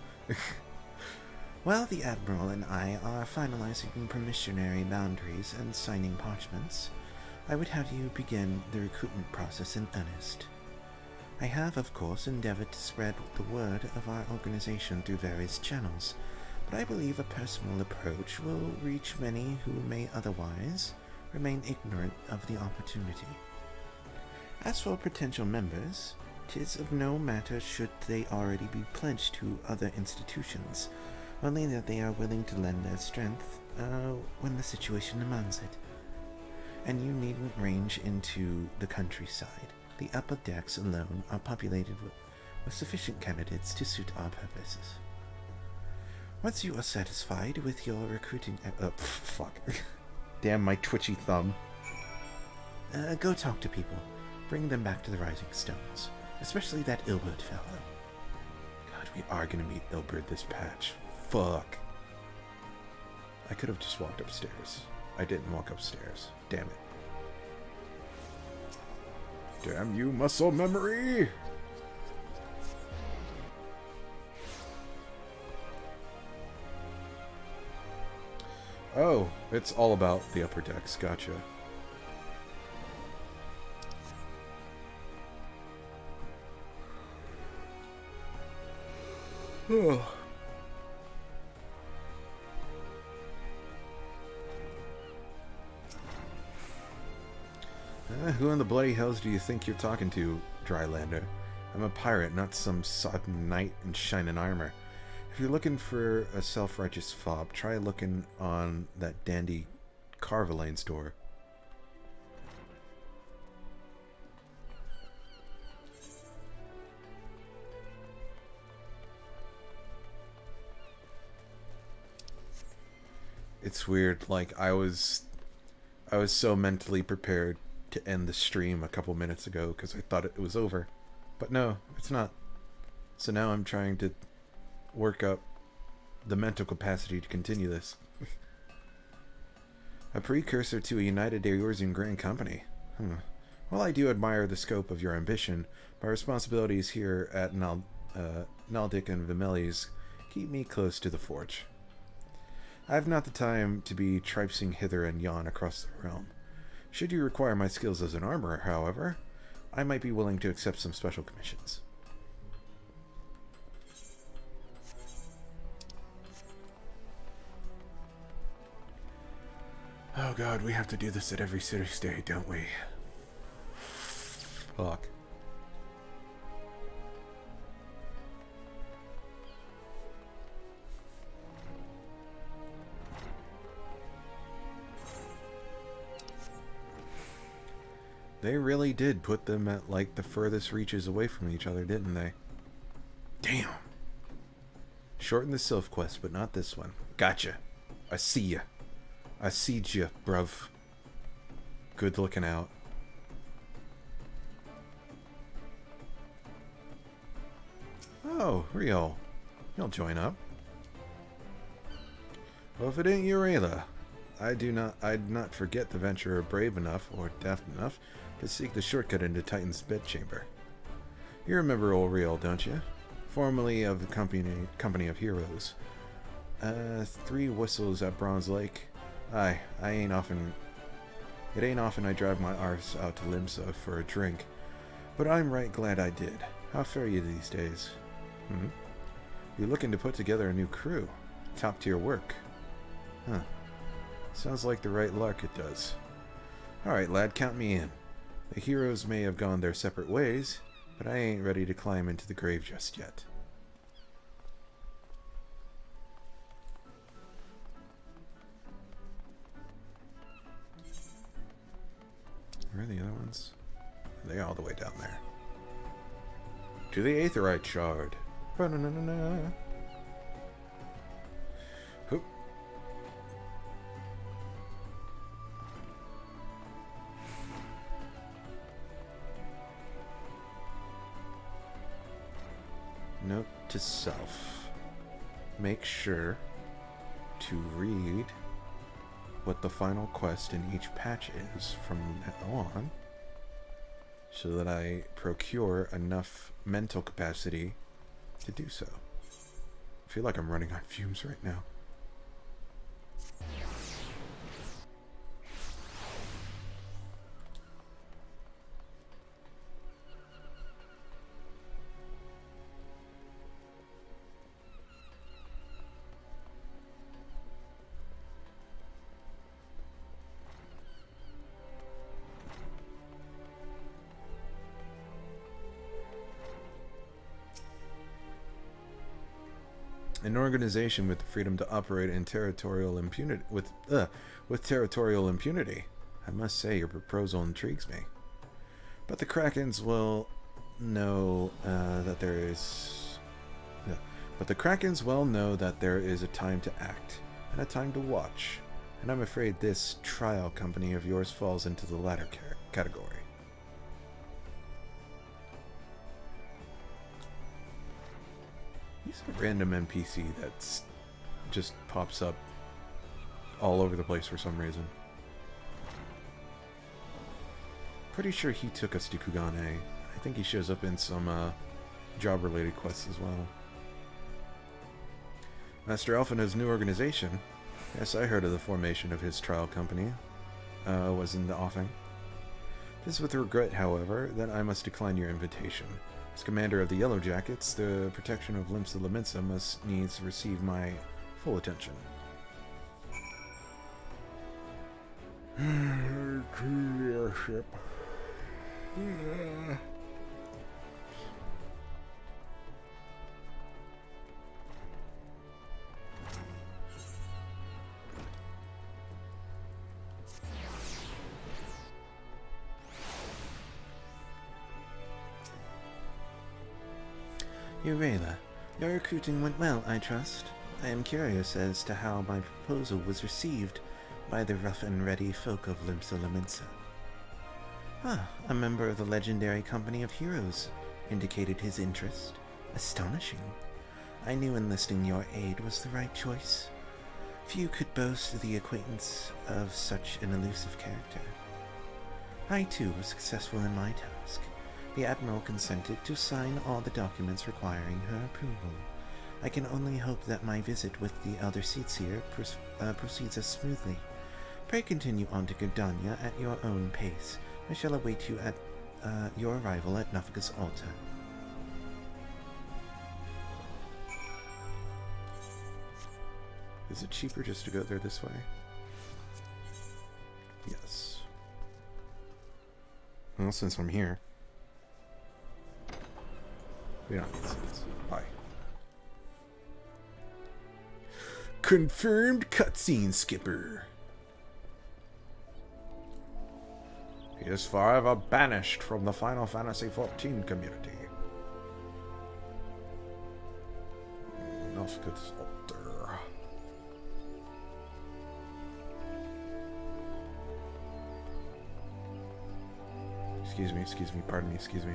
While the Admiral and I are finalizing permissionary boundaries and signing parchments, I would have you begin the recruitment process in earnest. I have, of course, endeavored to spread the word of our organization through various channels, but I believe a personal approach will reach many who may otherwise remain ignorant of the opportunity. As for potential members, 'tis of no matter should they already be pledged to other institutions, only that they are willing to lend their strength when the situation demands it. And you needn't range into the countryside. The upper decks alone are populated with sufficient candidates to suit our purposes. Once you are satisfied with your recruiting... fuck. Damn my twitchy thumb. Go talk to people. Bring them back to the Rising Stones. Especially that Ilbert fellow. God, we are gonna meet Ilbert this patch. Fuck. I could have just walked upstairs. I didn't walk upstairs. Damn it. Damn you, muscle memory! Oh, it's all about the upper decks. Gotcha. Oh. Who in the bloody hells do you think you're talking to, Drylander? I'm a pirate, not some sodden knight in shining armor. If you're looking for a self-righteous fob, try looking on that dandy Carvalane store. It's weird, like I was so mentally prepared to end the stream a couple minutes ago because I thought it was over. But no, it's not. So now I'm trying to work up the mental capacity to continue this. A precursor to a united Eorzean Grand Company. While I do admire the scope of your ambition, my responsibilities here at Naldic and Vimeli's keep me close to the forge. I have not the time to be tripsing hither and yon across the realm. Should you require my skills as an armorer, however, I might be willing to accept some special commissions. Oh god, we have to do this at every city state, don't we? Fuck. They really did put them at, like, the furthest reaches away from each other, didn't they? Damn. Shorten the Sylph quest, but not this one. Gotcha. I see ya. I seed ya, bruv. Good looking out. Oh, Rio. You'll join up. Well, if it ain't Eorzea, I'd not forget the venturer brave enough, or daft enough, to seek the shortcut into Titan's bedchamber. You remember old Real, don't you? Formerly of the Company of Heroes. 3 whistles at Bronze Lake. It ain't often I drive my arse out to Limsa for a drink, but I'm right glad I did. How fare you these days? You're looking to put together a new crew. Top tier work. Huh. Sounds like the right lark it does. Alright, lad, count me in. The heroes may have gone their separate ways, but I ain't ready to climb into the grave just yet. Where are the other ones? They're all the way down there. To the Aetherite Shard. Ba-na-na-na-na. Hoop. Note to self. Make sure to read what the final quest in each patch is from now on, so that I procure enough mental capacity to do so. I feel like I'm running on fumes right now. An organization with the freedom to operate in territorial impunity with territorial impunity. I must say your proposal intrigues me. But the Krakens will know that there is but the Krakens well know that there is a time to act and a time to watch, and I'm afraid this trial company of yours falls into the latter category. He's a random NPC that's just pops up all over the place for some reason. Pretty sure he took us to Kugane. I think he shows up in some job-related quests as well. Master Alphina's new organization. Yes, I heard of the formation of his trial company. Was in the offing. It is with regret, however, that I must decline your invitation. As commander of the Yellow Jackets, the protection of Limsa Laminsa must needs receive my full attention. Airship. Eorzea, your recruiting went well, I trust. I am curious as to how my proposal was received by the rough and ready folk of Limsa Laminsa. Ah, a member of the legendary company of heroes indicated his interest. Astonishing. I knew enlisting your aid was the right choice. Few could boast the acquaintance of such an elusive character. I too was successful in my task. The Admiral consented to sign all the documents requiring her approval. I can only hope that my visit with the Elder Seatseer proceeds as smoothly. Pray continue on to Gridania at your own pace. I shall await you at your arrival at Nafika's altar. Is it cheaper just to go there this way? Yes. Well, since I'm here. We don't need seats. Bye. Confirmed cutscene skipper. PS5 are banished from the Final Fantasy XIV community. Nafika's altar. Excuse me, pardon me, excuse me.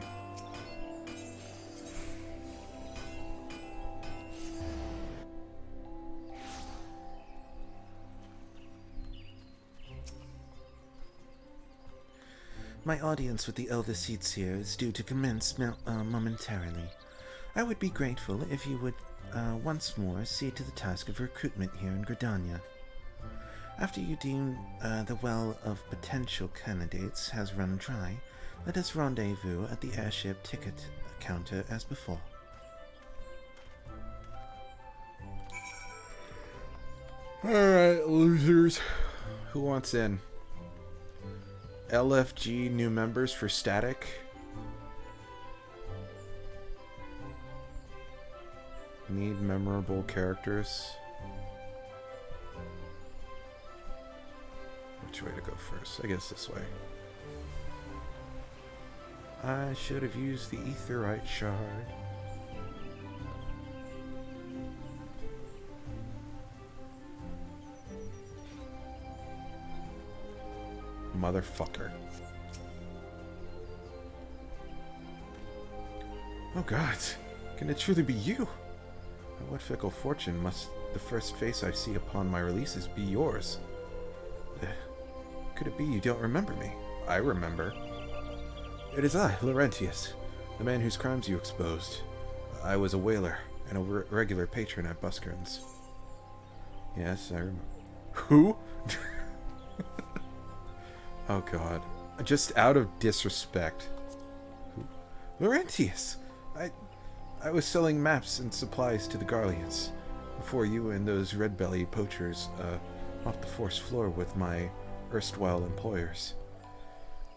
My audience with the Elder Seatseer is due to commence momentarily. I would be grateful if you would once more see to the task of recruitment here in Gridania. After you deem the well of potential candidates has run dry, let us rendezvous at the airship ticket counter as before. Alright, losers. Who wants in? LFG new members for static. Need memorable characters. Which way to go first? I guess this way. I should have used the aetheryte shard. Motherfucker. Oh God, can it truly be you? By what fickle fortune must the first face I see upon my releases be yours? Could it be you don't remember me? I remember. It is I, Laurentius, the man whose crimes you exposed. I was a whaler and a regular patron at Buskerns. Yes, I remember. Who? Oh God. Just out of disrespect. Laurentius! I was selling maps and supplies to the Garleans before you and those red-belly poachers mopped the force floor with my erstwhile employers.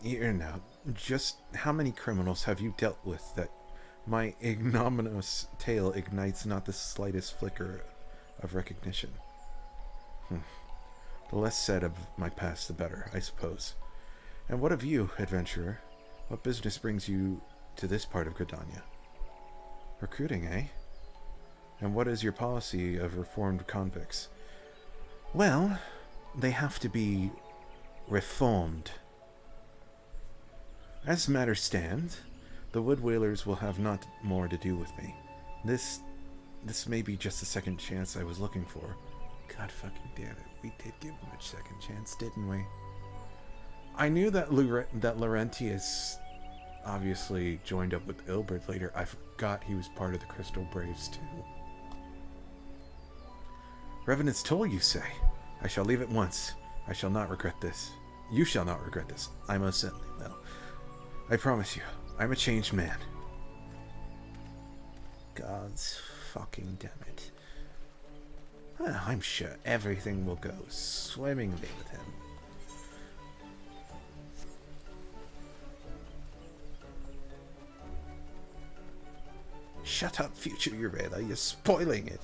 Here now, just how many criminals have you dealt with that my ignominious tale ignites not the slightest flicker of recognition? The less said of my past, the better, I suppose. And what of you, adventurer? What business brings you to this part of Gridania? Recruiting, eh? And what is your policy of reformed convicts? Well, they have to be reformed. As matters stand, the wood whalers will have not more to do with me. This may be just the second chance I was looking for. God fucking damn it. We did give him a second chance, didn't we? I knew that Laurentius obviously joined up with Ilbert later. I forgot he was part of the Crystal Braves too. Revenant's toll, you say? I shall leave at once. I shall not regret this. You shall not regret this. I most certainly will. I promise you, I'm a changed man. God's fucking damn it. Well, I'm sure everything will go swimmingly with him. Shut up, future Eorzea. You're spoiling it.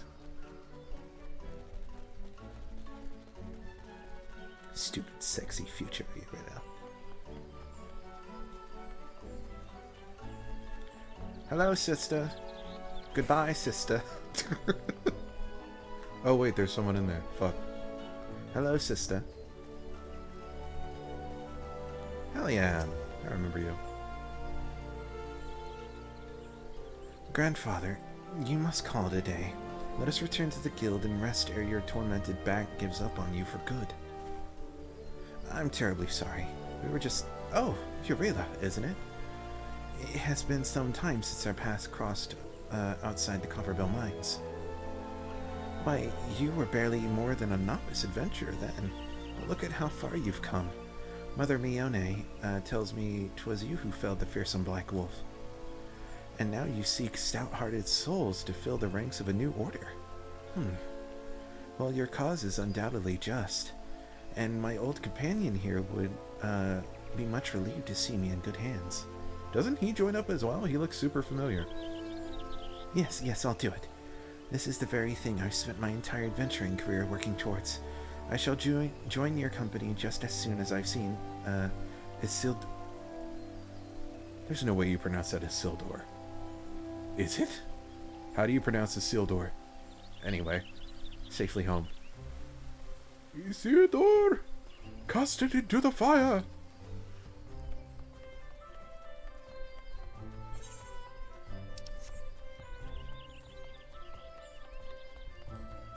Stupid, sexy future Eorzea. Hello, sister. Goodbye, sister. Oh, wait, there's someone in there. Fuck. Hello, sister. Hell yeah. I remember you. Grandfather, you must call it a day. Let us return to the guild and rest ere your tormented back gives up on you for good. I'm terribly sorry. We were just... Oh, Eorzea, isn't it? It has been some time since our paths crossed outside the Copperbell Mines. Why, you were barely more than a novice adventurer then. But look at how far you've come. Mother Mione tells me 'twas you who felled the fearsome Black Wolf. And now you seek stout-hearted souls to fill the ranks of a new order. Well, your cause is undoubtedly just, and my old companion here would be much relieved to see me in good hands. Doesn't he join up as well? He looks super familiar. Yes, I'll do it. This is the very thing I've spent my entire adventuring career working towards. I shall join your company just as soon as I've seen Isildur. There's no way you pronounce that Isildur. Is it? How do you pronounce Isildur? Anyway, safely home. Isildur! Cast it into the fire!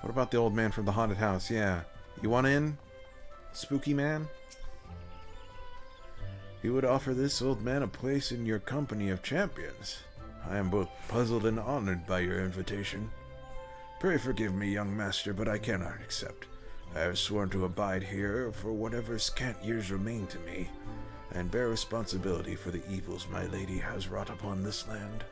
What about the old man from the haunted house? Yeah. You want in? Spooky man? You would offer this old man a place in your company of champions. I am both puzzled and honored by your invitation. Pray forgive me, young master, but I cannot accept. I have sworn to abide here for whatever scant years remain to me, and bear responsibility for the evils my lady has wrought upon this land.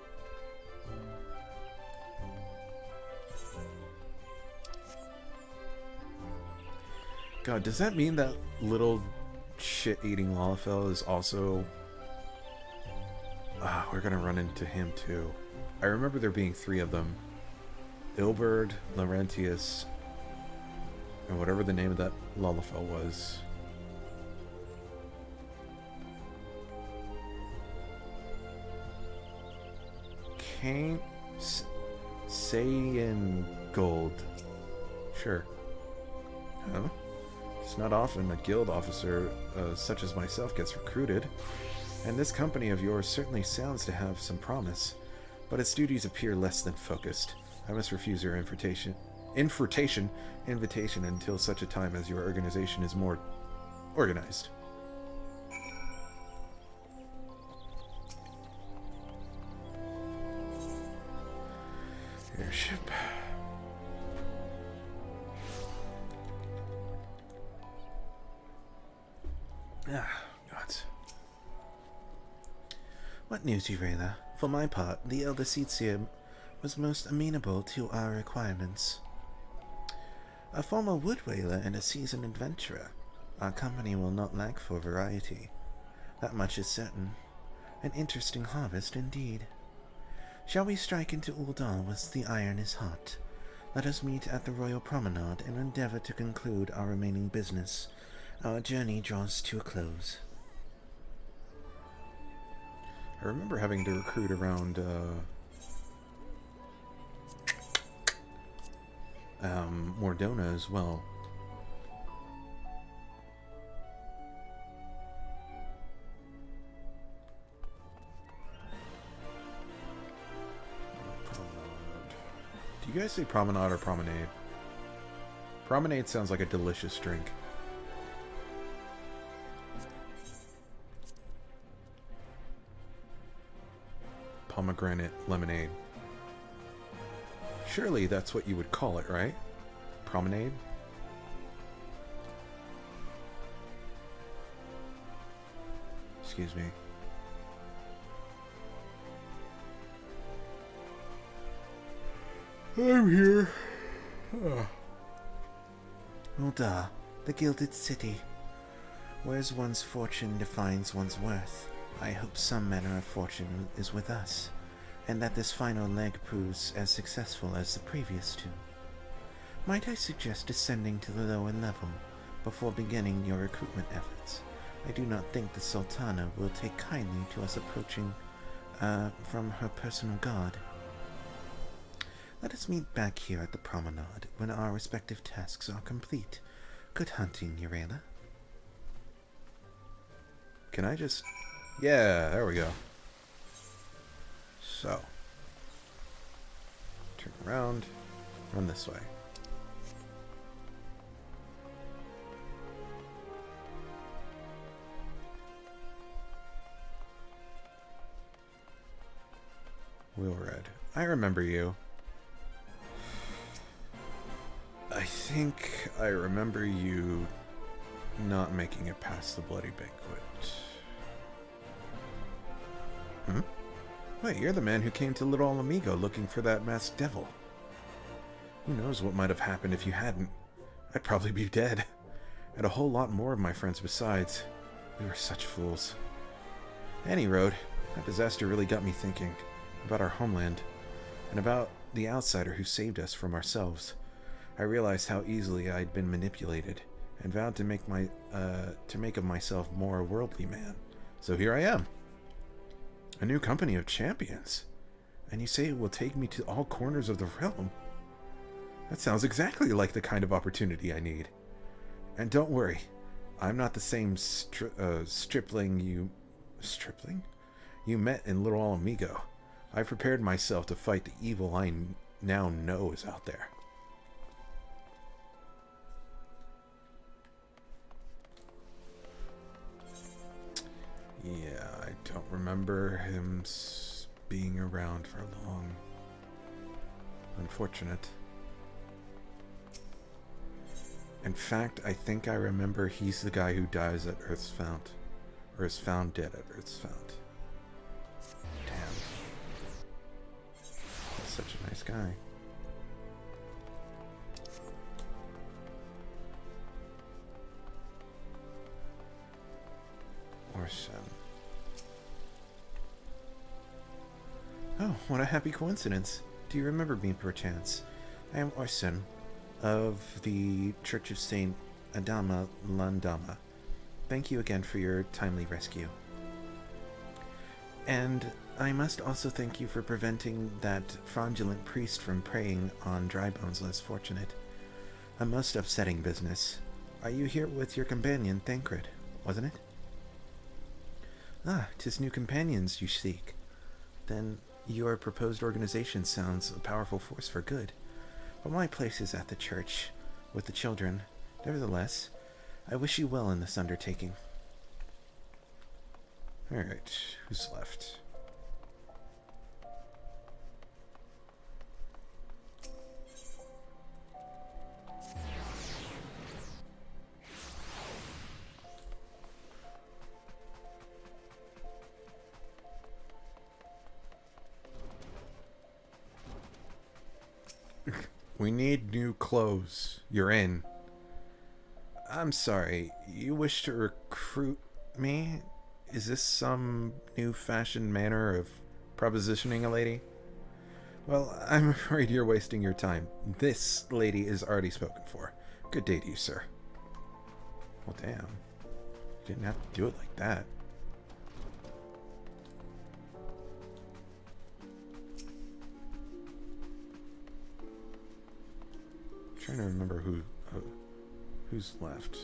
God, does that mean that little shit-eating Lalafell is also... we're gonna run into him too. I remember there being 3 of them. Ilbert, Laurentius, and whatever the name of that Lalafell was. Cane... Saiyan gold. Sure. Huh? It's not often a guild officer such as myself gets recruited, and this company of yours certainly sounds to have some promise, but its duties appear less than focused. I must refuse your invitation until such a time as your organization is more organized. Airship. Ah, gods. What news, Eorzea? For my part, the elder Seetsium was most amenable to our requirements. A former wood whaler and a seasoned adventurer, our company will not lack for variety. That much is certain. An interesting harvest indeed. Shall we strike into Uldal whilst the iron is hot? Let us meet at the Royal Promenade and endeavor to conclude our remaining business. Our journey draws to a close. I remember having to recruit around Mordona as well. Do you guys say promenade or promenade? Promenade sounds like a delicious drink. Pomegranate lemonade. Surely that's what you would call it, right? Promenade? Excuse me. I'm here. Uldar, the Gilded City. Where's one's fortune defines one's worth. I hope some manner of fortune is with us, and that this final leg proves as successful as the previous two. Might I suggest descending to the lower level before beginning your recruitment efforts? I do not think the Sultana will take kindly to us approaching from her personal guard. Let us meet back here at the promenade when our respective tasks are complete. Good hunting, Eorzea. Can I just... Yeah, there we go. So. Turn around. Run this way. Wheel Red. I remember you. I think I remember you not making it past the Bloody Banquet. Hmm? Wait, you're the man who came to Little Amigo looking for that masked devil. Who knows what might have happened if you hadn't? I'd probably be dead. And a whole lot more of my friends besides. We were such fools. Any road, that disaster really got me thinking about our homeland, and about the outsider who saved us from ourselves. I realized how easily I'd been manipulated, and vowed to make of myself more a worldly man. So here I am. A new company of champions. And you say it will take me to all corners of the realm. That sounds exactly like the kind of opportunity I need. And don't worry, I'm not the same stripling you met in Little Amigo. I prepared myself to fight the evil I now know is out there. Yeah, I don't remember him being around for long. Unfortunate. In fact, I think I remember he's the guy who dies at Earth's Fount. Or is found dead at Earth's Fount. Damn. That's such a nice guy. Orson. Oh, what a happy coincidence. Do you remember me, perchance? I am Orson, of the Church of Saint Adama Landama. Thank you again for your timely rescue. And I must also thank you for preventing that fraudulent priest from preying on Drybone's less fortunate. A most upsetting business. Are you here with your companion, Thancred, wasn't it? Ah, 'tis new companions you seek. Then your proposed organization sounds a powerful force for good. But my place is at the church, with the children. Nevertheless, I wish you well in this undertaking. Alright, who's left? We need new clothes. You're in. I'm sorry, you wish to recruit me? Is this some new fashioned manner of propositioning a lady? Well, I'm afraid you're wasting your time. This lady is already spoken for. Good day to you, sir. Well, damn. You didn't have to do it like that. I'm trying to remember who's left.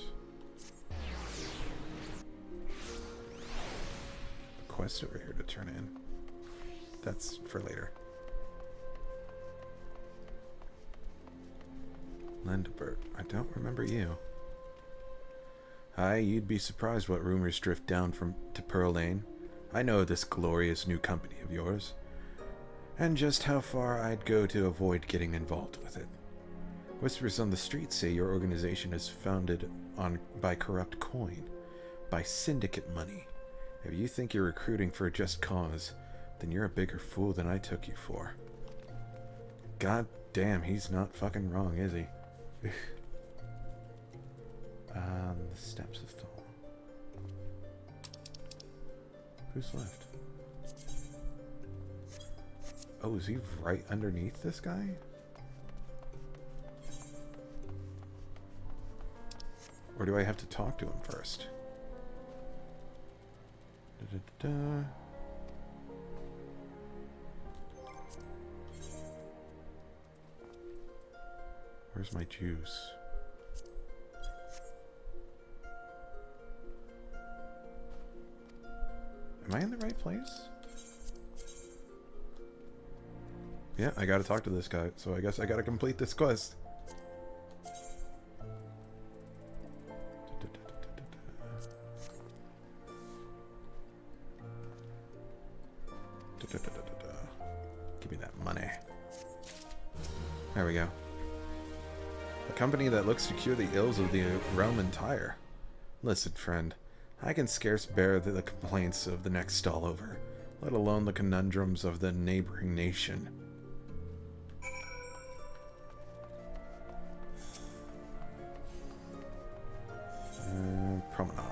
Quest over here to turn in. That's for later. Lindbert, I don't remember you. Hi, you'd be surprised what rumors drift down to Pearl Lane. I know this glorious new company of yours, and just how far I'd go to avoid getting involved with it. Whispers on the street say your organization is founded by corrupt coin, by syndicate money. If you think you're recruiting for a just cause, then you're a bigger fool than I took you for. God damn, he's not fucking wrong, is he? The steps of Thor. Who's left? Oh, is he right underneath this guy? Or do I have to talk to him first? Da-da-da-da. Where's my juice? Am I in the right place? Yeah, I gotta talk to this guy, so I guess I gotta complete this quest. Give me that money. There we go. A company that looks to cure the ills of the realm entire. Listen, friend, I can scarce bear the complaints of the next stall over, let alone the conundrums of the neighboring nation. Promenade.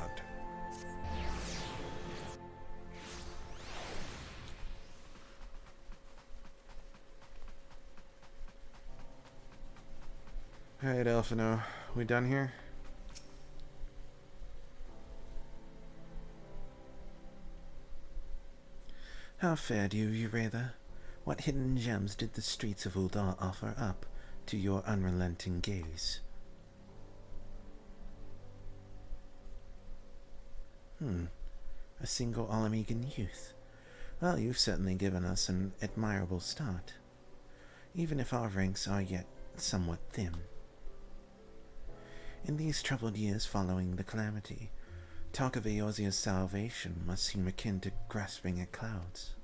Alright, Elfino, we done here? How fared you, Eorzea? What hidden gems did the streets of Uldar offer up to your unrelenting gaze? A single Alamegan youth. Well, you've certainly given us an admirable start, even if our ranks are yet somewhat thin. In these troubled years following the calamity, talk of Eorzea's salvation must seem akin to grasping at clouds.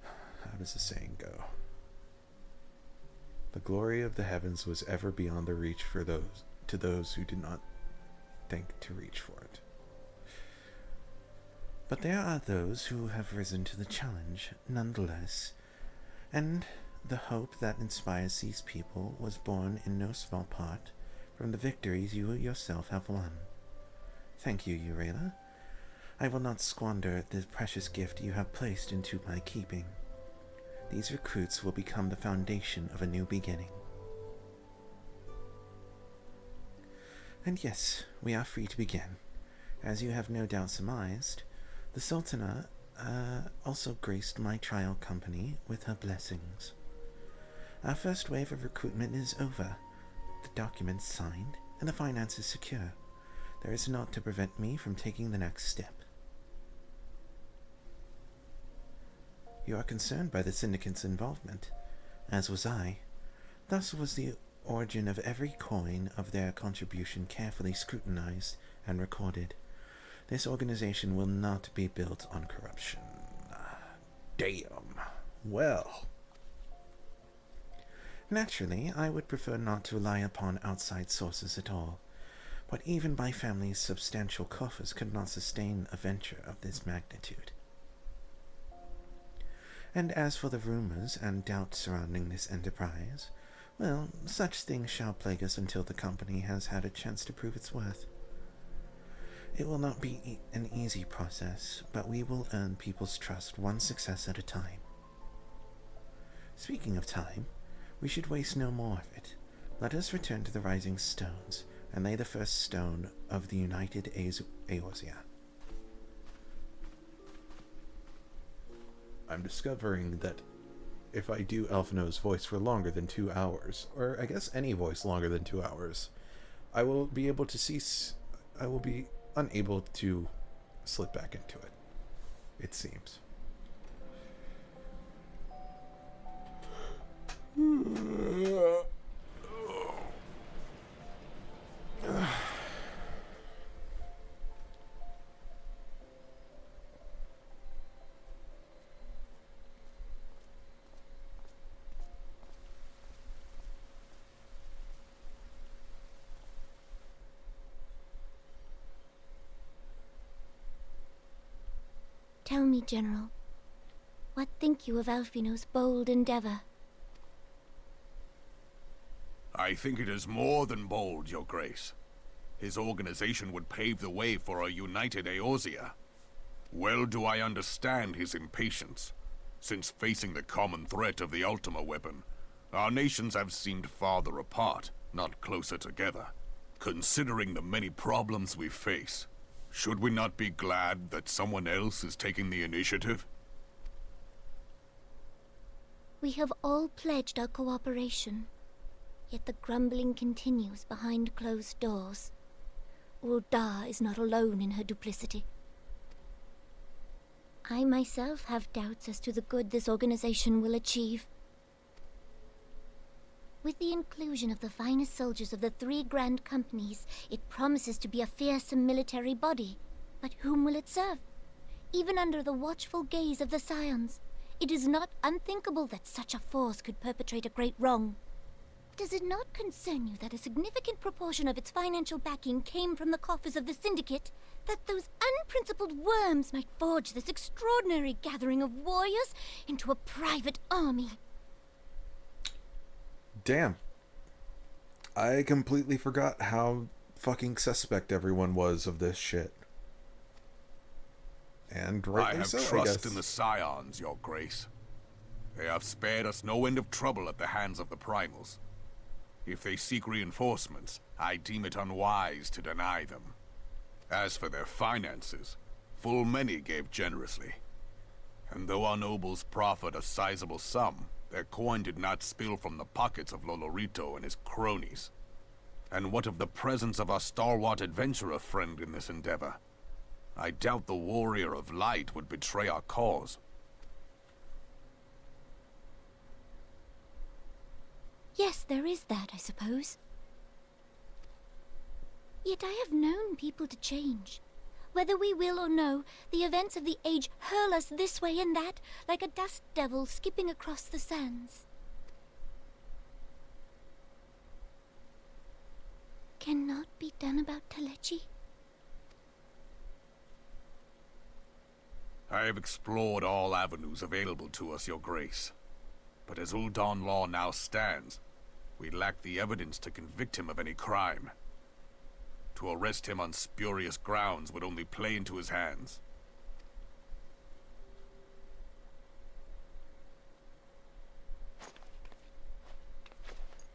How does the saying go? The glory of the heavens was ever beyond the reach for those who did not think to reach for it. But there are those who have risen to the challenge, nonetheless, and the hope that inspires these people was born in no small part from the victories you yourself have won. Thank you, Eorzea. I will not squander the precious gift you have placed into my keeping. These recruits will become the foundation of a new beginning. And yes, we are free to begin. As you have no doubt surmised, The Sultana also graced my trial company with her blessings. Our first wave of recruitment is over, the documents signed, and the finances secure. There is naught to prevent me from taking the next step. You are concerned by the Syndicate's involvement, as was I. Thus was the origin of every coin of their contribution carefully scrutinized and recorded. This organization will not be built on corruption. Damn. Well. Naturally, I would prefer not to rely upon outside sources at all, but even my family's substantial coffers could not sustain a venture of this magnitude. And as for the rumors and doubts surrounding this enterprise, well, such things shall plague us until the company has had a chance to prove its worth. It will not be an easy process, but we will earn people's trust one success at a time. Speaking of time, we should waste no more of it. Let us return to the Rising Stones and lay the first stone of the united Eorzea. I'm discovering that if I do Alphino's voice for longer than 2 hours, or I guess any voice longer than 2 hours, I will be able to cease. I will be unable to slip back into it, it seems. Tell me, General, what think you of Alphino's bold endeavor? I think it is more than bold, Your Grace. His organization would pave the way for a united Eorzea. Well do I understand his impatience, since facing the common threat of the Ultima weapon, our nations have seemed farther apart, not closer together. Considering the many problems we face, should we not be glad that someone else is taking the initiative? We have all pledged our cooperation, yet the grumbling continues behind closed doors. Ul'dah is not alone in her duplicity. I myself have doubts as to the good this organization will achieve. With the inclusion of the finest soldiers of the 3 grand companies, it promises to be a fearsome military body. But whom will it serve? Even under the watchful gaze of the Scions, it is not unthinkable that such a force could perpetrate a great wrong. Does it not concern you that a significant proportion of its financial backing came from the coffers of the Syndicate? That those unprincipled worms might forge this extraordinary gathering of warriors into a private army? Damn. I completely forgot how fucking suspect everyone was of this shit. And rightly I have so, I trust guess. in the Scions, Your Grace. They have spared us no end of trouble at the hands of the Primals. If they seek reinforcements, I deem it unwise to deny them. As for their finances, full many gave generously. And though our nobles proffered a sizable sum, their coin did not spill from the pockets of Lolorito and his cronies. And what of the presence of our stalwart adventurer friend in this endeavor? I doubt the warrior of light would betray our cause. Yes, there is that, I suppose. Yet I have known people to change. Whether we will or no, the events of the age hurl us this way and that, like a dust devil skipping across the sands. Cannot be done about Telechi? I have explored all avenues available to us, Your Grace. But as Ul'dah law now stands, we lack the evidence to convict him of any crime. To arrest him on spurious grounds would only play into his hands.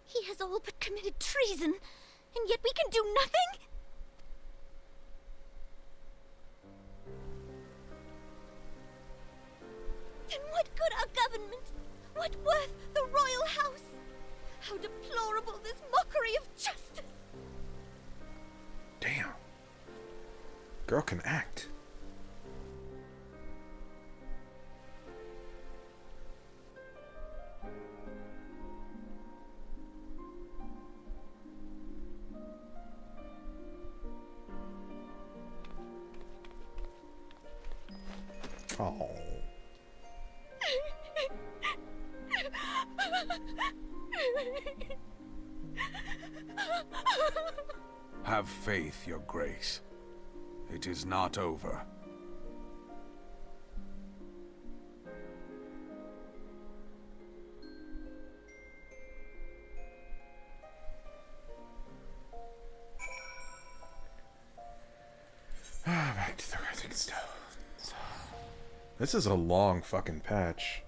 He has all but committed treason, and yet we can do nothing? Then what good our government? What worth the royal house? How deplorable this mockery of justice! Damn. Girl can act. Oh. Have faith, Your Grace. It is not over. Back to the rising stones. This is a long fucking patch.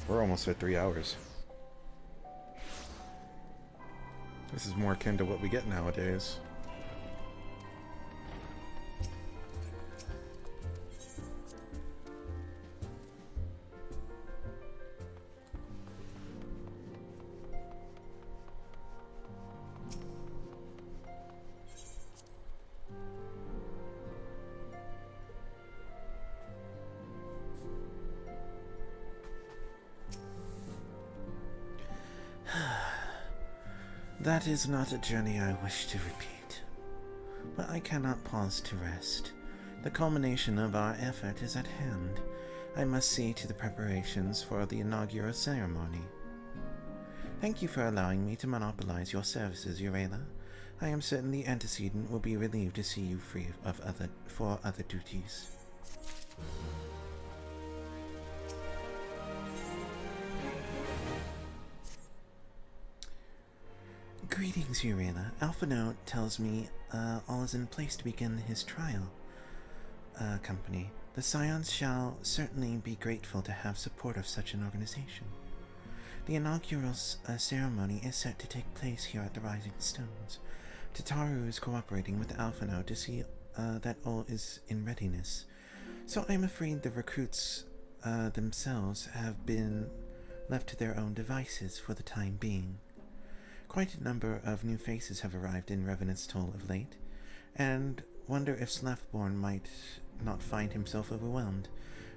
We're almost at 3 hours. This is more akin to what we get nowadays. That is not a journey I wish to repeat. But I cannot pause to rest. The culmination of our effort is at hand. I must see to the preparations for the inaugural ceremony. Thank you for allowing me to monopolize your services, Eorzea. I am certain the antecedent will be relieved to see you free of for other duties. Greetings, Eorzea. Alphanote tells me all is in place to begin his trial. Company. The Scions shall certainly be grateful to have support of such an organization. The inaugural ceremony is set to take place here at the Rising Stones. Tataru is cooperating with Alphanote to see that all is in readiness. So I'm afraid the recruits themselves have been left to their own devices for the time being. Quite a number of new faces have arrived in Revenant's Toll of late, and wonder if Slethborn might not find himself overwhelmed.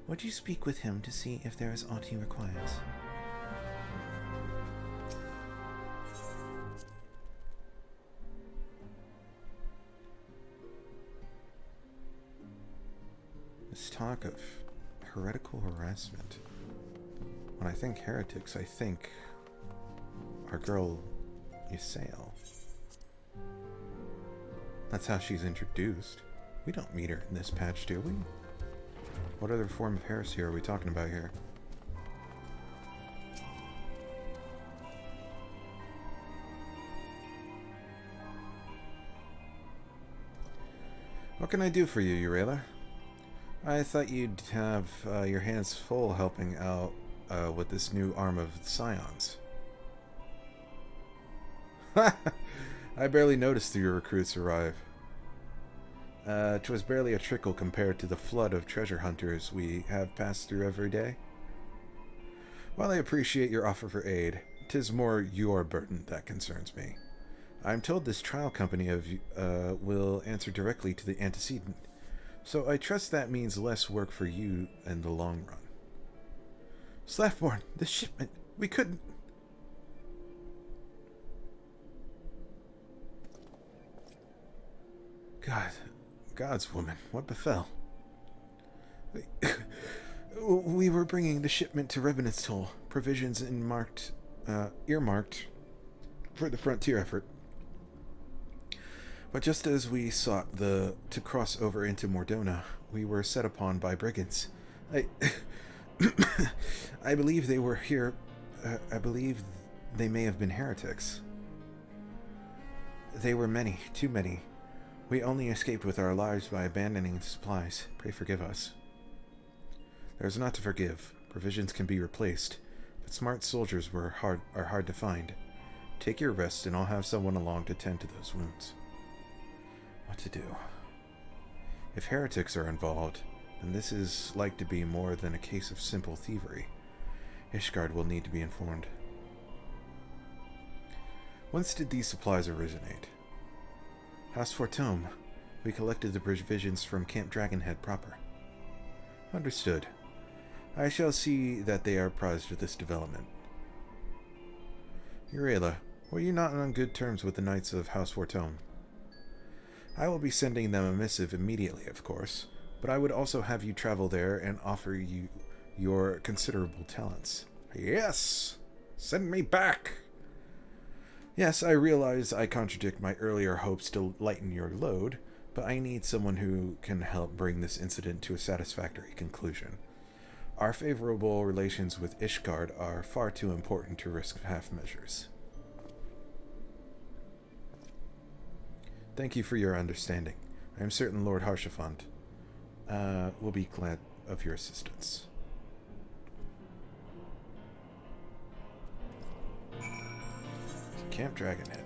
Would you speak with him to see if there is aught he requires? This talk of heretical harassment. When I think heretics, I think our girl Eorzea. That's how she's introduced. We don't meet her in this patch, do we? What other form of heresy are we talking about here? What can I do for you, Eorzea? I thought you'd have your hands full helping out with this new arm of the Scions. I barely noticed your recruits arrive. 'Twas barely a trickle compared to the flood of treasure hunters we have passed through every day. While I appreciate your offer for aid, 'tis more your burden that concerns me. I'm told this trial company will answer directly to the antecedent, so I trust that means less work for you in the long run. Slethborn, the shipment, we couldn't... God's woman, what befell? We were bringing the shipment to Revenant's Toll, provisions earmarked for the frontier effort. But just as we sought to cross over into Mordona, we were set upon by brigands. I believe they were here. I believe they may have been heretics. They were many, too many. We only escaped with our lives by abandoning the supplies. Pray forgive us. There's not to forgive. Provisions can be replaced, but smart soldiers are hard to find. Take your rest, and I'll have someone along to tend to those wounds. What to do? If heretics are involved, and this is like to be more than a case of simple thievery. Ishgard will need to be informed. Whence did these supplies originate? House Fortome. We collected the provisions from Camp Dragonhead proper. Understood. I shall see that they are apprised of this development. Eorzea, were you not on good terms with the Knights of House Fortome? I will be sending them a missive immediately, of course, but I would also have you travel there and offer you your considerable talents. Yes! Send me back! Yes, I realize I contradict my earlier hopes to lighten your load, but I need someone who can help bring this incident to a satisfactory conclusion. Our favorable relations with Ishgard are far too important to risk half measures. Thank you for your understanding. I am certain Lord Harshafant will be glad of your assistance. Camp Dragonhead.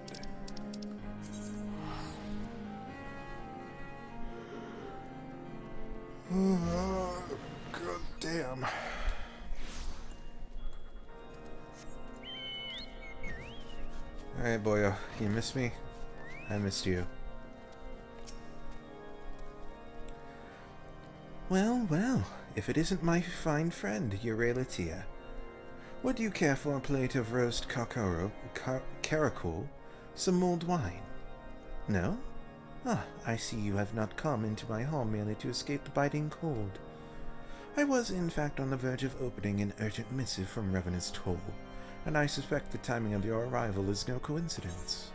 God damn. Alright, boyo. You miss me? I missed you. Well, well, if it isn't my fine friend, Eorzea. Would you care for a plate of roast caracol, some mulled wine? No? Ah, I see you have not come into my hall merely to escape the biting cold. I was, in fact, on the verge of opening an urgent missive from Revenant's Toll, and I suspect the timing of your arrival is no coincidence.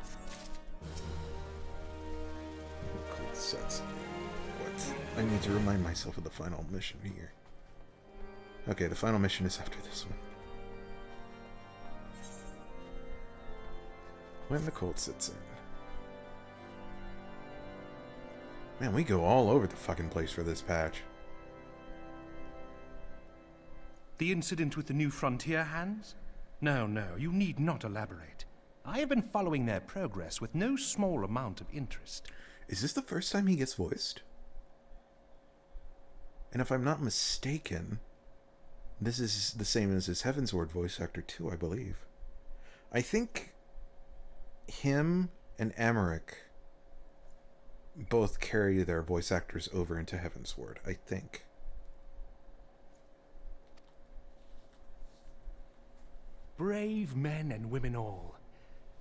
Cold sets. What? I need to remind myself of the final mission here. Okay, the final mission is after this one. When the cold sets in. Man, we go all over the fucking place for this patch. The incident with the New Frontier hands? No, you need not elaborate. I have been following their progress with no small amount of interest. Is this the first time he gets voiced? And if I'm not mistaken, this is the same as his Heavensward voice actor too, I believe. I think him and Amaric both carry their voice actors over into Heavensward, I think. Brave men and women all.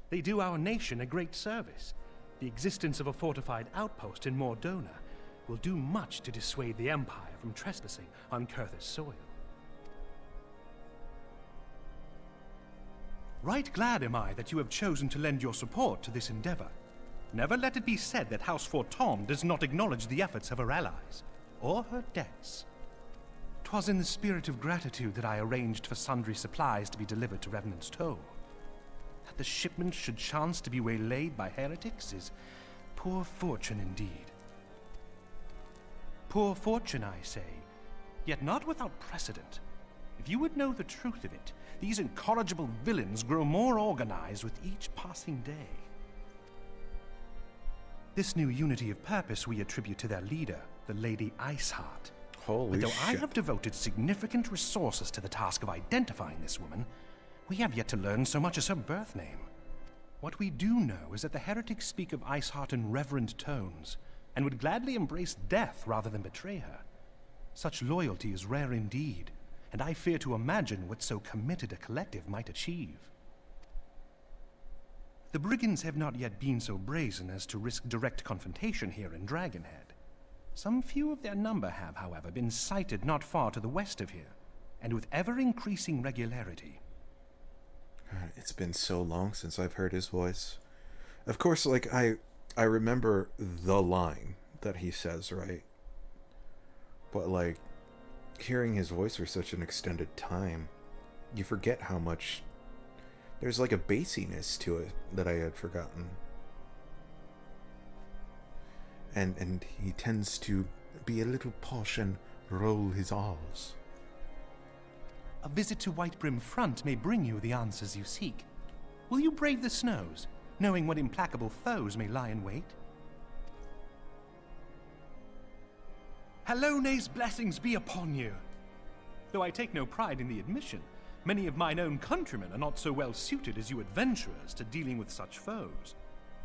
They do our nation a great service. The existence of a fortified outpost in Mordona will do much to dissuade the Empire from trespassing on Kurth's soil. Right glad am I that you have chosen to lend your support to this endeavor. Never let it be said that House Fortome does not acknowledge the efforts of her allies, or her debts. 'Twas in the spirit of gratitude that I arranged for sundry supplies to be delivered to Revenant's Toll. That the shipment should chance to be waylaid by heretics is poor fortune indeed. Poor fortune, I say, yet not without precedent. If you would know the truth of it, these incorrigible villains grow more organized with each passing day. This new unity of purpose we attribute to their leader, the Lady Iceheart. Holy but though shit. I have devoted significant resources to the task of identifying this woman, we have yet to learn so much as her birth name. What we do know is that the heretics speak of Iceheart in reverent tones, and would gladly embrace death rather than betray her. Such loyalty is rare indeed, and I fear to imagine what so committed a collective might achieve. The brigands have not yet been so brazen as to risk direct confrontation here in Dragonhead. Some few of their number have, however, been sighted not far to the west of here, and with ever-increasing regularity. God, it's been so long since I've heard his voice. Of course, like, I remember the line that he says, right? But, like, hearing his voice for such an extended time, you forget how much... There's, like, a bassiness to it that I had forgotten. And he tends to be a little posh and roll his R's. A visit to Whitebrim Front may bring you the answers you seek. Will you brave the snows, knowing what implacable foes may lie in wait? Halone's blessings be upon you. Though I take no pride in the admission, many of mine own countrymen are not so well suited as you adventurers to dealing with such foes.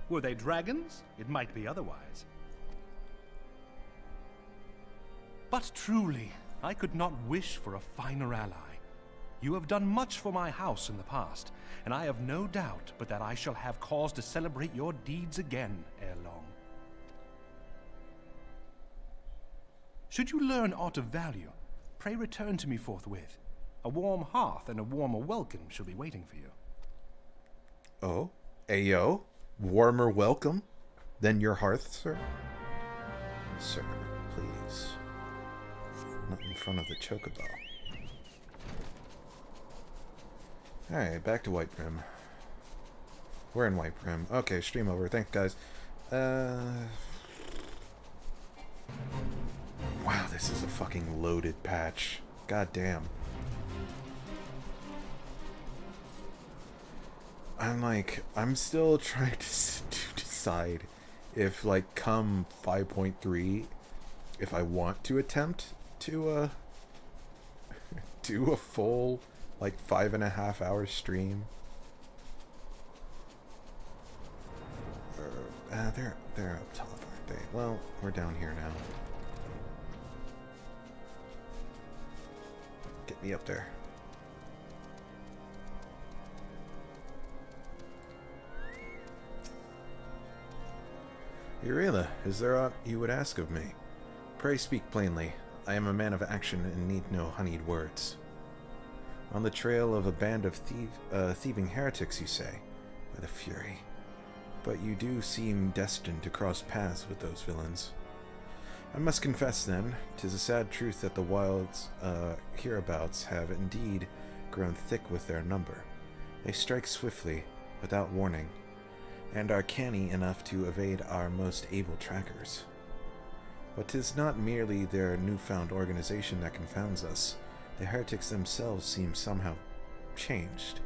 Were they dragons, it might be otherwise. But truly, I could not wish for a finer ally. You have done much for my house in the past, and I have no doubt but that I shall have cause to celebrate your deeds again ere long. Should you learn aught of value, pray return to me forthwith. A warm hearth and a warmer welcome shall be waiting for you. Oh? Ayo? Warmer welcome than your hearth, sir? Sir, please. Not in front of the chocobo. Alright, back to White Brim. We're in White Brim. Okay, stream over. Thanks, guys. Wow, this is a fucking loaded patch. God damn. I'm still trying to decide if, like, come 5.3, if I want to attempt to, do a full, like, 5.5 hour stream. They're up top, aren't they? Well, we're down here now. Get me up there. Eorzea, is there aught you would ask of me? Pray speak plainly. I am a man of action and need no honeyed words. On the trail of a band of thieving heretics, you say? By the Fury. But you do seem destined to cross paths with those villains. I must confess, then, 'tis a sad truth that the wilds hereabouts have indeed grown thick with their number. They strike swiftly, without warning, and are canny enough to evade our most able trackers. But 'tis not merely their newfound organization that confounds us. The heretics themselves seem somehow changed.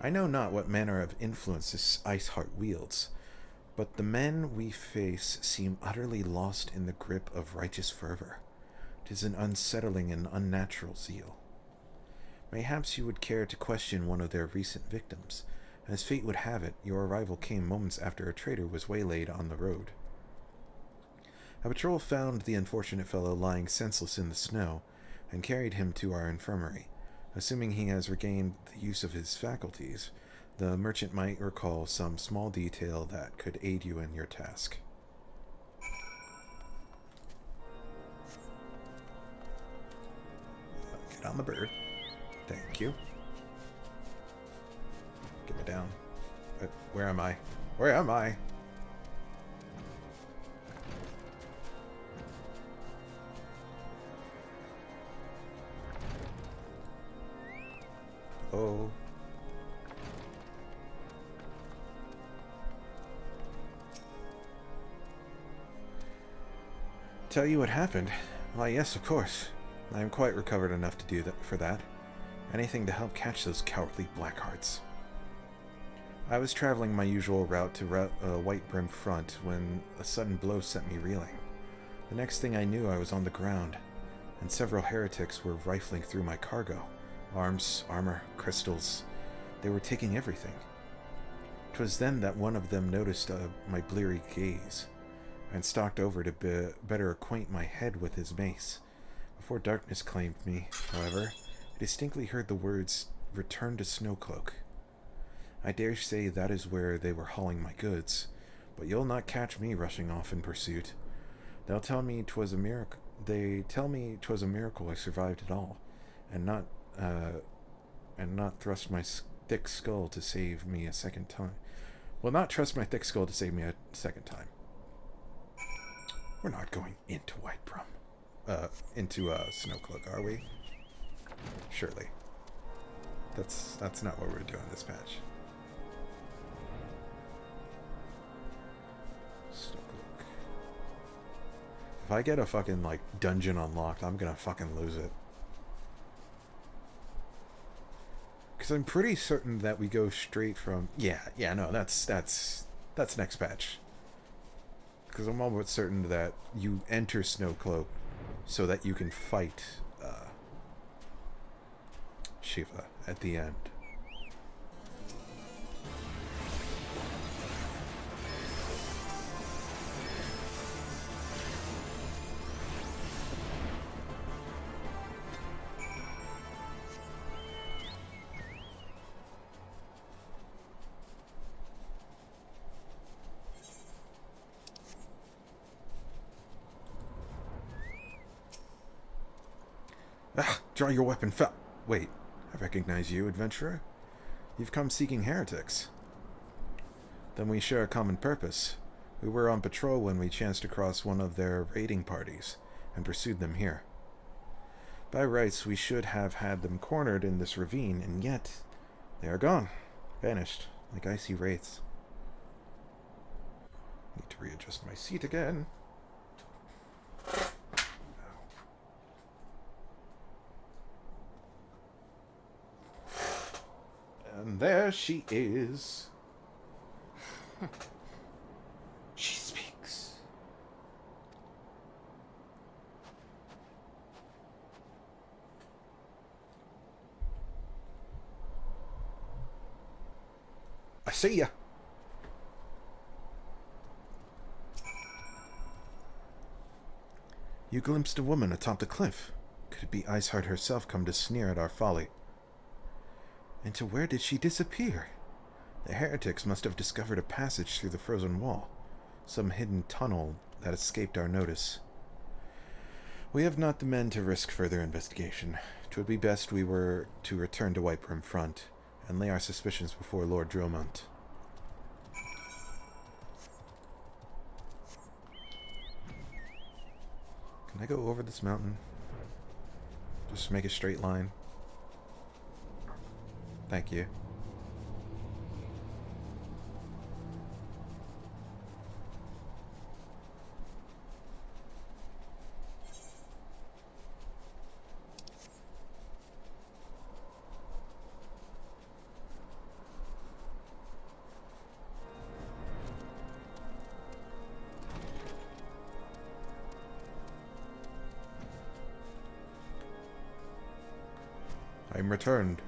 I know not what manner of influence this Iceheart wields, but the men we face seem utterly lost in the grip of righteous fervor. 'Tis an unsettling and unnatural zeal. Mayhaps you would care to question one of their recent victims. As fate would have it, your arrival came moments after a traitor was waylaid on the road. A patrol found the unfortunate fellow lying senseless in the snow, and carried him to our infirmary. Assuming he has regained the use of his faculties, the merchant might recall some small detail that could aid you in your task. Get on the bird. Thank you. Get me down. Where am I? Where am I? Oh. Tell you what happened? Why, yes, of course. I am quite recovered enough to do that for that. Anything to help catch those cowardly blackhearts. I was traveling my usual route to White Brim Front when a sudden blow sent me reeling. The next thing I knew, I was on the ground, and several heretics were rifling through my cargo. Arms, armor, crystals. They were taking everything. 'Twas then that one of them noticed my bleary gaze, and stalked over to better acquaint my head with his mace. Before darkness claimed me, however, I distinctly heard the words, "Return to Snowcloak." I dare say that is where they were hauling my goods, but you'll not catch me rushing off in pursuit. They tell me 'twas a miracle I survived it all, and not thrust my thick skull to save me a second time. Will not trust my thick skull to save me a second time. We're not going into White Brim. Into Snowcloak, are we? Surely. That's not what we're doing this patch. Snowcloak. If I get a fucking, like, dungeon unlocked, I'm gonna fucking lose it. Because I'm pretty certain that we go straight from... Yeah, no, that's next patch. Because I'm almost certain that you enter Snowcloak so that you can fight Shiva at the end. Ah, draw your weapon Wait, I recognize you, adventurer. You've come seeking heretics. Then we share a common purpose. We were on patrol when we chanced across one of their raiding parties, and pursued them here. By rights, we should have had them cornered in this ravine, and yet they are gone. Vanished, like icy wraiths. Need to readjust my seat again. And there she is. She speaks. I see ya. You glimpsed a woman atop the cliff. Could it be Iceheart herself come to sneer at our folly? And to where did she disappear? The heretics must have discovered a passage through the frozen wall, some hidden tunnel that escaped our notice. We have not the men to risk further investigation. 'Twould be best we were to return to Whiteroom Front, and lay our suspicions before Lord Dromont. Can I go over this mountain? Just make a straight line. Thank you. I'm returned.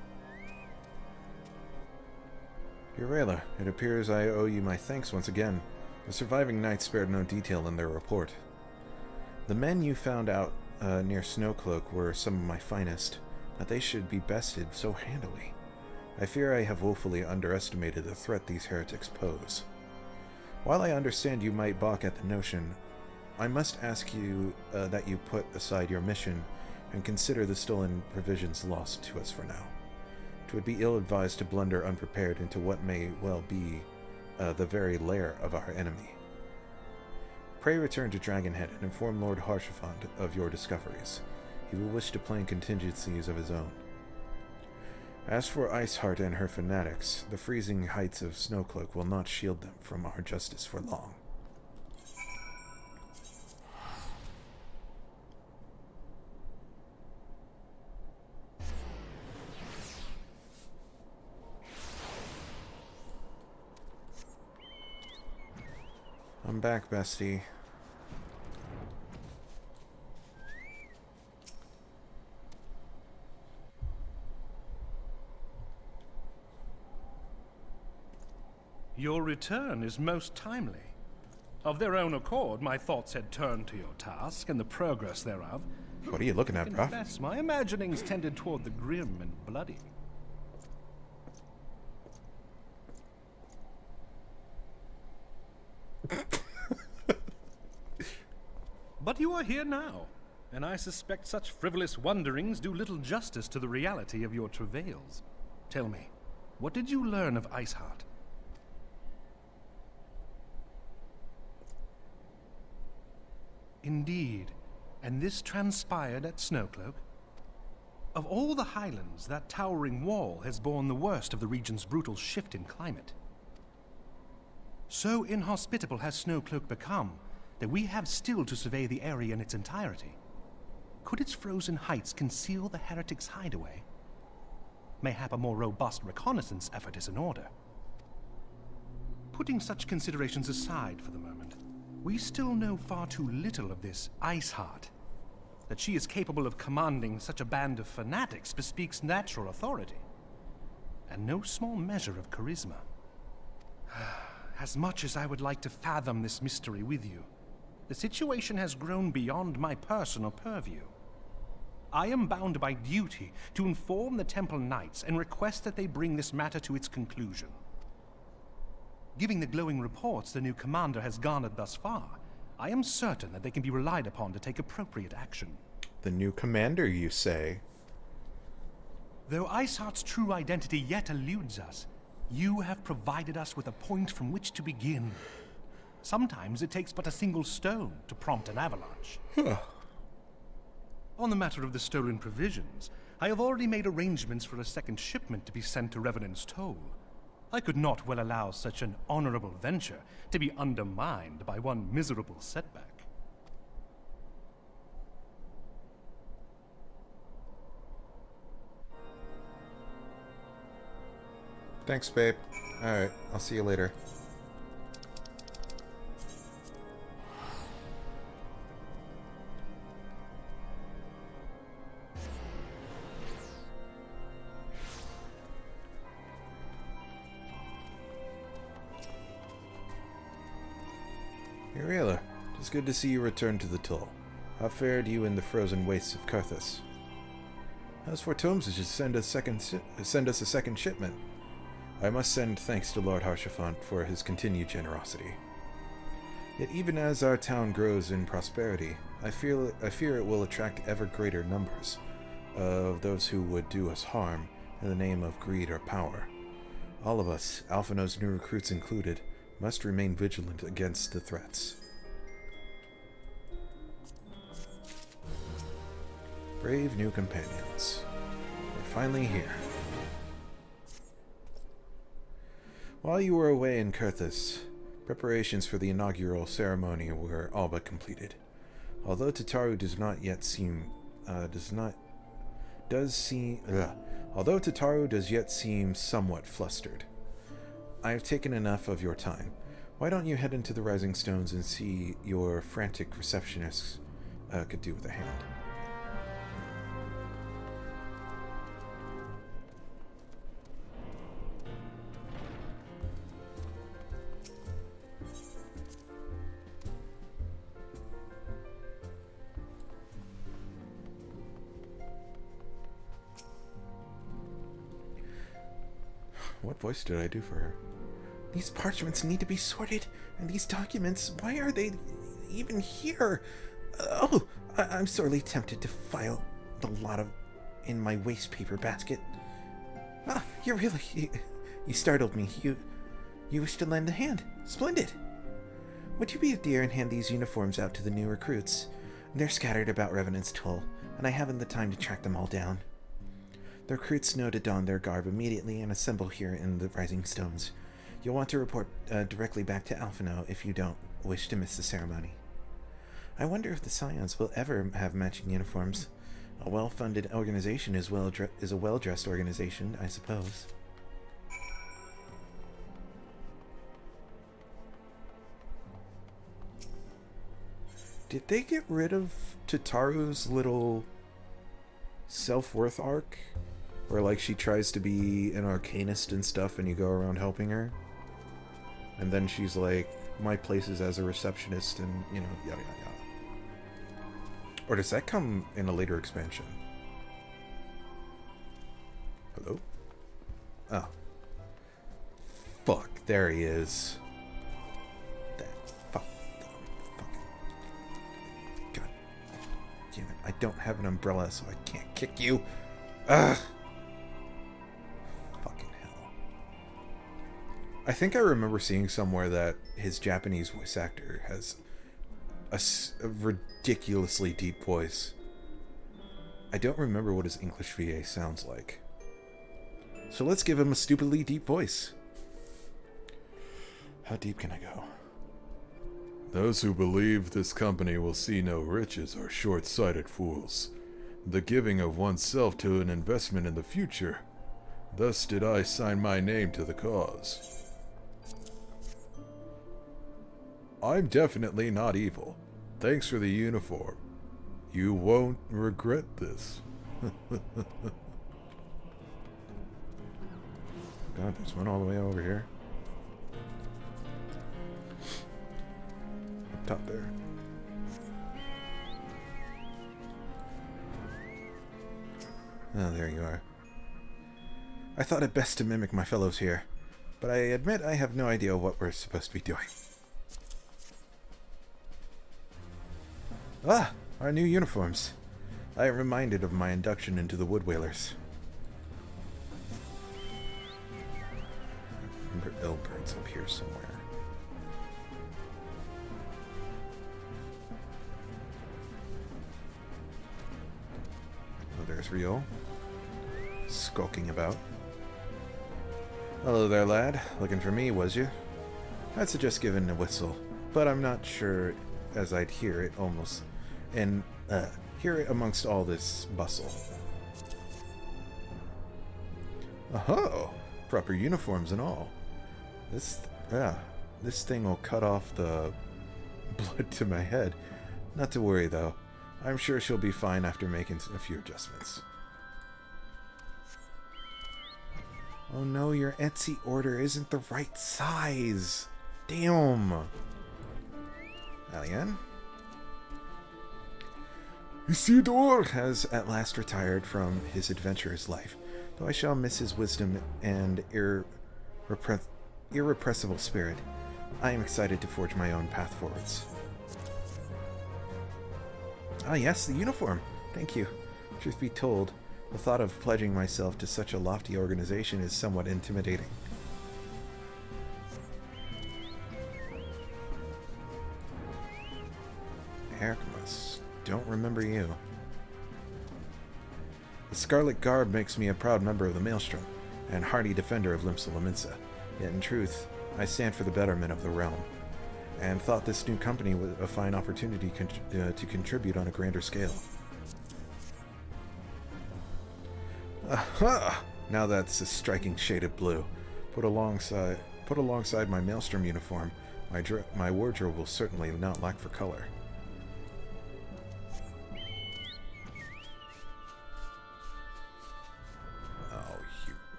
Eorzea, it appears I owe you my thanks once again. The surviving knights spared no detail in their report. The men you found out near Snowcloak were some of my finest, but they should be bested so handily. I fear I have woefully underestimated the threat these heretics pose. While I understand you might balk at the notion, I must ask you that you put aside your mission and consider the stolen provisions lost to us for now. 'Twould be ill-advised to blunder unprepared into what may well be the very lair of our enemy. Pray return to Dragonhead and inform Lord Harshaphant of your discoveries. He will wish to plan contingencies of his own. As for Iceheart and her fanatics, the freezing heights of Snowcloak will not shield them from our justice for long. I'm back, bestie. Your return is most timely. Of their own accord, my thoughts had turned to your task and the progress thereof. What are you looking at, bruh? Confess, my imaginings tended toward the grim and bloody. But you are here now, and I suspect such frivolous wonderings do little justice to the reality of your travails. Tell me, what did you learn of Iceheart? Indeed, and this transpired at Snowcloak? Of all the highlands, that towering wall has borne the worst of the region's brutal shift in climate. So inhospitable has Snowcloak become that we have still to survey the area in its entirety. Could its frozen heights conceal the heretics' hideaway? Mayhap a more robust reconnaissance effort is in order. Putting such considerations aside for the moment, we still know far too little of this Iceheart. That she is capable of commanding such a band of fanatics bespeaks natural authority, and no small measure of charisma. As much as I would like to fathom this mystery with you, the situation has grown beyond my personal purview. I am bound by duty to inform the Temple Knights and request that they bring this matter to its conclusion. Given the glowing reports the new commander has garnered thus far, I am certain that they can be relied upon to take appropriate action. The new commander, you say? Though Iceheart's true identity yet eludes us, you have provided us with a point from which to begin. Sometimes it takes but a single stone to prompt an avalanche. On the matter of the stolen provisions, I have already made arrangements for a second shipment to be sent to Revenant's Toll. I could not well allow such an honorable venture to be undermined by one miserable setback. Thanks, babe. Alright, I'll see you later. Eorzea, it is good to see you return to the Tull. How fared you in the frozen wastes of Karthus? As for Tomes, to send us a second shipment. I must send thanks to Lord Harshaphant for his continued generosity. Yet even as our town grows in prosperity, I fear it will attract ever greater numbers of those who would do us harm in the name of greed or power. All of us, Alphino's new recruits included, must remain vigilant against the threats. Brave new companions. We're finally here. While you were away in Karthus, preparations for the inaugural ceremony were all but completed. Although Tataru does yet seem somewhat flustered. I have taken enough of your time. Why don't you head into the Rising Stones and see your frantic receptionists could do with a hand? What voice did I do for her? These parchments need to be sorted, and these documents, why are they even here? I'm sorely tempted to file the lot in my waste paper basket. Ah, you startled me. You wish to lend a hand. Splendid. Would you be a dear and hand these uniforms out to the new recruits? They're scattered about Revenant's Toll, and I haven't the time to track them all down. The recruits know to don their garb immediately and assemble here in the Rising Stones. You'll want to report directly back to Alphino if you don't wish to miss the ceremony. I wonder if the Scions will ever have matching uniforms. A well-funded organization is a well-dressed organization, I suppose. Did they get rid of Tataru's little self-worth arc? Where, like, she tries to be an arcanist and stuff and you go around helping her? And then she's like, my place is as a receptionist and, you know, yada yada yada. Or does that come in a later expansion? Hello? Oh. Fuck, there he is. That fucking... God damn it, I don't have an umbrella so I can't kick you. Ugh! I think I remember seeing somewhere that his Japanese voice actor has a ridiculously deep voice. I don't remember what his English VA sounds like. So let's give him a stupidly deep voice. How deep can I go? Those who believe this company will see no riches are short-sighted fools. The giving of oneself to an investment in the future. Thus did I sign my name to the cause. I'm definitely not evil. Thanks for the uniform. You won't regret this. God, there's one all the way over here. Up top there. Oh, there you are. I thought it best to mimic my fellows here, but I admit I have no idea what we're supposed to be doing. Ah! Our new uniforms. I am reminded of my induction into the Wood Whalers. Remember Elbert's up here somewhere. Oh, there's Rio. Skulking about. Hello there, lad. Looking for me, was you? I'd suggest giving a whistle, but I'm not sure as I'd hear it almost... and, hear it amongst all this bustle. Oh, proper uniforms and all. This thing will cut off the blood to my head. Not to worry, though. I'm sure she'll be fine after making a few adjustments. Oh no, your Etsy order isn't the right size. Damn. Alien? Isidore has at last retired from his adventurous life, though I shall miss his wisdom and irrepressible spirit. I am excited to forge my own path forwards. Ah yes, the uniform. Thank you. Truth be told, the thought of pledging myself to such a lofty organization is somewhat intimidating. Hercules. Don't remember you. The scarlet garb makes me a proud member of the Maelstrom, and hearty defender of Limsa Lominsa. Yet in truth, I stand for the betterment of the realm, and thought this new company was a fine opportunity to contribute on a grander scale. Aha! Now that's a striking shade of blue. Put alongside my Maelstrom uniform, my wardrobe will certainly not lack for color.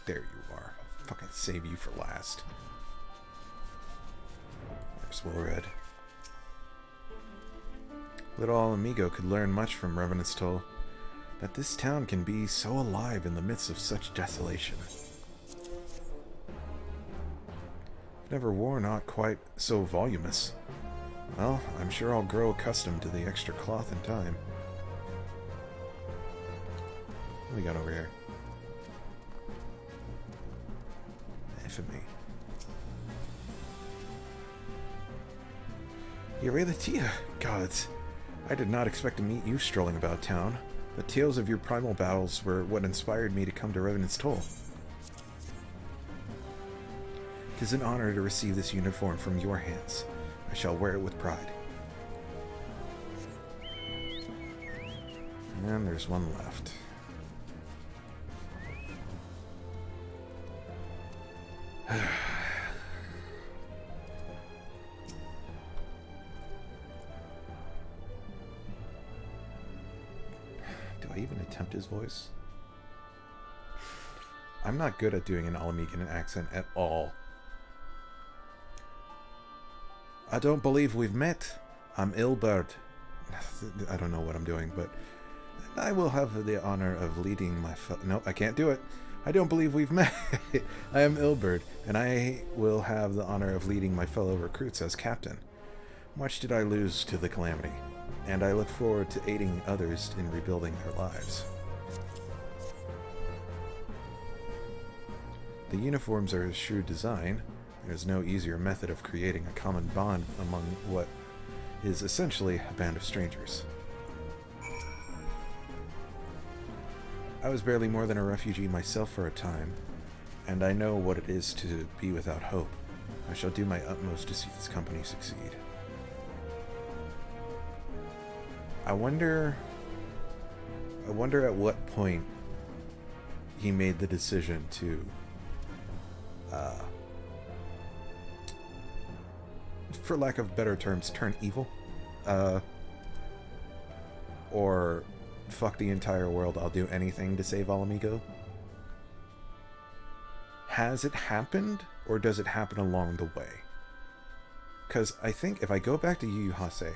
There you are. I'll fucking save you for last. There's Willred. Little Amigo could learn much from Revenant's Toll, that this town can be so alive in the midst of such desolation. Never wore not quite so voluminous. Well, I'm sure I'll grow accustomed to the extra cloth in time. What do we got over here? Me. Eorzea, gods, I did not expect to meet you strolling about town. The tales of your primal battles were what inspired me to come to Revenant's Toll. It is an honor to receive this uniform from your hands. I shall wear it with pride. And there's one left. Do I even attempt his voice? I'm not good at doing an Alamegan accent at all. I don't believe we've met. I'm Ilbert. I don't know what I'm doing, but I will have the honor of leading my no, I can't do it. I don't believe we've met. I am Ilbert, and I will have the honor of leading my fellow recruits as captain. Much did I lose to the calamity, and I look forward to aiding others in rebuilding their lives. The uniforms are a shrewd design. There is no easier method of creating a common bond among what is essentially a band of strangers. I was barely more than a refugee myself for a time, and I know what it is to be without hope. I shall do my utmost to see this company succeed. I wonder at what point he made the decision to for lack of better terms, turn evil. or fuck the entire world, I'll do anything to save Alamigo. Has it happened, or does it happen along the way? Because I think if I go back to Yu Yu Hase,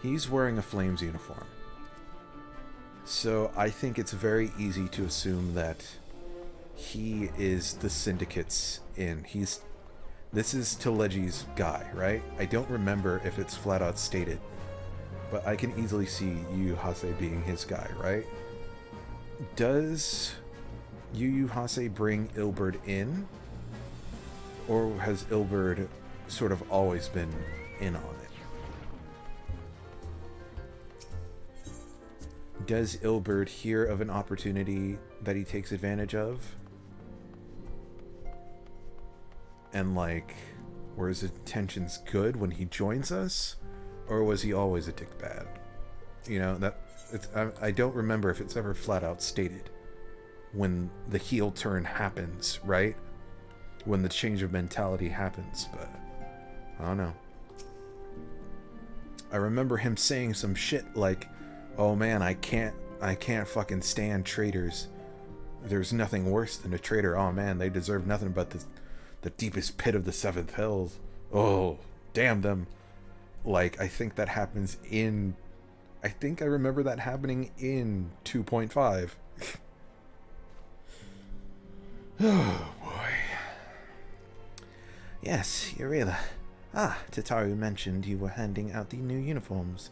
he's wearing a Flames uniform. So I think it's very easy to assume that he is the Syndicate's in. This is Telegi's guy, right? I don't remember if it's flat out stated, but I can easily see Yu Yu Hase being his guy, right? Does Yu Yu Hase bring Ilberd in? Or has Ilberd sort of always been in on it? Does Ilberd hear of an opportunity that he takes advantage of? And like, were his intentions good when he joins us? Or was he always a dickbag? You know, I don't remember if it's ever flat out stated when the heel turn happens, right? When the change of mentality happens, but I don't know. I remember him saying some shit like, oh man, I can't fucking stand traitors. There's nothing worse than a traitor. Oh man, they deserve nothing but the deepest pit of the seventh hells. Oh, damn them. Like, I think that happens in... I think I remember that happening in 2.5. Oh, boy. Yes, Eorzea. Tataru mentioned you were handing out the new uniforms.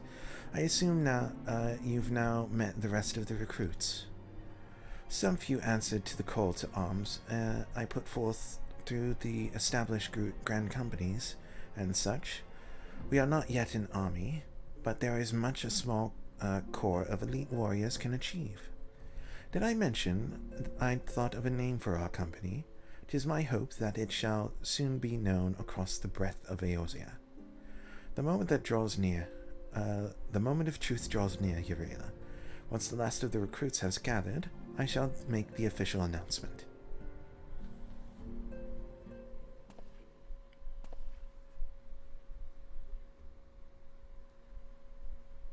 I assume now you've now met the rest of the recruits. Some few answered to the call to arms I put forth through the established grand companies and such. We are not yet an army, but there is much a small corps of elite warriors can achieve. Did I mention I'd thought of a name for our company? 'Tis my hope that it shall soon be known across the breadth of Eorzea. The moment that draws near, the moment of truth draws near, Eorzea. Once the last of the recruits has gathered, I shall make the official announcement.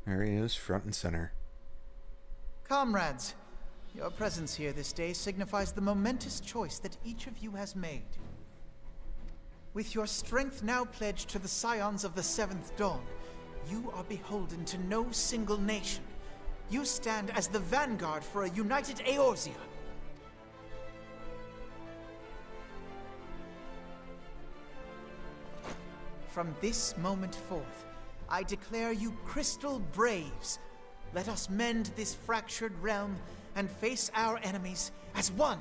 There he is, front and center. Comrades, your presence here this day signifies the momentous choice that each of you has made. With your strength now pledged to the scions of the Seventh Dawn, you are beholden to no single nation. You stand as the vanguard for a united Eorzea. From this moment forth, I declare you Crystal Braves. Let us mend this fractured realm and face our enemies as one.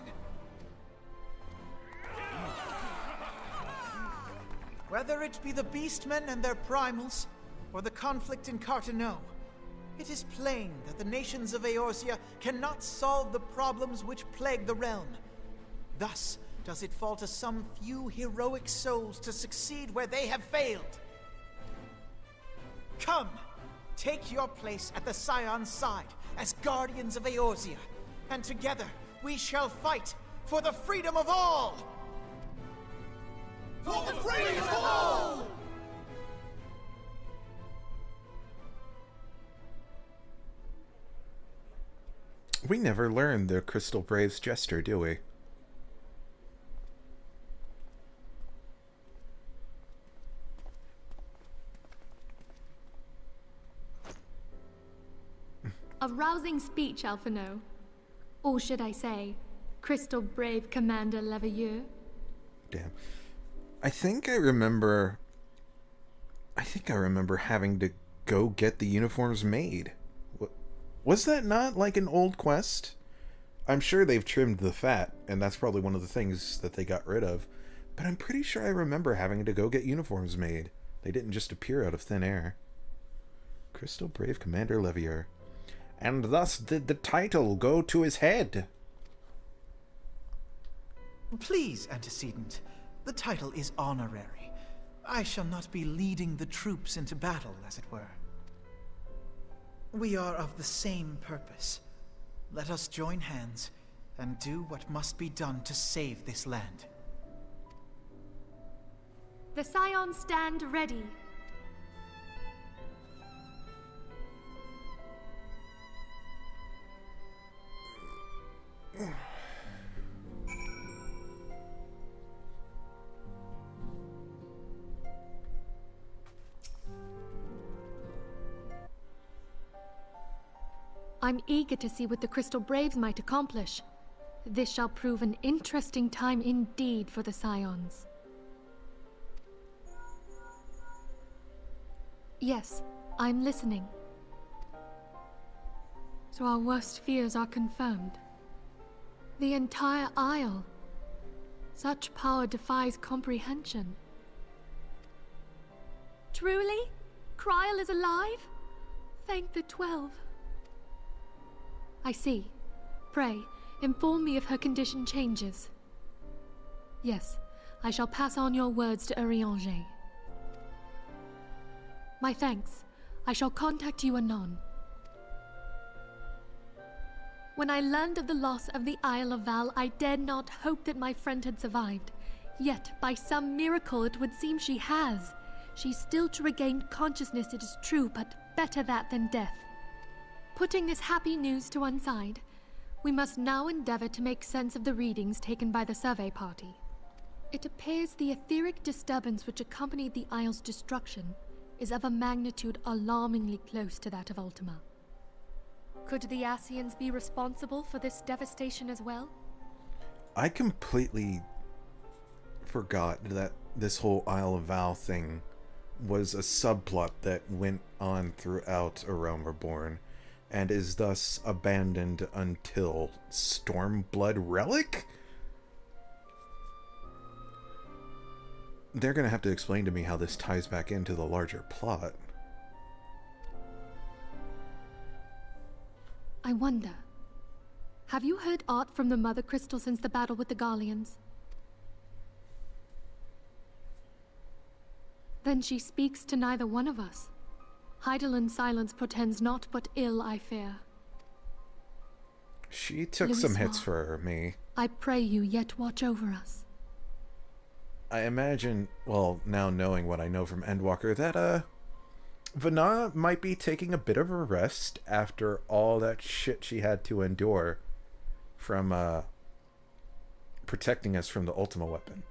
Whether it be the Beastmen and their primals, or the conflict in Carteneau, it is plain that the nations of Eorzea cannot solve the problems which plague the realm. Thus does it fall to some few heroic souls to succeed where they have failed. Come, take your place at the Scion's side as guardians of Eorzea, and together we shall fight for the freedom of all! For the freedom of all! We never learned the Crystal Braves gesture, do we? A rousing speech, Alphino. Or should I say, Crystal Brave Commander Leveilleur? Damn. I think I remember having to go get the uniforms made. Was that not like an old quest? I'm sure they've trimmed the fat, and that's probably one of the things that they got rid of. But I'm pretty sure I remember having to go get uniforms made. They didn't just appear out of thin air. Crystal Brave Commander Leveilleur. And thus did the title go to his head. Please, Antecedent. The title is honorary. I shall not be leading the troops into battle, as it were. We are of the same purpose. Let us join hands and do what must be done to save this land. The Scions stand ready. I'm eager to see what the Crystal Braves might accomplish. This shall prove an interesting time indeed for the Scions. Yes, I'm listening. So our worst fears are confirmed. The entire Isle. Such power defies comprehension. Truly? Kryl is alive? Thank the 12. I see. Pray, inform me if her condition changes. Yes, I shall pass on your words to Eorzea. My thanks. I shall contact you anon. When I learned of the loss of the Isle of Val, I dared not hope that my friend had survived. Yet, by some miracle, it would seem she has. She's still to regain consciousness, it is true, but better that than death. Putting this happy news to one side, we must now endeavor to make sense of the readings taken by the survey party. It appears the etheric disturbance which accompanied the Isle's destruction is of a magnitude alarmingly close to that of Ultima. Could the Ascians be responsible for this devastation as well? I completely forgot that this whole Isle of Val thing was a subplot that went on throughout A Realm Reborn, and is thus abandoned until Stormblood Relic? They're gonna have to explain to me how this ties back into the larger plot. I wonder, have you heard aught from the Mother Crystal since the battle with the Garleans? Then she speaks to neither one of us. Hydaelyn's silence portends naught but ill, I fear. She took some hits for me. I pray you yet watch over us. I imagine, well, now knowing what I know from Endwalker, that, Vanna might be taking a bit of a rest after all that shit she had to endure from, protecting us from the Ultima weapon.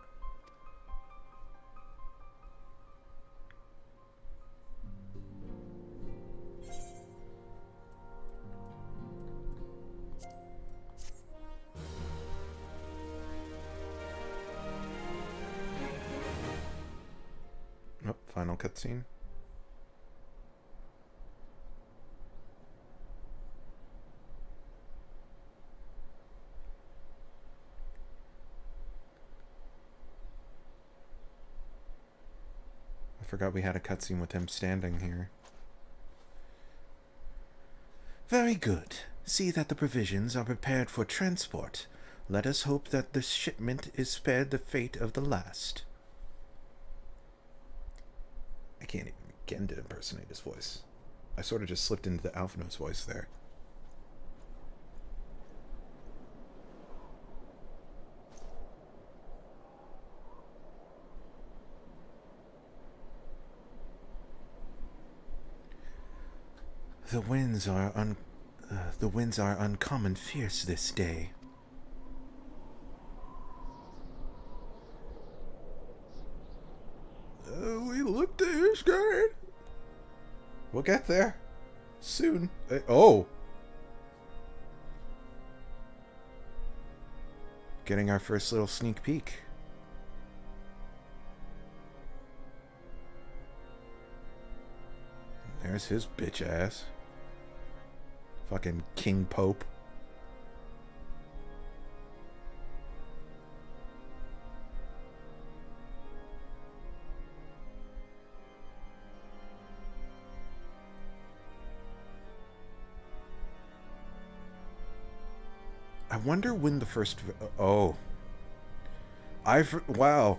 Oh, final cutscene. I forgot we had a cutscene with him standing here. Very good. See that the provisions are prepared for transport. Let us hope that the shipment is spared the fate of the last. I can't even begin to impersonate his voice. I sort of just slipped into the Alphanos voice there. The winds are uncommon fierce this day. We looked scared. We'll get there soon. Oh, getting our first little sneak peek. There's his bitch ass. Fucking King Pope. I wonder when the first... Oh. Wow.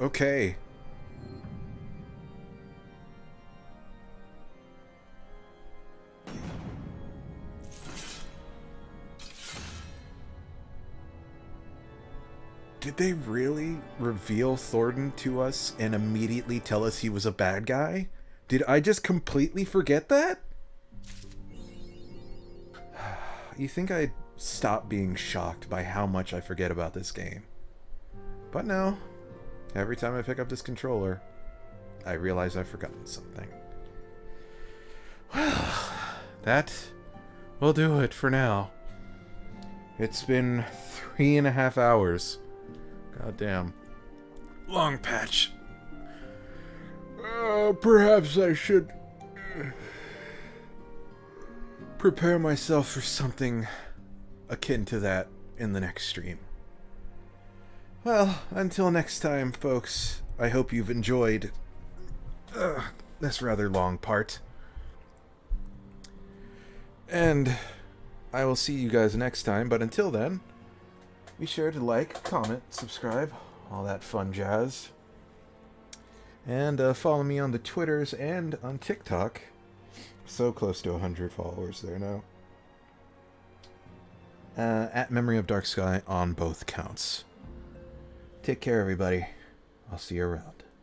Okay. Did they really reveal Thornton to us and immediately tell us he was a bad guy? Did I just completely forget that? You think I'd stop being shocked by how much I forget about this game. But no. Every time I pick up this controller, I realize I've forgotten something. Well, that will do it for now. It's been 3.5 hours. Goddamn. Long patch. Perhaps I should prepare myself for something akin to that in the next stream. Well, until next time, folks, I hope you've enjoyed this rather long part. And I will see you guys next time, but until then, be sure to like, comment, subscribe, all that fun jazz. And follow me on the Twitters and on TikTok. So close to 100 followers there now. At MemoryOfDarksky on both counts. Take care, everybody. I'll see you around.